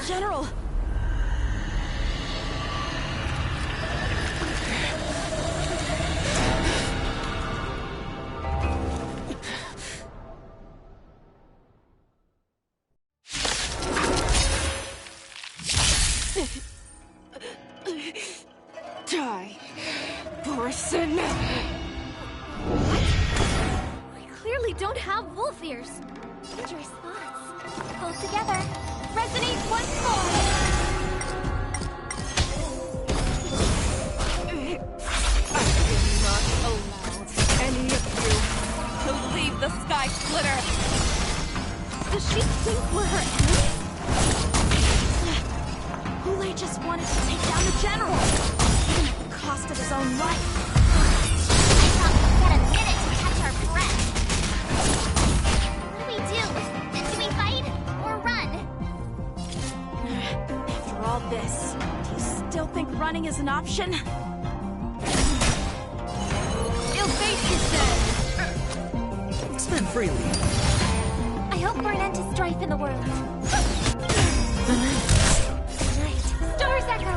General! Die, Borisin! We clearly don't have wolf ears. Dangerous thoughts. Pull together. Resonate once more. I will not allow any of you to leave the Sky Splitter! Does she think we're her enemies? Hule just wanted to take down the general, even at the cost of his own life. I thought we'd get a minute to catch our breath. What do? Do we fight or run? After all this, do you still think running is an option? Ill fate, you said. Spend freely. I hope for an end to strife in the world. Stars echo.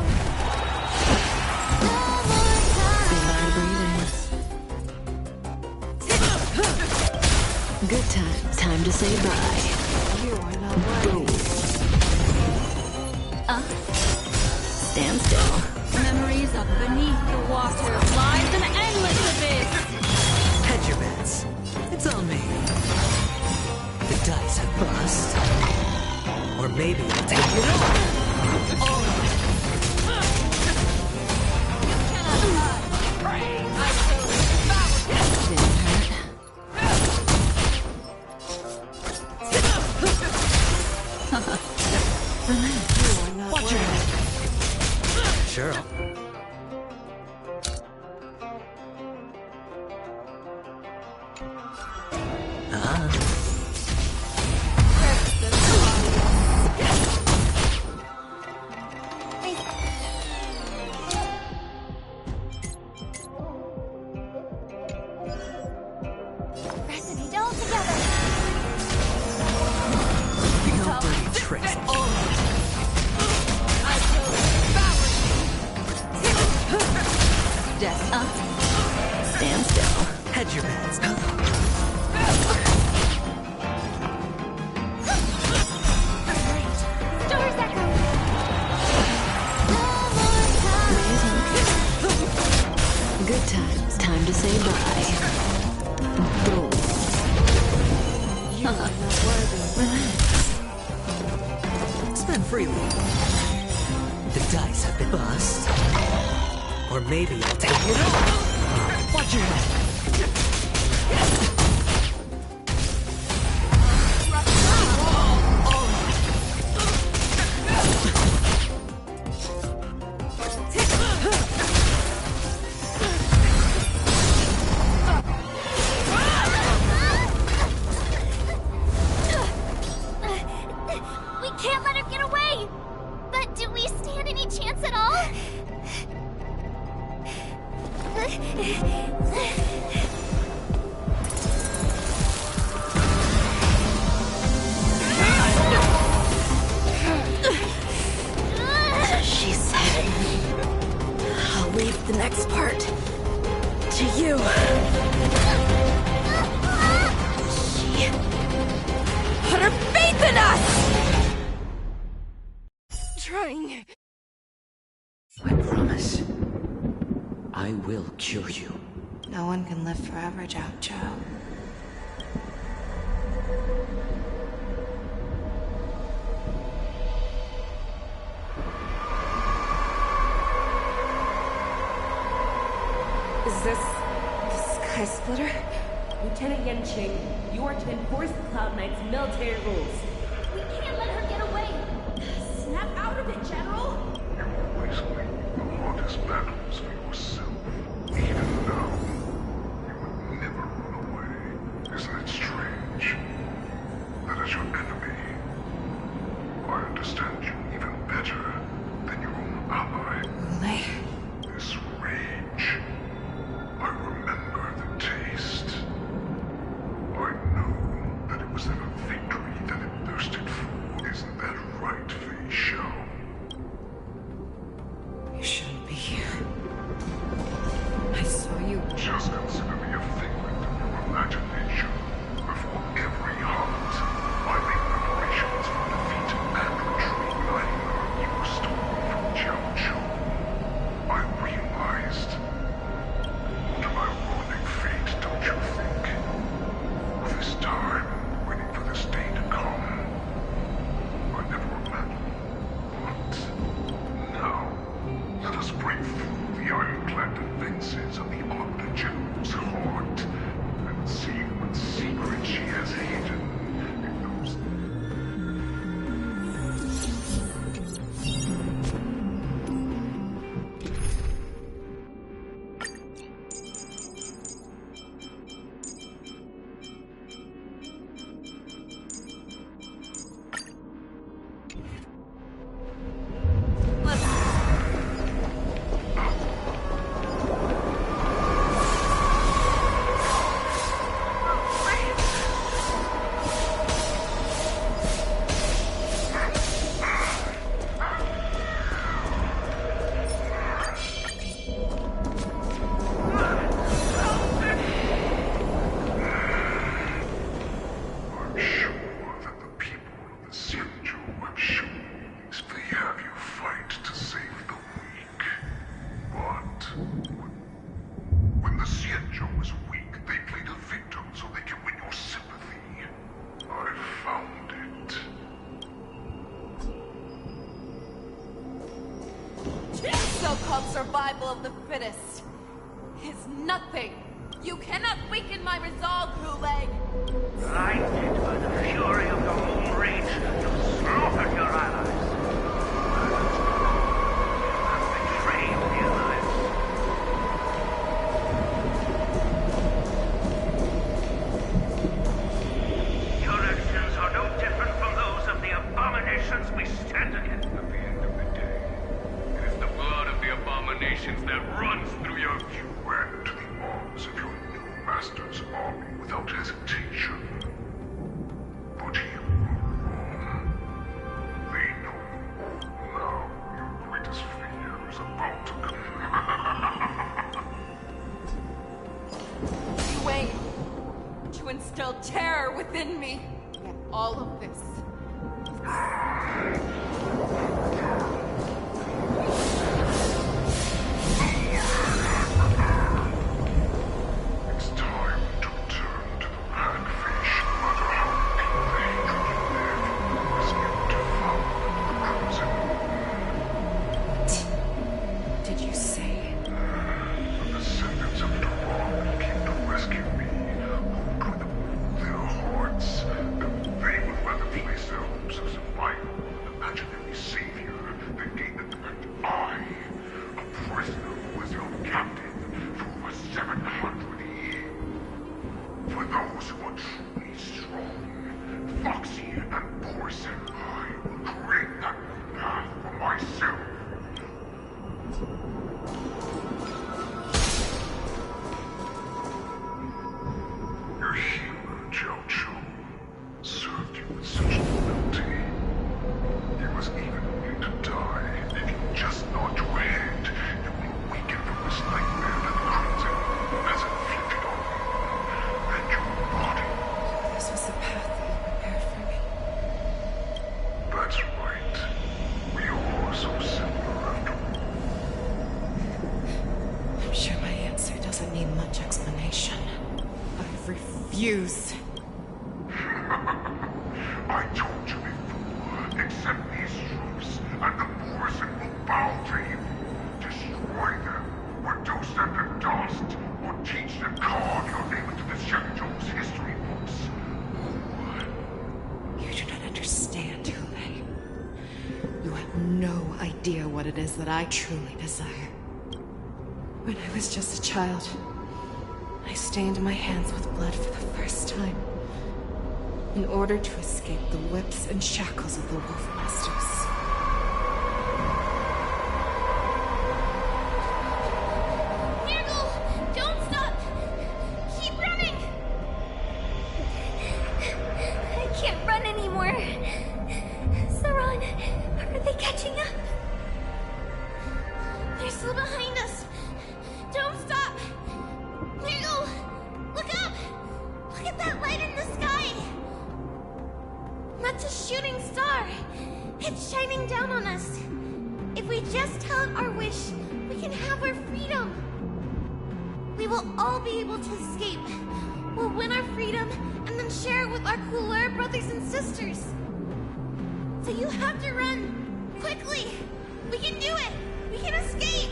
Good time. Time to say bye. You are not worthy. Stand still. Memories of beneath the water lies an endless abyss. Hedge your bets. It's on me. The dice have bust. Or maybe I'll take it all. Watch your head. Sure. Resonate all together. No dirty tricks. Death up. Stand still. Hedge your bets. Stars echo. Good times. Time to say bye. freely. The dice have been bust. Or maybe I'll take it all. Watch your head. We can't let her get away! But do we stand any chance at all? She said, I'll leave the next part to you. She put her faith in us! Trying. I promise. I will cure you. No one can live forever, Joe. Is this the Sky Splitter? Lieutenant Yenching, you are to enforce the Cloud Knight's military rules. We can't let her get away! Snap out of it, General! You always win the hardest battles for yourself. Even now, you would never run away. Isn't it strange? That is your enemy. I understand you even better than your own ally. This rage. I remember the taste. I know that it was never victory that it thirsted for. Isn't that right, Fei Xiao? You shouldn't be here. I saw you. Just consider me a figment of your imagination. Before every hunt, I make preparations for defeat and retreat. You stole me from Jiangzhou. I realized. What an ironic fate, don't you think? This time, waiting for this day to come. I never imagined. But now, let us break through the ironclad defenses of the Arbiter General's heart and see what secret she has hidden in those. So-called survival of the fittest is nothing. You cannot weaken my resolve, Gulag. Blinded by the fury of your own rage, you slaughtered your allies. And betrayed the alliance. Your actions are no different from those of the abominations we stand against. At the end of the day, it is the blood of the abominations that runs through your... You went to the arms of your new master's army without hesitation. But you were wrong. They know now your greatest fear is about to come. You aim to instill terror within me. Yet all of this. It's time to return to the Panfish, no matter how deep the hatred you bear for us to found. refuse. I told you before, accept these troops, and the Borzon will bow to you. Destroy them, reduce them to dust, or teach them to carve your name into the Shenzhou's history books. You do not understand, Hule. You have no idea what it is that I truly desire. When I was just a child, I stained my hands with blood for the first time, in order to escape the whips and shackles of the Wolf Masters. Nurgle, don't stop! Keep running! I can't run anymore. Saran, are they catching up? They're still behind us. Don't stop! Nurgle, look up! Look at that light in the sky! That's a shooting star. It's shining down on us. If we just tell it our wish, we can have our freedom. We will all be able to escape. We'll win our freedom and then share it with our cooler brothers and sisters. So you have to run. Quickly. We can do it. We can escape.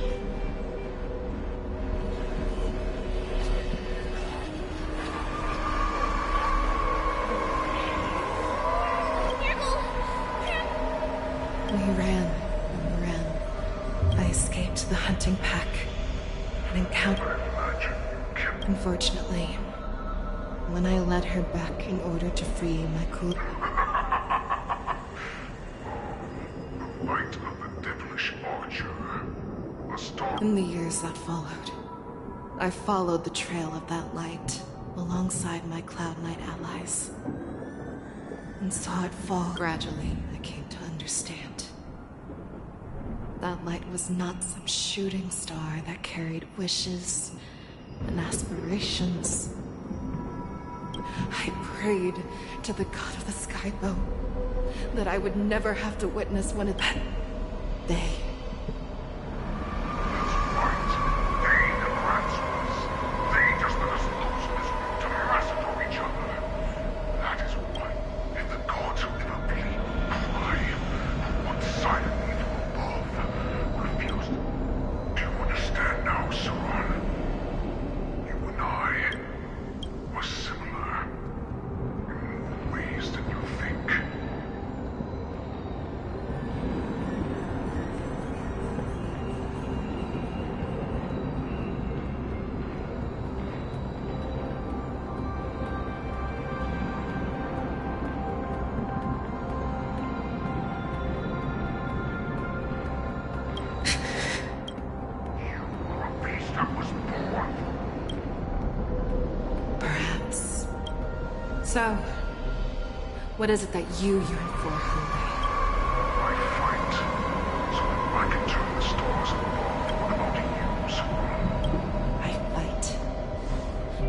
We ran and ran. I escaped the hunting pack and encountered... Unfortunately, when I led her back in order to free my cool... Light of the devilish archer. A star. In the years that followed, I followed the trail of that light alongside my Cloud Knight allies and saw it fall. Gradually, I came to understand. That light was not some shooting star that carried wishes and aspirations. I prayed to the god of the Skybow that I would never have to witness one of that day. So, what is it that you yearn for, Hule? I fight so that I can turn the stars above. What about you, I fight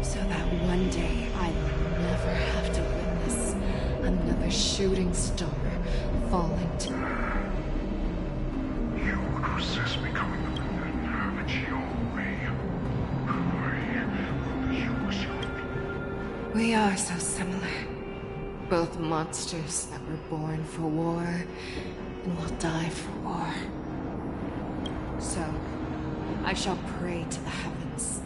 so that one day I will never have to witness another shooting star falling to... You would resist becoming the villain, haven't you, already? We are so similar. Both monsters that were born for war and will die for war. So, I shall pray to the heavens.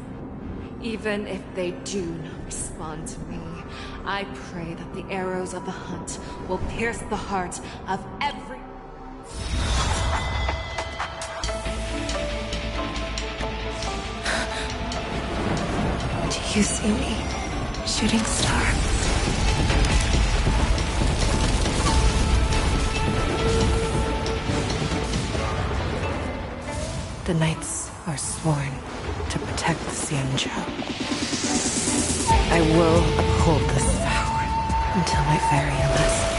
Even if they do not respond to me, I pray that the arrows of the hunt will pierce the heart of every... Do you see me, shooting star? The knights are sworn to protect the Xianzhou. I will uphold this vow until my very last day.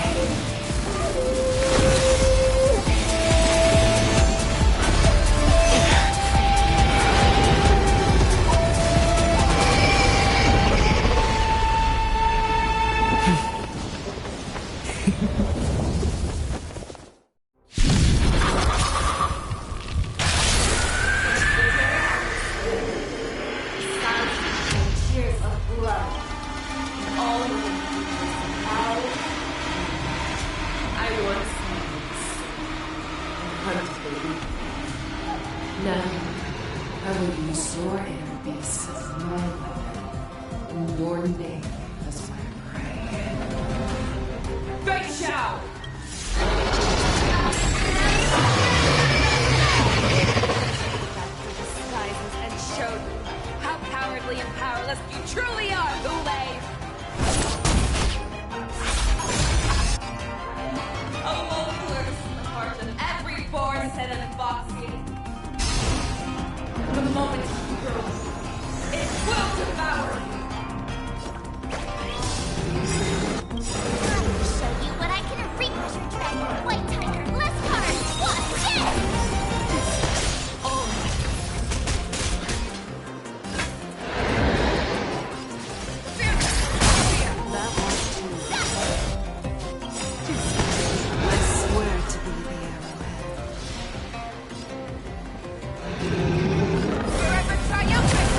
Tears of blood. Your air beasts as my weapon, and your name as my prey. Fei Xiao! Disguises and showed you how cowardly and powerless you truly are, Goulet! A wolf lurks in the heart of every boar-set and foxy. The moment you grow, it will devour you! I will show you what I can remeasure dragon. White tiger, less cards. Watch this! I swear to be the arrowhead. Forever triumphant!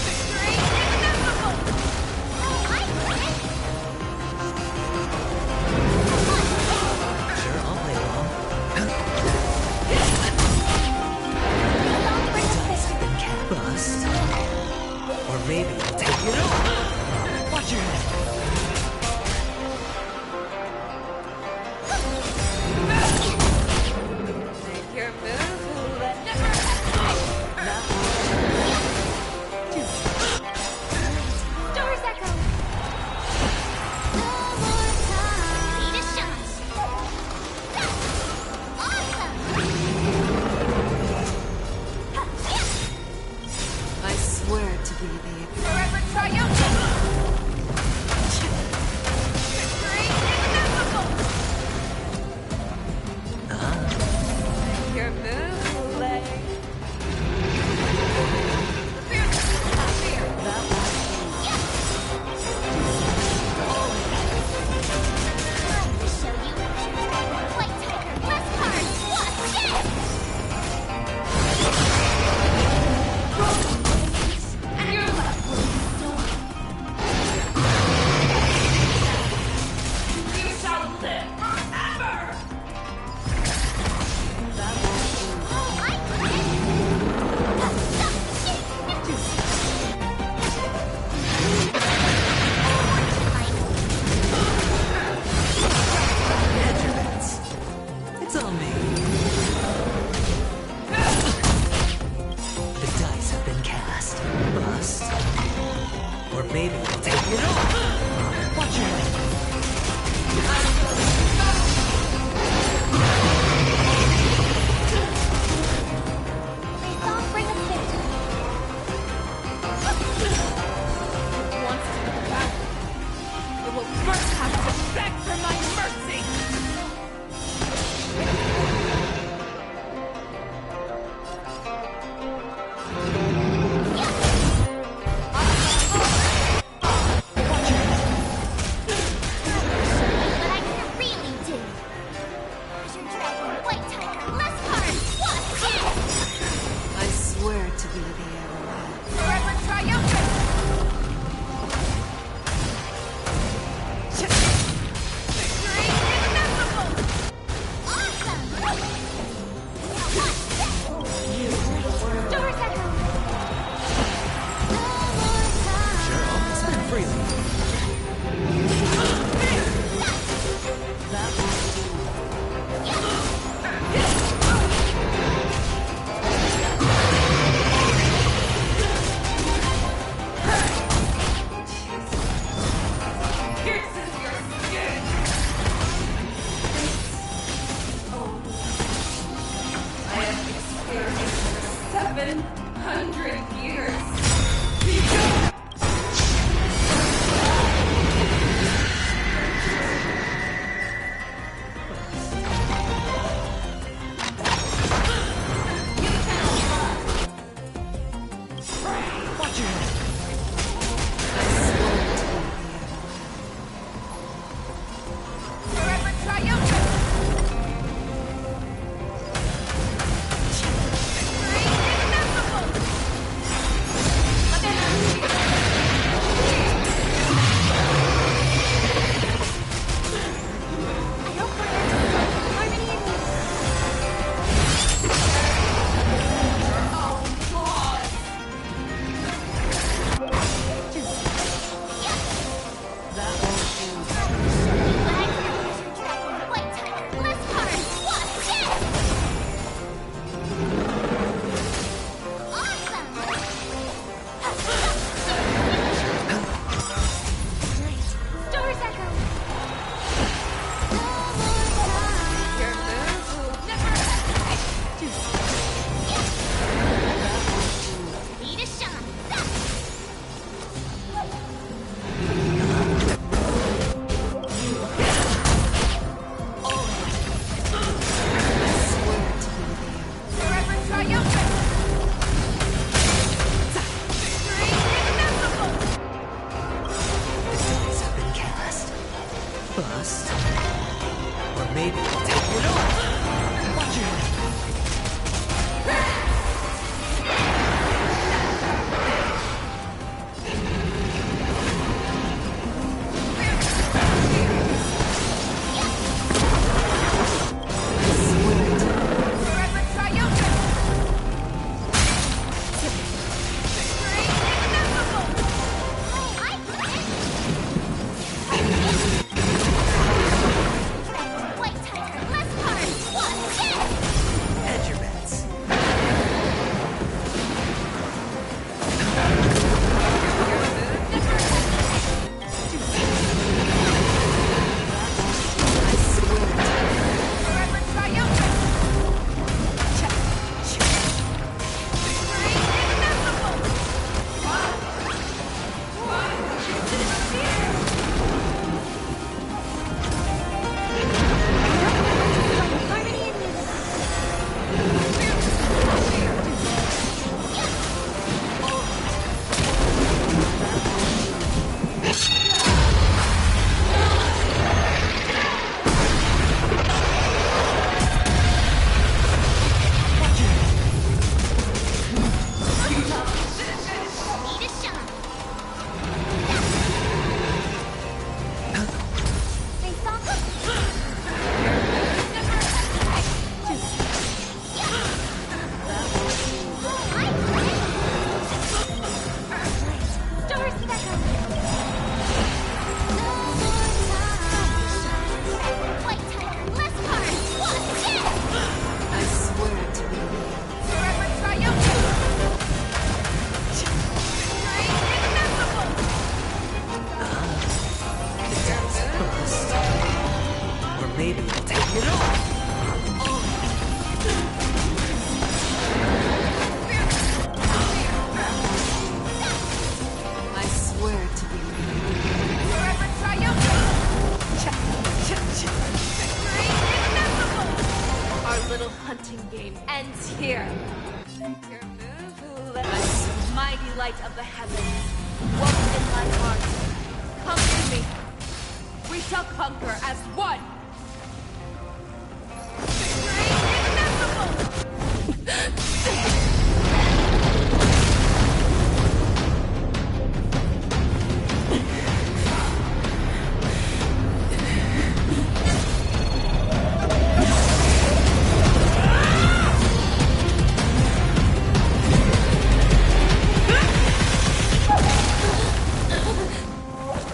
Victory inevitable! Sure, I'll play along. Bust. Or maybe I'll take it on. Watch your head. Make your move, Goulet. Never hesitate! Doors echo. No more time. Need a shot. Awesome. I swear to be the Forever triumphant! Victory inevitable! Make your move, Goulet. Fear! Show you white tiger, less cards. Watch this! And your left will be stolen. You shall live forever! Measurements. It's on me. The dice have been cast. Bust. Or maybe I'll take it on. Watch your head. bust. Or maybe I'll take it off. Watch your head. Maybe I'll take it off. I swear to be forever triumphant. Our little hunting game ends here. Let us, mighty light of the heavens, walk in my heart. Come to me. We shall conquer as one.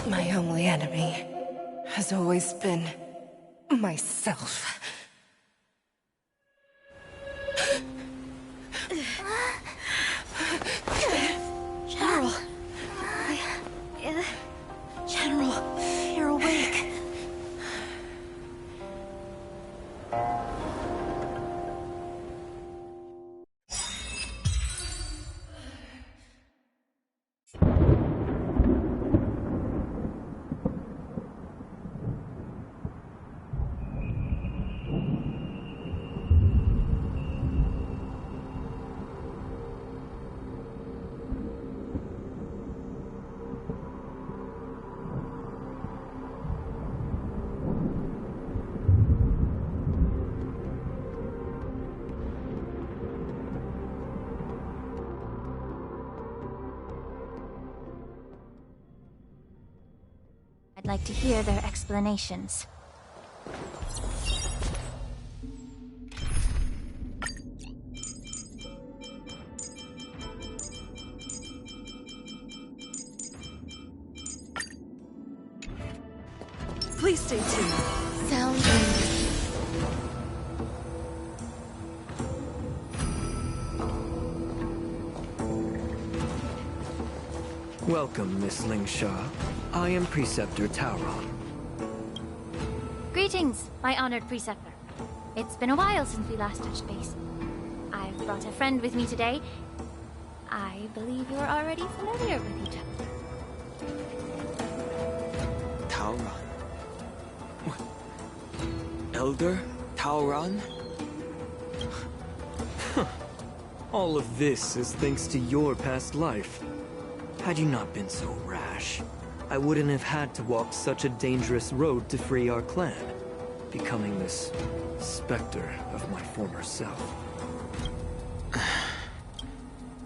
My only enemy has always been myself. General. General, you're awake. I'd like to hear their explanations. Please stay tuned. Sounds Welcome, Miss Lingshaw. I am Preceptor Tauron. Greetings, my honored preceptor. It's been a while since we last touched base. I've brought a friend with me today. I believe you're already familiar with each other. Tauron? What? Elder Tauron? All of this is thanks to your past life. Had you not been so rash, I wouldn't have had to walk such a dangerous road to free our clan, becoming this specter of my former self.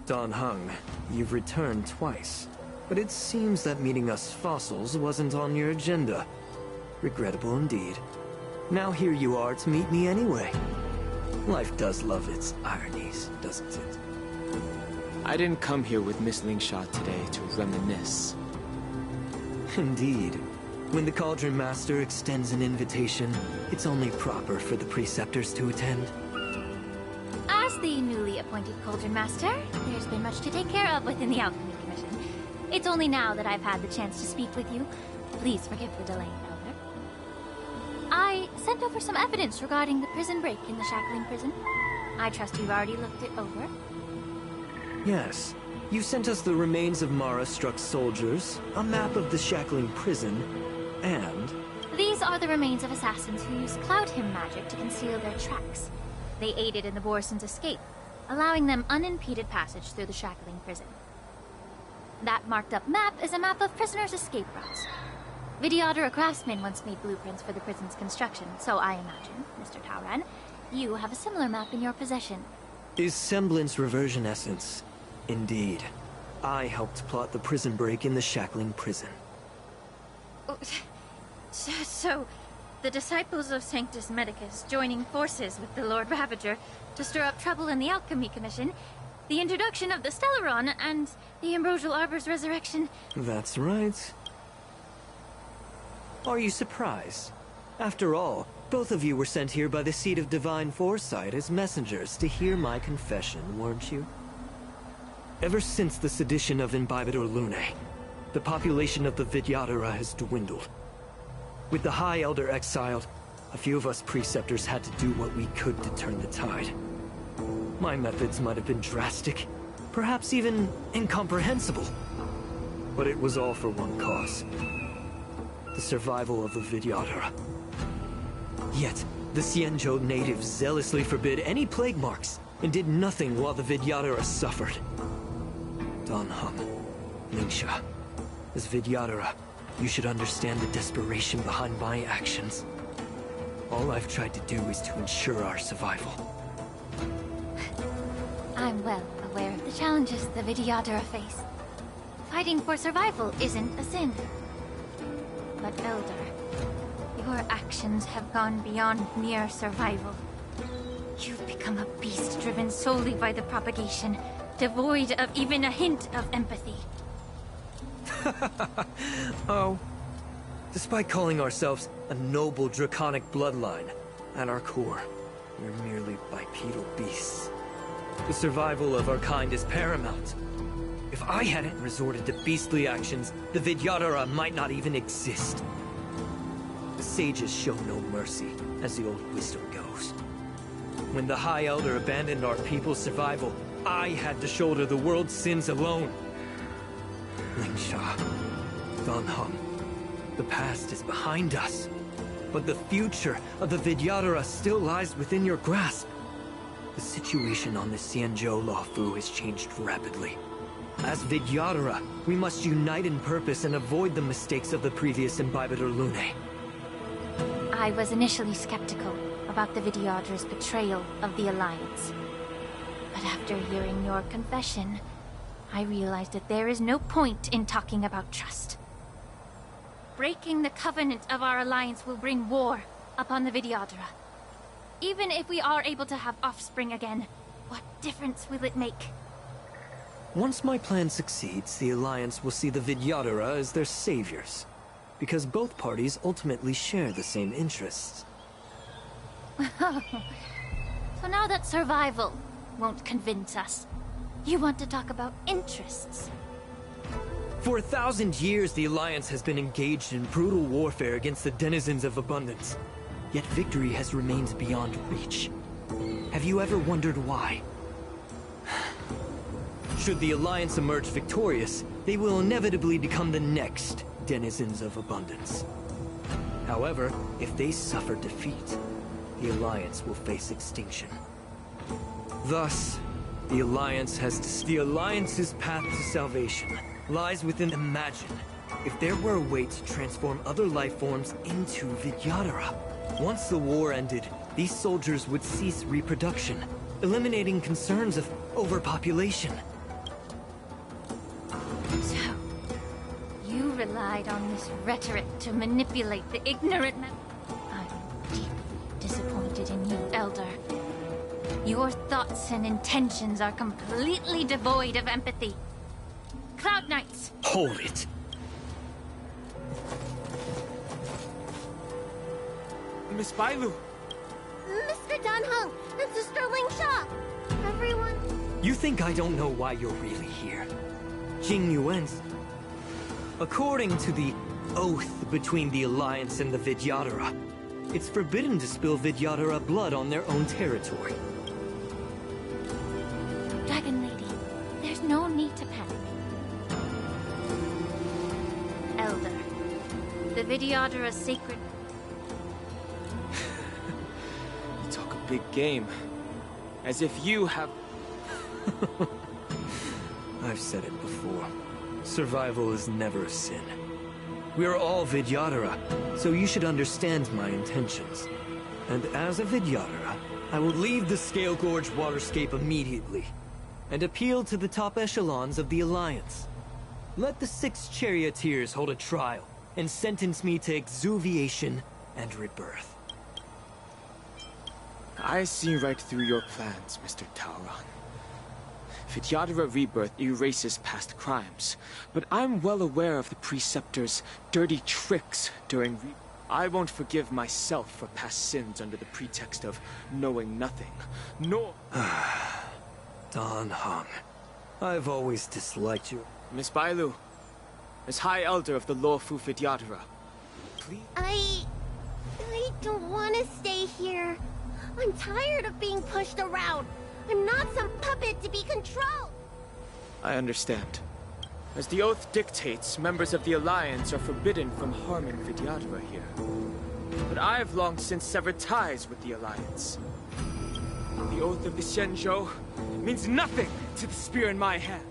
Dan Heng, you've returned twice, but it seems that meeting us fossils wasn't on your agenda. Regrettable indeed. Now here you are to meet me anyway. Life does love its ironies, doesn't it? I didn't come here with Miss Lingsha today to reminisce. Indeed. When the Cauldron Master extends an invitation, it's only proper for the preceptors to attend. As the newly appointed Cauldron Master, there's been much to take care of within the Alchemy Commission. It's only now that I've had the chance to speak with you. Please forgive the delay, Elder. I sent over some evidence regarding the prison break in the Shackling prison. I trust you've already looked it over. Yes. You sent us the remains of Mara-struck soldiers, a map of the Shackling prison, and... These are the remains of assassins who used Cloud Hymn magic to conceal their tracks. They aided in the Borison's escape, allowing them unimpeded passage through the Shackling prison. That marked-up map is a map of prisoners' escape routes. Vidyadhara craftsmen once made blueprints for the prison's construction, so I imagine, Mr. Tauran, you have a similar map in your possession. Is semblance reversion essence? Indeed. I helped plot the prison break in the Shackling prison. So, the disciples of Sanctus Medicus joining forces with the Lord Ravager to stir up trouble in the Alchemy Commission, the introduction of the Stellaron, and the Ambrosial Arbor's resurrection. That's right. Are you surprised? After all, both of you were sent here by the Seat of Divine Foresight as messengers to hear my confession, weren't you? Ever since the sedition of Imbibitor Lunae, the population of the Vidyadhara has dwindled. With the High Elder exiled, a few of us preceptors had to do what we could to turn the tide. My methods might have been drastic, perhaps even incomprehensible. But it was all for one cause. The survival of the Vidyadhara. Yet, the Xianzhou natives zealously forbid any plague marks, and did nothing while the Vidyadhara suffered. Dan Heng, Lingsha, as Vidyadhara, you should understand the desperation behind my actions. All I've tried to do is to ensure our survival. I'm well aware of the challenges the Vidyadhara face. Fighting for survival isn't a sin. But Elder, your actions have gone beyond mere survival. You've become a beast driven solely by the propagation, devoid of even a hint of empathy. Oh. Despite calling ourselves a noble draconic bloodline, at our core, we're merely bipedal beasts. The survival of our kind is paramount. If I hadn't resorted to beastly actions, the Vidyadhara might not even exist. The sages show no mercy, as the old wisdom goes. When the High Elder abandoned our people's survival, I had to shoulder the world's sins alone. Lingsha, Dan Heng, the past is behind us, but the future of the Vidyadhara still lies within your grasp. The situation on the Xianzhou Luofu has changed rapidly. As Vidyadhara, we must unite in purpose and avoid the mistakes of the previous Imbibitor Lunae. I was initially skeptical about the Vidyadhara's betrayal of the Alliance. But after hearing your confession, I realized that there is no point in talking about trust. Breaking the covenant of our alliance will bring war upon the Vidyadhara. Even if we are able to have offspring again, what difference will it make? Once my plan succeeds, the Alliance will see the Vidyadhara as their saviors, because both parties ultimately share the same interests. So now that survival won't convince us, you want to talk about interests? For 1,000 years, the Alliance has been engaged in brutal warfare against the denizens of abundance. Yet victory has remained beyond reach. Have you ever wondered why? Should the Alliance emerge victorious, they will inevitably become the next denizens of abundance. However, if they suffer defeat, the Alliance will face extinction. Thus, the Alliance's path to salvation lies within Imagine, if there were a way to transform other life forms into Vidyadhara. Once the war ended, these soldiers would cease reproduction, eliminating concerns of overpopulation. So, you relied on this rhetoric to manipulate the ignorant I'm deeply disappointed in you, Elder. Your thoughts and intentions are completely devoid of empathy. Cloud Knights! Hold it! Miss Bailu! Mr. Dunhung and Sister Ling Sha! Everyone... You think I don't know why you're really here? Jing Yuan's... According to the oath between the Alliance and the Vidyadhara, it's forbidden to spill Vidyadhara blood on their own territory. Dragon Lady, there's no need to panic. Elder, the Vidyadhara sacred... You talk a big game. As if you have... I've said it before. Survival is never a sin. We're all Vidyadhara, so you should understand my intentions. And as a Vidyadhara, I will leave the Scale Gorge waterscape immediately, and appeal to the top echelons of the Alliance. Let the 6 charioteers hold a trial, and sentence me to exuviation and rebirth. I see right through your plans, Mr. Tauron. Vidyadhara rebirth erases past crimes, but I'm well aware of the Preceptor's dirty tricks during I won't forgive myself for past sins under the pretext of knowing nothing, nor... Dan Heng, I've always disliked you. Miss Bailu, as High Elder of the Lawfu Vidyadhara, please... I don't want to stay here. I'm tired of being pushed around. I'm not some puppet to be controlled. I understand. As the oath dictates, members of the Alliance are forbidden from harming Vidyadhara here. But I've long since severed ties with the Alliance. The oath of the Xianzhou means nothing to the spear in my hand.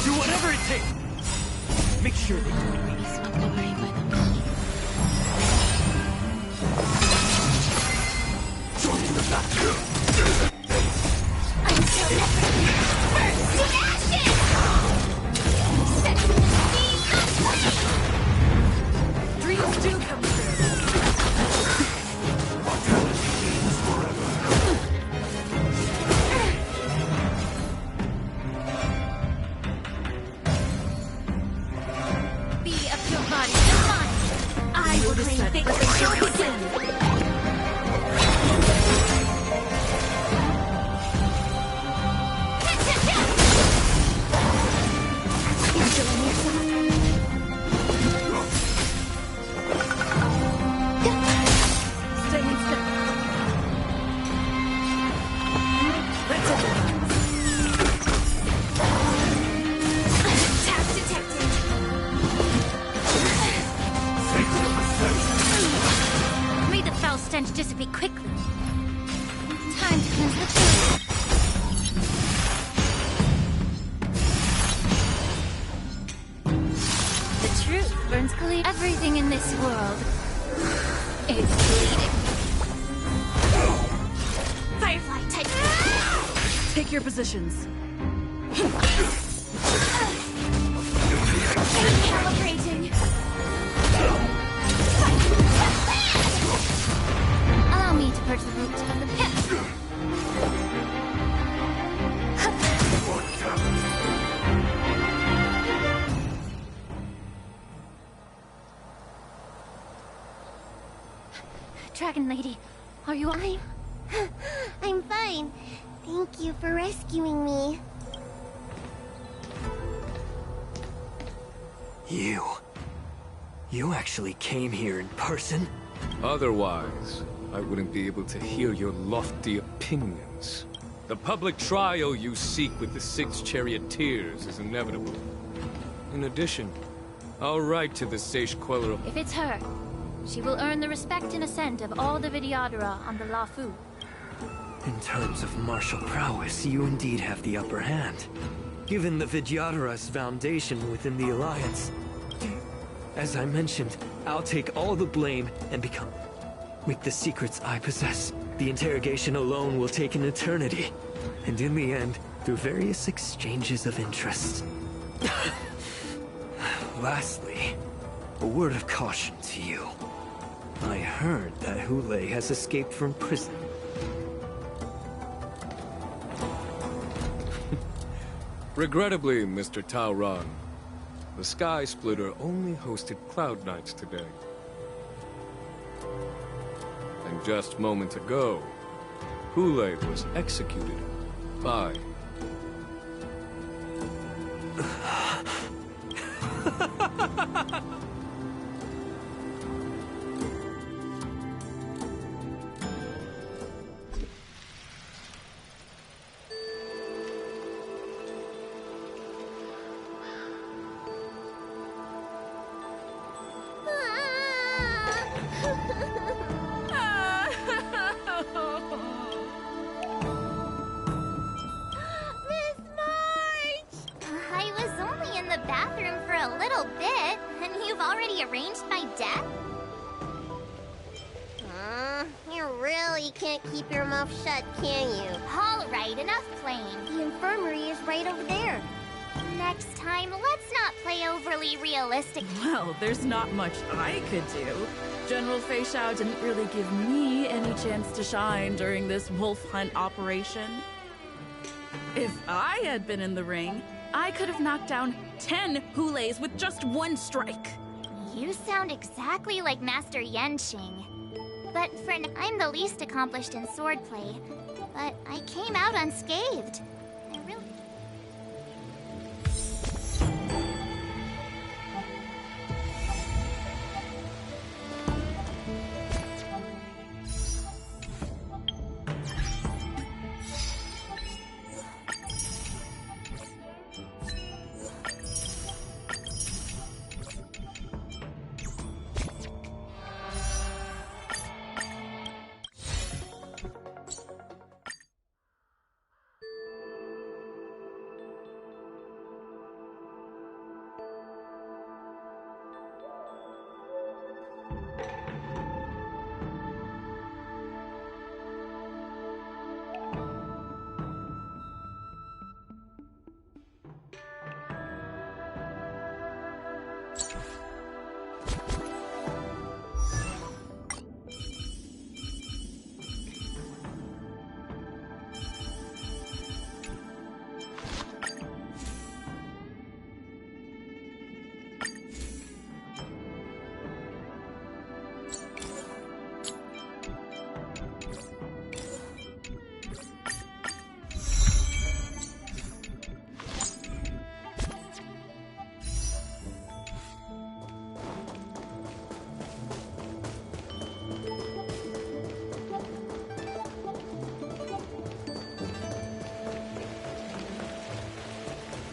Do whatever it takes! Make sure they join me. Join the battle! I'm so First to action! Dreams do come true. Mortality means forever. Be of your body and mind. I will claim victory over sin. May the foul stench dissipate quickly. Time to cleanse the truth. The truth burns clear. Everything in this world is bleeding. Firefly type. Take your positions. Calibrating. Allow me to purge the roots of the pit. Dragon Lady, are you alive? I'm fine. Thank you for rescuing me. You actually came here in person? Otherwise, I wouldn't be able to hear your lofty opinions. The public trial you seek with the 6 charioteers is inevitable. In addition, I'll write to the Sage Queller. If it's her, She will earn the respect and assent of all the Vidyadhara on the Lafu. In terms of martial prowess, you indeed have the upper hand. Given the Vidyadhara's foundation within the Alliance, as I mentioned, I'll take all the blame and become... With the secrets I possess, the interrogation alone will take an eternity. And in the end, through various exchanges of interest. Lastly, a word of caution to you. I heard that Hule has escaped from prison. Regrettably, Mr. Tauron, the Sky Splitter only hosted Cloud Knights today. And just moments ago, Hule was executed by... I was only in the bathroom for a little bit, and you've already arranged my death? You really can't keep your mouth shut, can you? All right, enough playing. The infirmary is right over there. Next time, let's not play overly realistic. Well, there's not much I could do. General Fei Shao didn't really give me any chance to shine during this wolf hunt operation. If I had been in the ring, I could have knocked down 10 Hules with just one strike. You sound exactly like Master Yenqing. But I'm the least accomplished in swordplay. But I came out unscathed. I really...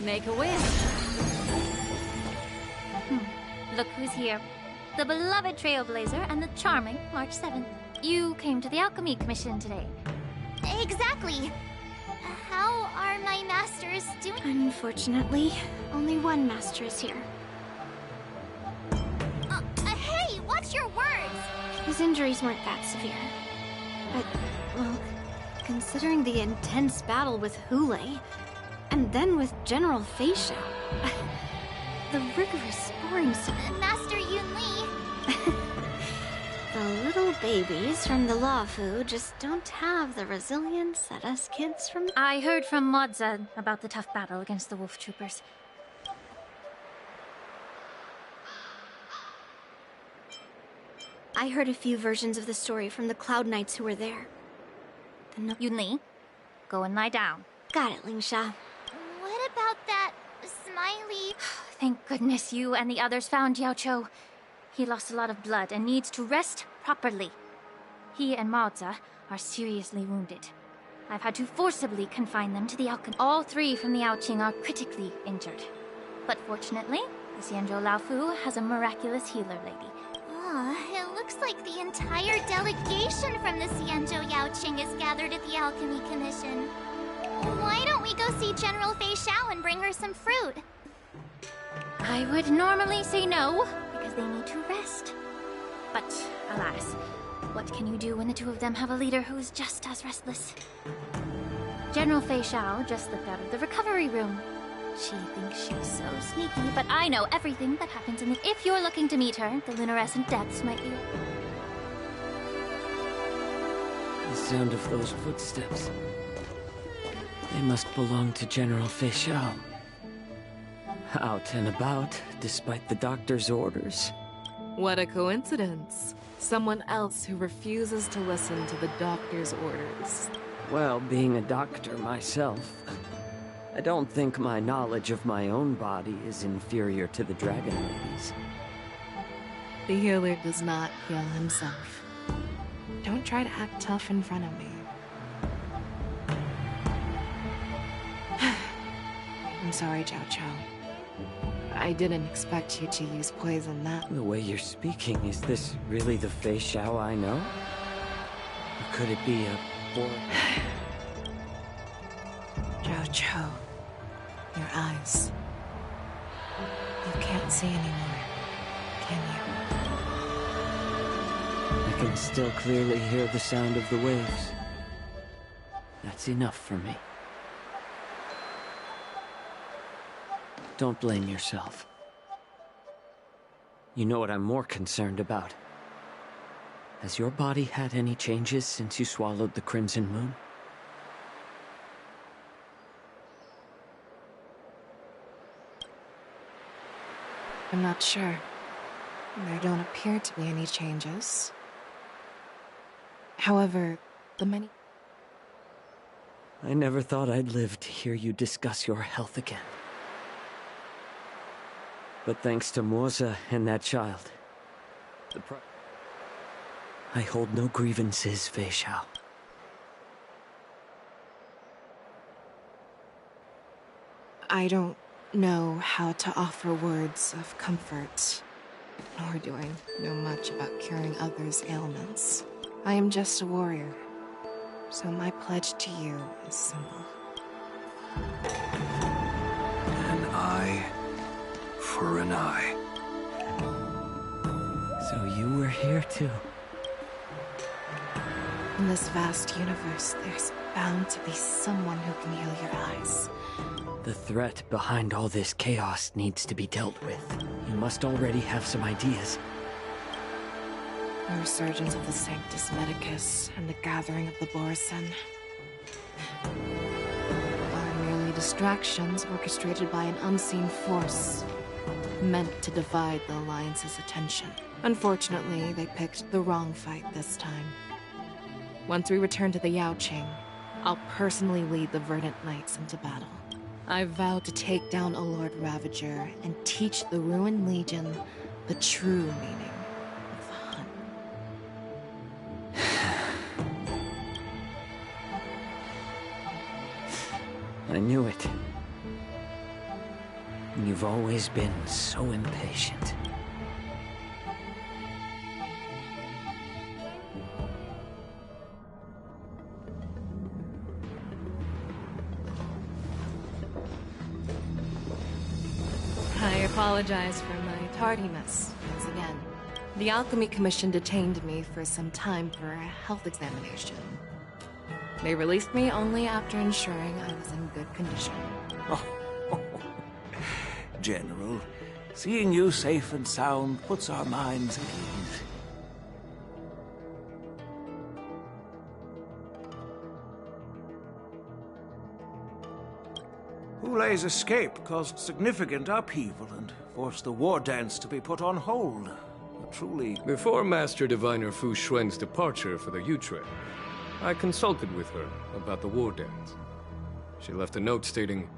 Make a wish. Look who's here. The beloved Trailblazer and the charming March 7th. You came to the Alchemy Commission today. Exactly. How are my masters doing? Unfortunately, only one master is here. Hey, watch your words! His injuries weren't that severe. But, well, considering the intense battle with Hule, and then with General Fei Shao, the rigorous sparring Master Yunli! The little babies from the Lafu just don't have the resilience that us kids from... I heard from Modza about the tough battle against the wolf troopers. I heard a few versions of the story from the Cloud Knights who were there. Yunli, go and lie down. Got it, Lingsha. What about that smiley... Thank goodness you and the others found Yaocho. He lost a lot of blood and needs to rest properly. He and Maoza are seriously wounded. I've had to forcibly confine them to the alchemy. All three from the Yaoqing are critically injured. But fortunately, the Xianzhou Laofu has a miraculous healer lady. It Looks like the entire delegation from the Xianzhou Yaoqing is gathered at the Alchemy Commission. Why don't we go see General Fei Xiao and bring her some fruit? I would normally say no, because they need to rest. But, alas, what can you do when the two of them have a leader who's just as restless? General Fei Xiao just slipped out of the recovery room. She thinks she's so sneaky, but I know everything that happens in the... If you're looking to meet her, the luminescent depths might be... The sound of those footsteps. They must belong to General Fei Xiao. Out and about, despite the doctor's orders. What a coincidence. Someone else who refuses to listen to the doctor's orders. Well, being a doctor myself, I don't think my knowledge of my own body is inferior to the Dragon Lady's. The healer does not heal himself. Don't try to act tough in front of me. I'm sorry, Zhao Chao. I didn't expect you to use poison that... The way you're speaking, is this really the Fei Xiao I know? Or could it be a... Zhao Chao, your eyes. You can't see anymore, can you? I can still clearly hear the sound of the waves. That's enough for me. Don't blame yourself. You know what I'm more concerned about? Has your body had any changes since you swallowed the Crimson Moon? I'm not sure. There don't appear to be any changes. However, the many... I never thought I'd live to hear you discuss your health again. But thanks to Morza and that child, I hold no grievances, Fei Xiao. I don't know how to offer words of comfort, nor do I know much about curing others' ailments. I am just a warrior, so my pledge to you is simple. An eye for an eye. So you were here too. In this vast universe, there's bound to be someone who can heal your eyes. The threat behind all this chaos needs to be dealt with. You must already have some ideas. The resurgence of the Sanctus Medicus and the gathering of the Borisin are merely distractions orchestrated by an unseen force, meant to divide the Alliance's attention. Unfortunately, they picked the wrong fight this time. Once we return to the Yaoqing, I'll personally lead the Verdant Knights into battle. I vow to take down a Lord Ravager and teach the Ruined Legion the true meaning of the hunt. I knew it. You've always been so impatient. I apologize for my tardiness once again. The Alchemy Commission detained me for some time for a health examination. They released me only after ensuring I was in good condition. General, seeing you safe and sound puts our minds at ease. Hulei's escape caused significant upheaval and forced the war dance to be put on hold. Truly... Before Master Diviner Fu Xuan's departure for the Yutre, I consulted with her about the war dance. She left a note stating,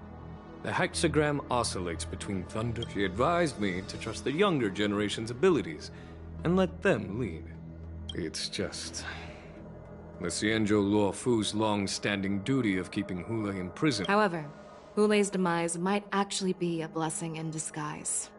"The hexagram oscillates between thunder." She advised me to trust the younger generation's abilities and let them lead. It's just... the Xianzhou Luo Fu's long-standing duty of keeping Hulei in prison. However, Hulei's demise might actually be a blessing in disguise.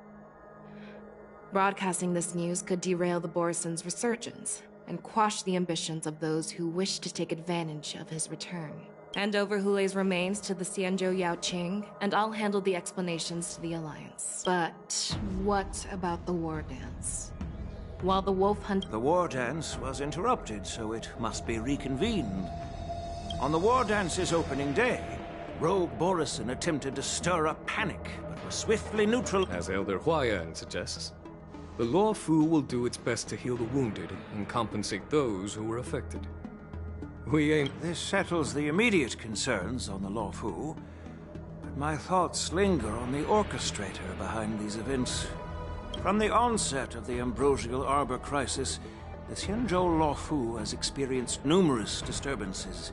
Broadcasting this news could derail the Borison's resurgence and quash the ambitions of those who wish to take advantage of his return. Hand over Hule's remains to the Xianzhou Yaoqing, and I'll handle the explanations to the Alliance. But what about the war dance? While the wolf hunt... The war dance was interrupted, so it must be reconvened. On the war dance's opening day, Rogue Borison attempted to stir up panic, but was swiftly neutral. As Elder Huayan suggests, the Law Fu will do its best to heal the wounded and compensate those who were affected. We aim... This settles the immediate concerns on the Law Fu, but my thoughts linger on the orchestrator behind these events. From the onset of the Ambrosial Arbor crisis, the Xianzhou Law Fu has experienced numerous disturbances,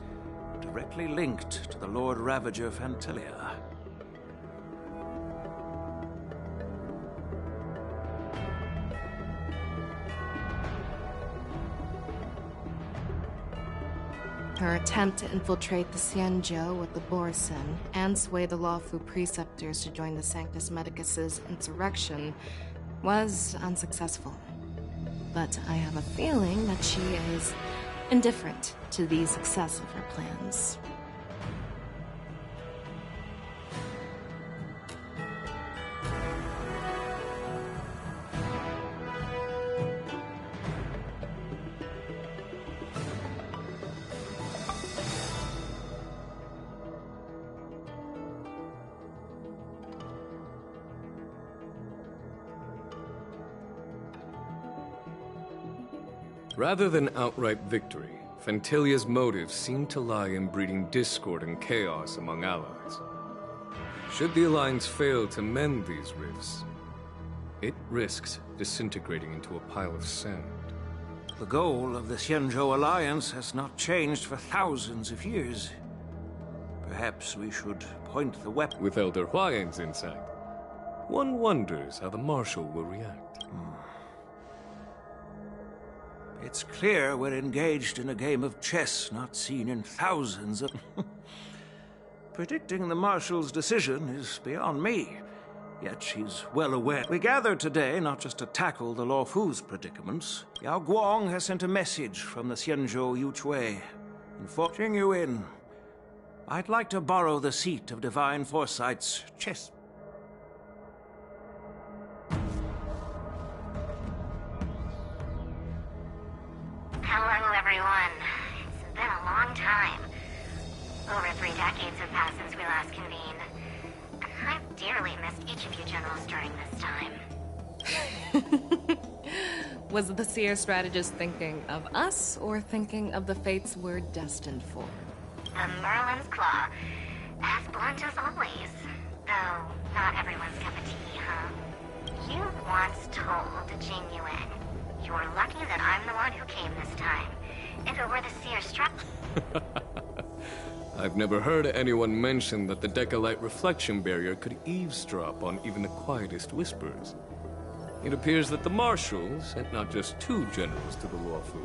directly linked to the Lord Ravager Fantelia. Her attempt to infiltrate the Xianzhou with the Borison and sway the Lawfu preceptors to join the Sanctus Medicus's insurrection was unsuccessful. But I have a feeling that she is indifferent to the success of her plans. Rather than outright victory, Fantelia's motives seem to lie in breeding discord and chaos among allies. Should the Alliance fail to mend these rifts, it risks disintegrating into a pile of sand. The goal of the Xianzhou Alliance has not changed for thousands of years. Perhaps we should point the weapon... With Elder Huayan's insight, one wonders how the Marshal will react. It's clear we're engaged in a game of chess not seen in thousands of... Predicting the Marshal's decision is beyond me, yet she's well aware. We gathered today not just to tackle the Law Fu's predicaments. Yao Guang has sent a message from the Xianzhou Yuchui, informing you in. I'd like to borrow the seat of Divine Foresight's chess. Hello, everyone. It's been a long time. Over 3 decades have passed since we last convened. I've dearly missed each of you generals during this time. Was the Seer strategist thinking of us, or thinking of the fates we're destined for? The Merlin's Claw. As blunt as always. Though, not everyone's cup of tea, huh? You once told Jing Yuan, you're lucky that I'm the one who came this time. If it were the Seer I've never heard anyone mention that the Decalite reflection barrier could eavesdrop on even the quietest whispers. It appears that the Marshal sent not just 2 generals to the Law Fu.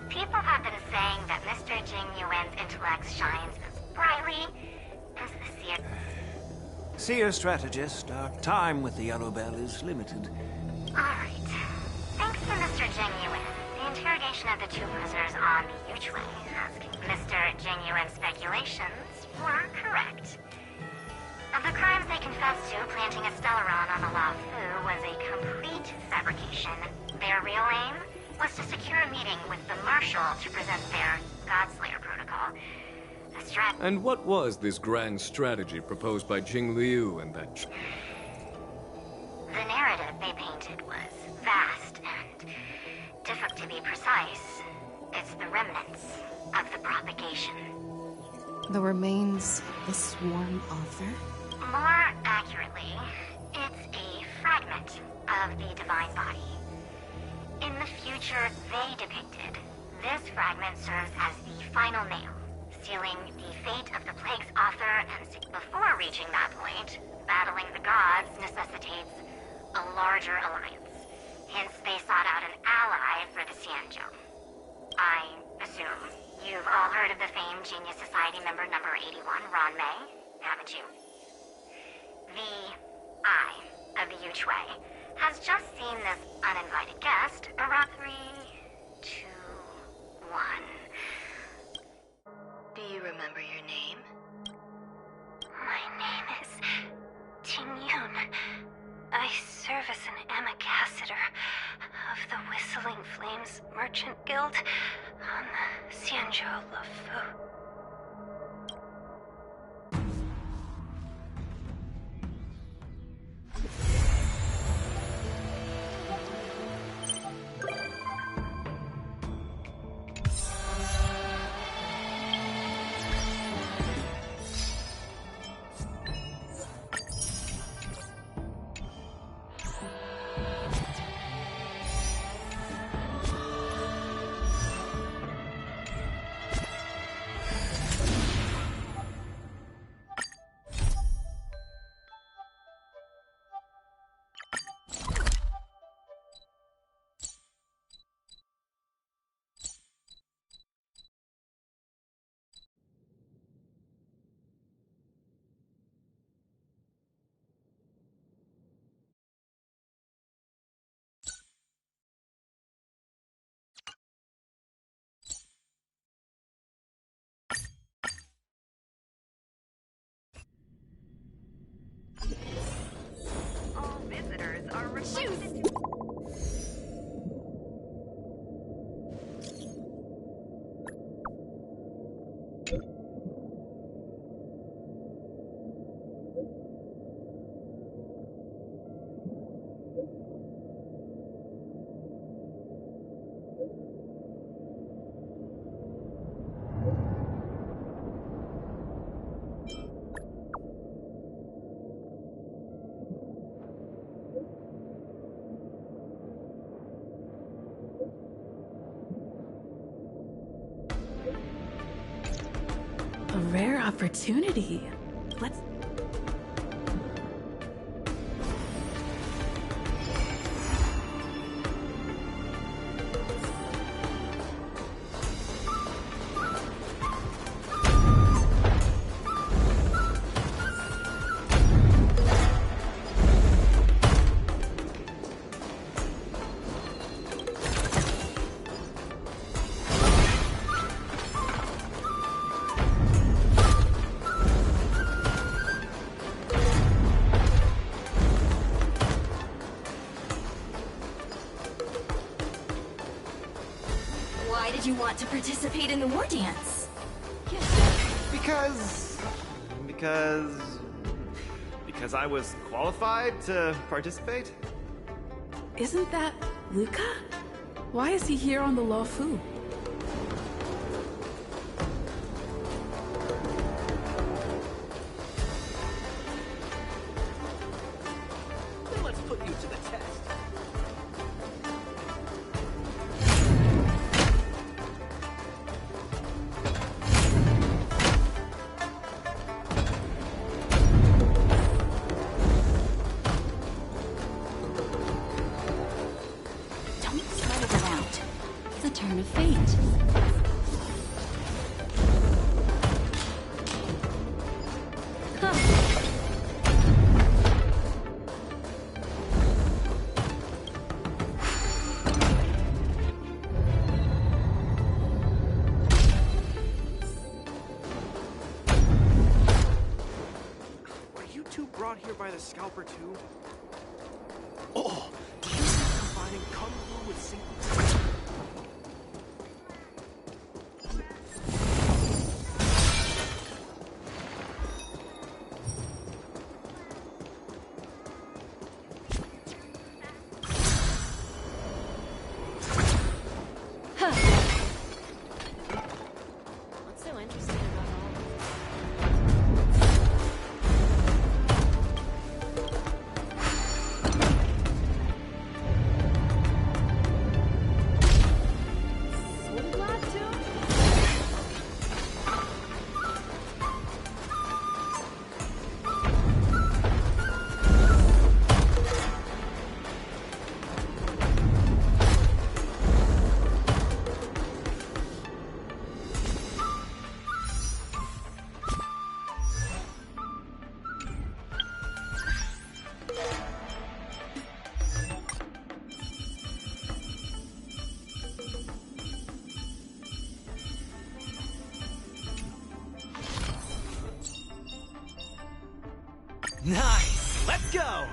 People have been saying that Mr. Jing Yuan's intellect shines as brightly as the Seer. Seer strategist, our time with the Yellow Bell is limited. Alright. Thanks to Mr. Jing Yuan, the interrogation of the 2 prisoners on the Yuchui asking Mr. Jing Yuan's speculations were correct. Of the crimes they confessed to, planting a Stellaron on the Law Fu was a complete fabrication. Their real aim was to secure a meeting with the Marshal to present their Godslayer protocol. And what was this grand strategy proposed by Jing Liu and that... The narrative they painted was vast and difficult to be precise. It's the remnants of the propagation. The remains of the sworn author? More accurately, it's a fragment of the divine body. In the future they depicted, this fragment serves as the final nail, sealing the fate of the plague's author, and before reaching that point, battling the gods necessitates a larger alliance. Hence, they sought out an ally for the Xianzhou. I assume you've all heard of the famed Genius Society member number 81, Ron May, haven't you? The Eye of the Yuch Way, has just seen this uninvited guest around 3, 2, 1. Do you remember your name? My name is Ting Yun. I serve as an ambassador of the Whistling Flames Merchant Guild on the Xianzhou Lufu. All visitors are requested to... A rare opportunity. Let's... Why did you want to participate in the war dance? Because I was qualified to participate? Isn't that Luca? Why is he here on the Lufu? Then let's put you to the test. Don't spread it around. It's a turn of fate. Were you two brought here by the Scalper too? Oh! Do you think combining Kung Fu with Sing... What's so interesting about all Nice! Let's go!